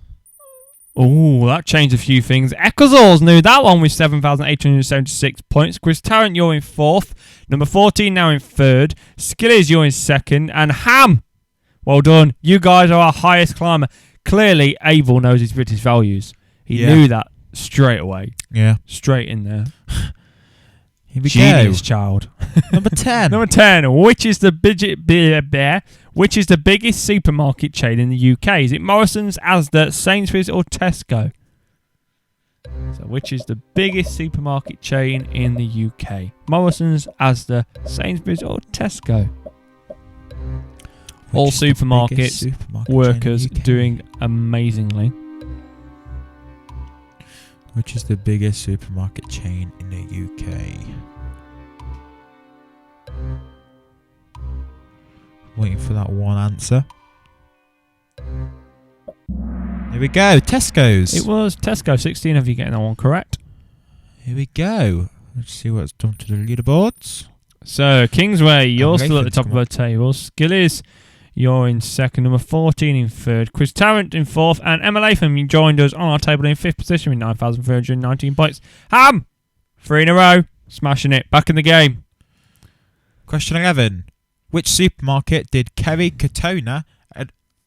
Oh, that changed a few things. Ecclesall's knew that one with 7,876 points. Chris Tarrant, you're in 4th. Number 14 now in 3rd. Skillies, you're in 2nd. And Ham, well done. You guys are our highest climber. Clearly, Abel knows his British values. He knew that straight away. Yeah. Straight in there. Here we Genius child. Number 10. Number 10. Which is the biggest supermarket chain in the UK? Is it Morrison's, Asda, Sainsbury's, or Tesco? So, which is the biggest supermarket chain in the UK? Morrison's, Asda, Sainsbury's, or Tesco? All supermarkets, workers doing amazingly. Which is the biggest supermarket chain in the UK? Waiting for that one answer. Here we go. Tesco's. It was Tesco. 16 of you getting that one correct. Here we go. Let's see what's done to the leaderboards. So, Kingsway, you're still at the Lathan's top of come the table. Skillies, you're in 2nd. Number 14 in 3rd. Chris Tarrant in 4th. And Emma Latham, you joined us on our table in 5th position with 9,319 points. Ham! 3 in a row. Smashing it. Back in the game. Question 11. Which supermarket did Kerry Katona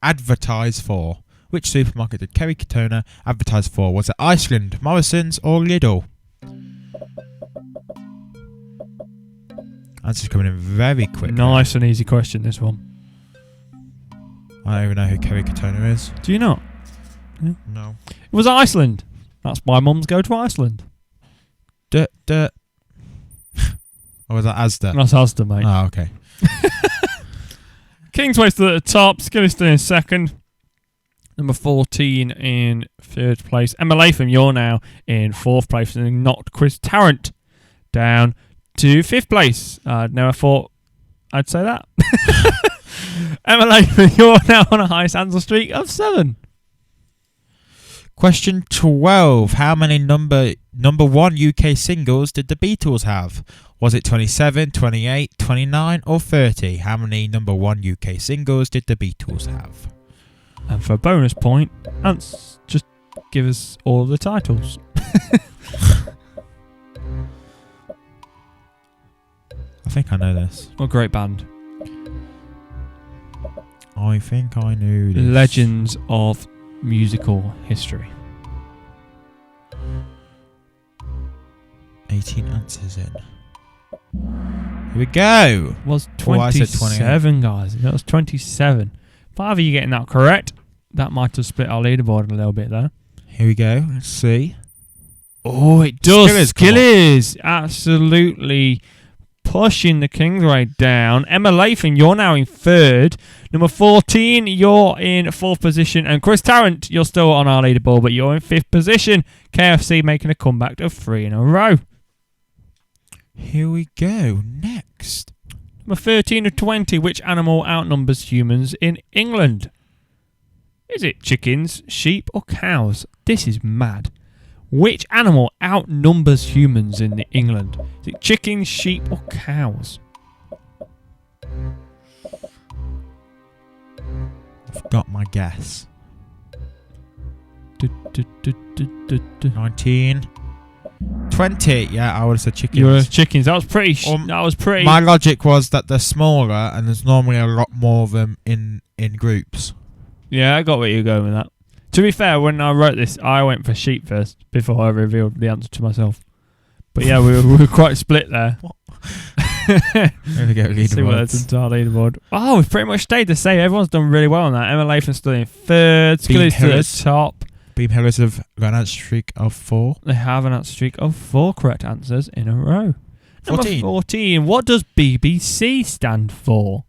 advertise for? Which supermarket did Kerry Katona advertise for? Was it Iceland, Morrison's, or Lidl? Answer's coming in very quick. Nice and easy question, this one. I don't even know who Kerry Katona is. Do you not? No. It was Iceland. That's why mums go to Iceland. Or was that Asda? That's Asda, mate. Oh, okay. Kingsway still at the top. Skilly still in 2nd. Number 14 in 3rd place. Emma Latham, you're now in 4th place and knocked Chris Tarrant down to 5th place. I'd never thought I'd say that. Emma Latham, you're now on a highest answer streak of 7. Question 12. How many number 1 UK singles did the Beatles have? Was it 27, 28, 29 or 30? How many number 1 UK singles did the Beatles have? And for a bonus point, Ants, just give us all of the titles. I think I know this. What a great band. I think I knew this. Legends of musical history. 18 answers in. Here we go. Was Oh, I said 27, guys. That was 27. 5 of you getting that correct. That might have split our leaderboard a little bit there. Here we go. Let's see. Oh, it does. Skillers, come on. Skillers absolutely pushing the Kingsway down. Emma Latham, you're now in 3rd. Number 14, you're in 4th position. And Chris Tarrant, you're still on our leaderboard, but you're in 5th position. KFC making a comeback of 3 in a row. Here we go. Next. Number 13 of 20, which animal outnumbers humans in England? Is it chickens, sheep, or cows? This is mad. Which animal outnumbers humans in England? Is it chickens, sheep, or cows? I've got my guess. Du- du- du- du- du- du. 19. 20. Yeah, I would have said chickens. You were chickens. That was pretty. That was pretty. My logic was that they're smaller and there's normally a lot more of them in groups. Yeah, I got where you were going with that. To be fair, when I wrote this, I went for sheep first before I revealed the answer to myself. But yeah, we were quite split there. There we go. See what that's into our leaderboard. Oh, we've pretty much stayed the same. Everyone's done really well on that. Emma Latham's still in 3rd. Skilly's still at the top. Beam Hillers have got an answer streak of 4. They have an answer streak of 4 correct answers in a row. 14. Number 14. What does BBC stand for?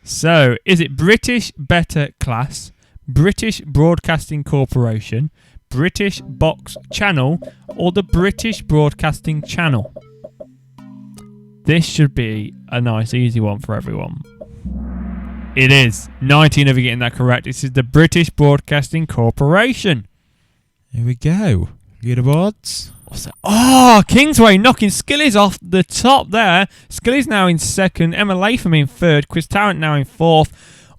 So, is it British Better Class, British Broadcasting Corporation, British Box Channel, or the British Broadcasting Channel? This should be a nice, easy one for everyone. It is. 19 of you getting that correct. This is the British Broadcasting Corporation. Here we go. Leaderboards. What's that? Oh, Kingsway knocking Skillies off the top there. Skillies now in 2nd. Emma Latham in 3rd. Chris Tarrant now in 4th.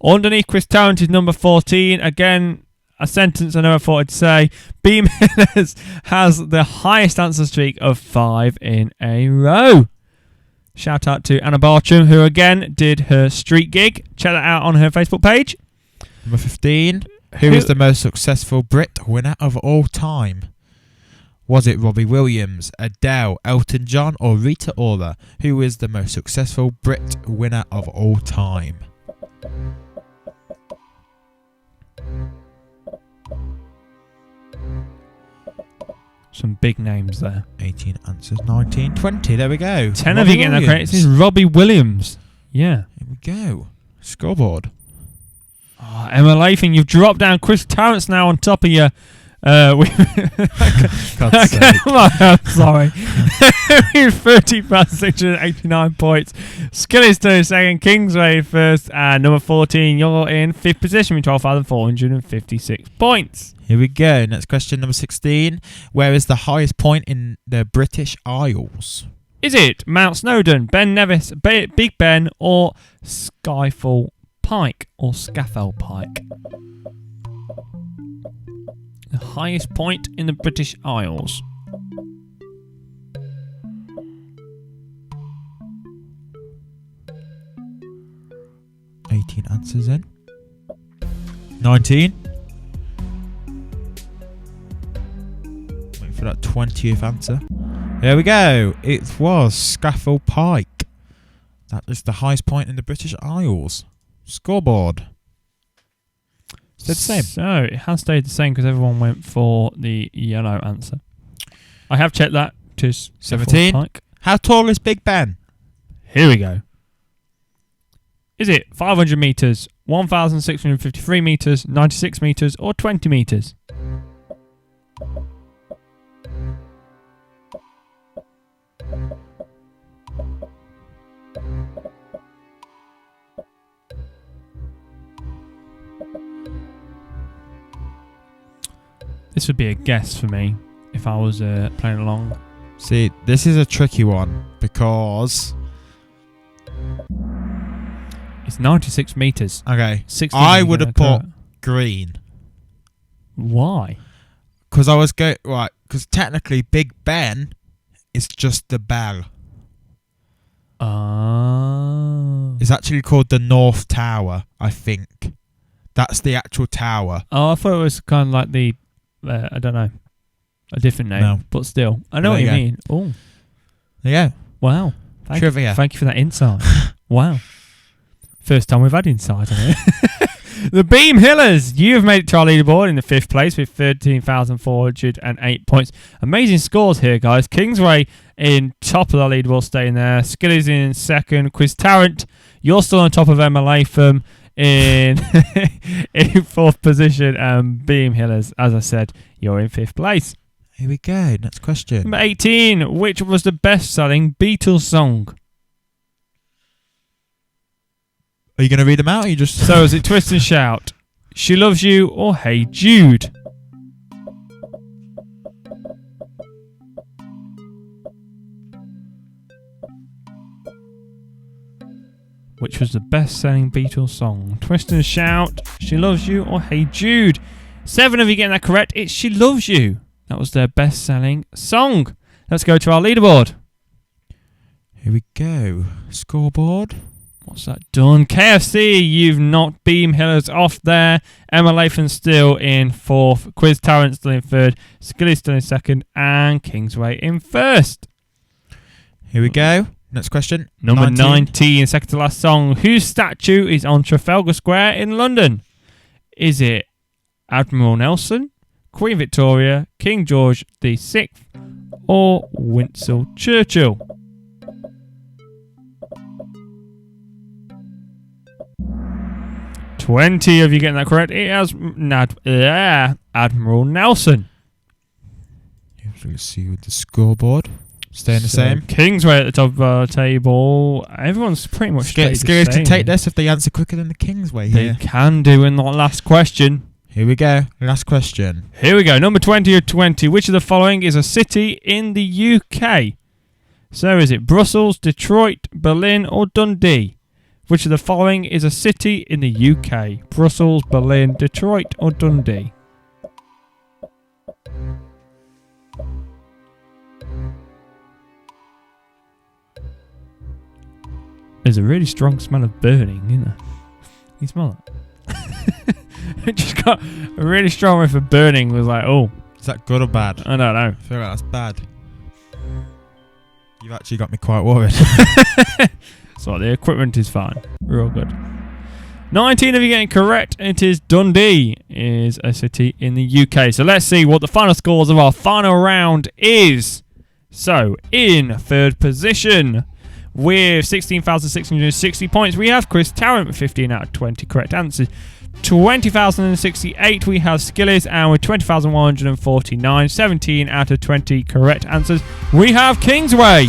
Underneath Chris Tarrant is number 14. Again, a sentence I never thought I'd say. Beam Hillers has the highest answer streak of 5 in a row. Shout out to Anna Bartram, who again did her street gig. Check that out on her Facebook page. Number 15. Who is the most successful Brit winner of all time? Was it Robbie Williams, Adele, Elton John, or Rita Ora? Who is the most successful Brit winner of all time? Some big names there. 18 answers, 19, 20. There we go. 10 of you getting that correct. This is Robbie Williams. Yeah. Here we go. Scoreboard. Oh, Emma Latham, you've dropped down. Chris Tarrant's now on top of you. God's sake. I'm sorry. 30,689 points. Skilliston second, Kingsway first, and number 14, you're in 5th position with 12,456 points. Here we go. Next question, number 16. Where is the highest point in the British Isles? Is it Mount Snowdon, Ben Nevis, Big Ben, or Skyfall Pike, or Scafell Pike? The highest point in the British Isles. Answers in. 19. Waiting for that 20th answer. There we go. It was Scafell Pike. That is the highest point in the British Isles. Scoreboard. Stayed the same. So it has stayed the same because everyone went for the yellow answer. I have checked that. To 17. Pike. How tall is Big Ben? Here we go. Is it 500 metres, 1,653 metres, 96 metres, or 20 metres? This would be a guess for me if I was playing along. See, this is a tricky one because... It's 96 metres. Okay. 16 I would have put green. Why? Because I was going... Right, because technically Big Ben is just the bell. It's actually called the North Tower, I think. That's the actual tower. Oh, I thought it was kind of like the... I don't know. A different name. No. But still. I know what you mean. Oh. Yeah. Wow. Trivia. Thank you for that insight. Wow. First time we've had insight on it. The Beam Hillers, you have made it to our leaderboard in the 5th place with 13,408 points. Amazing scores here, guys. Kingsway in top of the leaderboard, staying there. Skilly's in 2nd. Quiz Tarrant, you're still on top of Emma Latham in 4th position. And Beam Hillers, as I said, you're in 5th place. Here we go. Next question. Number 18, which was the best-selling Beatles song? Are you going to read them out? Or you just... So is it Twist and Shout, She Loves You, or Hey Jude? Which was the best-selling Beatles song? Twist and Shout, She Loves You, or Hey Jude? 7 of you getting that correct. It's She Loves You. That was their best-selling song. Let's go to our leaderboard. Here we go. Scoreboard. What's that done? KFC, you've knocked Beam Hillers off there. Emma Latham still in 4th. Quiz Tarrant still in 3rd. Skilly still in 2nd. And Kingsway in 1st. Here we go. Next question. Number 19, second to last song. Whose statue is on Trafalgar Square in London? Is it Admiral Nelson, Queen Victoria, King George VI, or Winston Churchill? Twenty of you getting that correct. It has Admiral Nelson. Let's see with the scoreboard. Staying the same. Kingsway at the top of our table. Everyone's pretty much Skills can take this if they answer quicker than the Kingsway They here. can do in that last question. Here we go. Last question. Here we go. Number 20 of 20. Which of the following is a city in the UK? So is it Brussels, Detroit, Berlin, or Dundee? Which of the following is a city in the UK? Brussels, Berlin, Detroit, or Dundee? There's a really strong smell of burning, isn't there? You smell that? It just got a really strong whiff of burning. Was like, oh, Is that good or bad? I don't know. I feel like that's bad. You've actually got me quite worried. So the equipment is fine. We're all good. 19 of you getting correct. It is Dundee is a city in the UK. So let's see what the final scores of our final round is. So in third position with 16,660 points, we have Chris Tarrant with 15 out of 20 correct answers. 20,068 we have Skillis, and with 20,149, 17 out of 20 correct answers, we have Kingsway.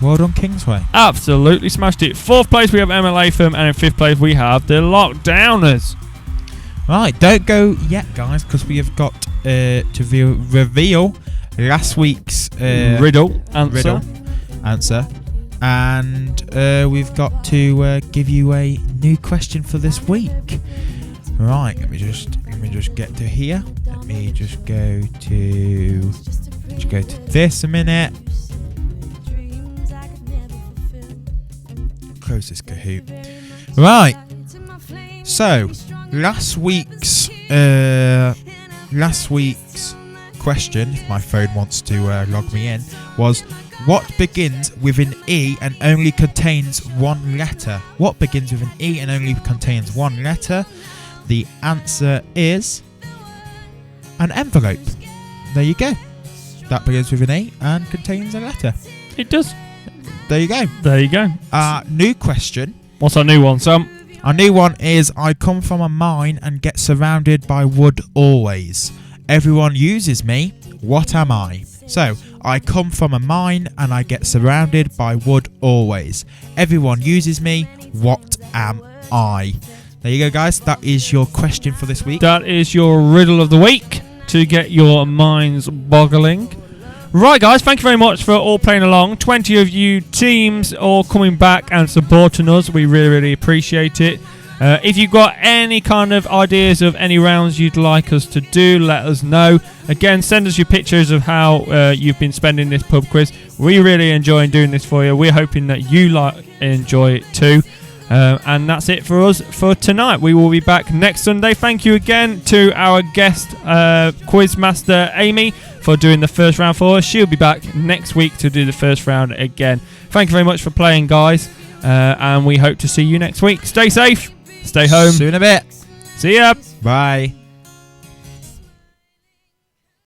Well done, Kingsway. Absolutely smashed it. Fourth place we have Emma Latham, and in fifth place we have the Lockdowners. Right, don't go yet, guys, because we have got to reveal last week's Riddle answer. answer. And we've got to give you a new question for this week. Right, let me just get to here. Let me just go to this a minute. Close this Kahoot. Right. So last week's question, if my phone wants to log me in, was what begins with an E and only contains one letter? What begins with an E and only contains one letter? The answer is an envelope. There you go. That begins with an E and contains a letter. It does. There you go. There you go. New question. What's our new one, Sam? Our new one is I come from a mine and get surrounded by wood always. Everyone uses me. What am I? So, I come from a mine and I get surrounded by wood always. Everyone uses me. What am I? There you go, guys. That is your question for this week. That is your riddle of the week to get your minds boggling. Right, guys, thank you very much for all playing along. 20 of you teams all coming back and supporting us. We really, really appreciate it. If you've got any kind of ideas of any rounds you'd like us to do, let us know. Again, send us your pictures of how you've been spending this pub quiz. We really enjoy doing this for you. We're hoping that you enjoy it too. And that's it for us for tonight. We will be back next Sunday. Thank you again to our guest quiz master Amy for doing the first round for us. She'll be back next week to do the first round again. Thank you very much for playing, guys, and we hope to see you next week. Stay safe, stay home. See you in a bit. See ya. Bye.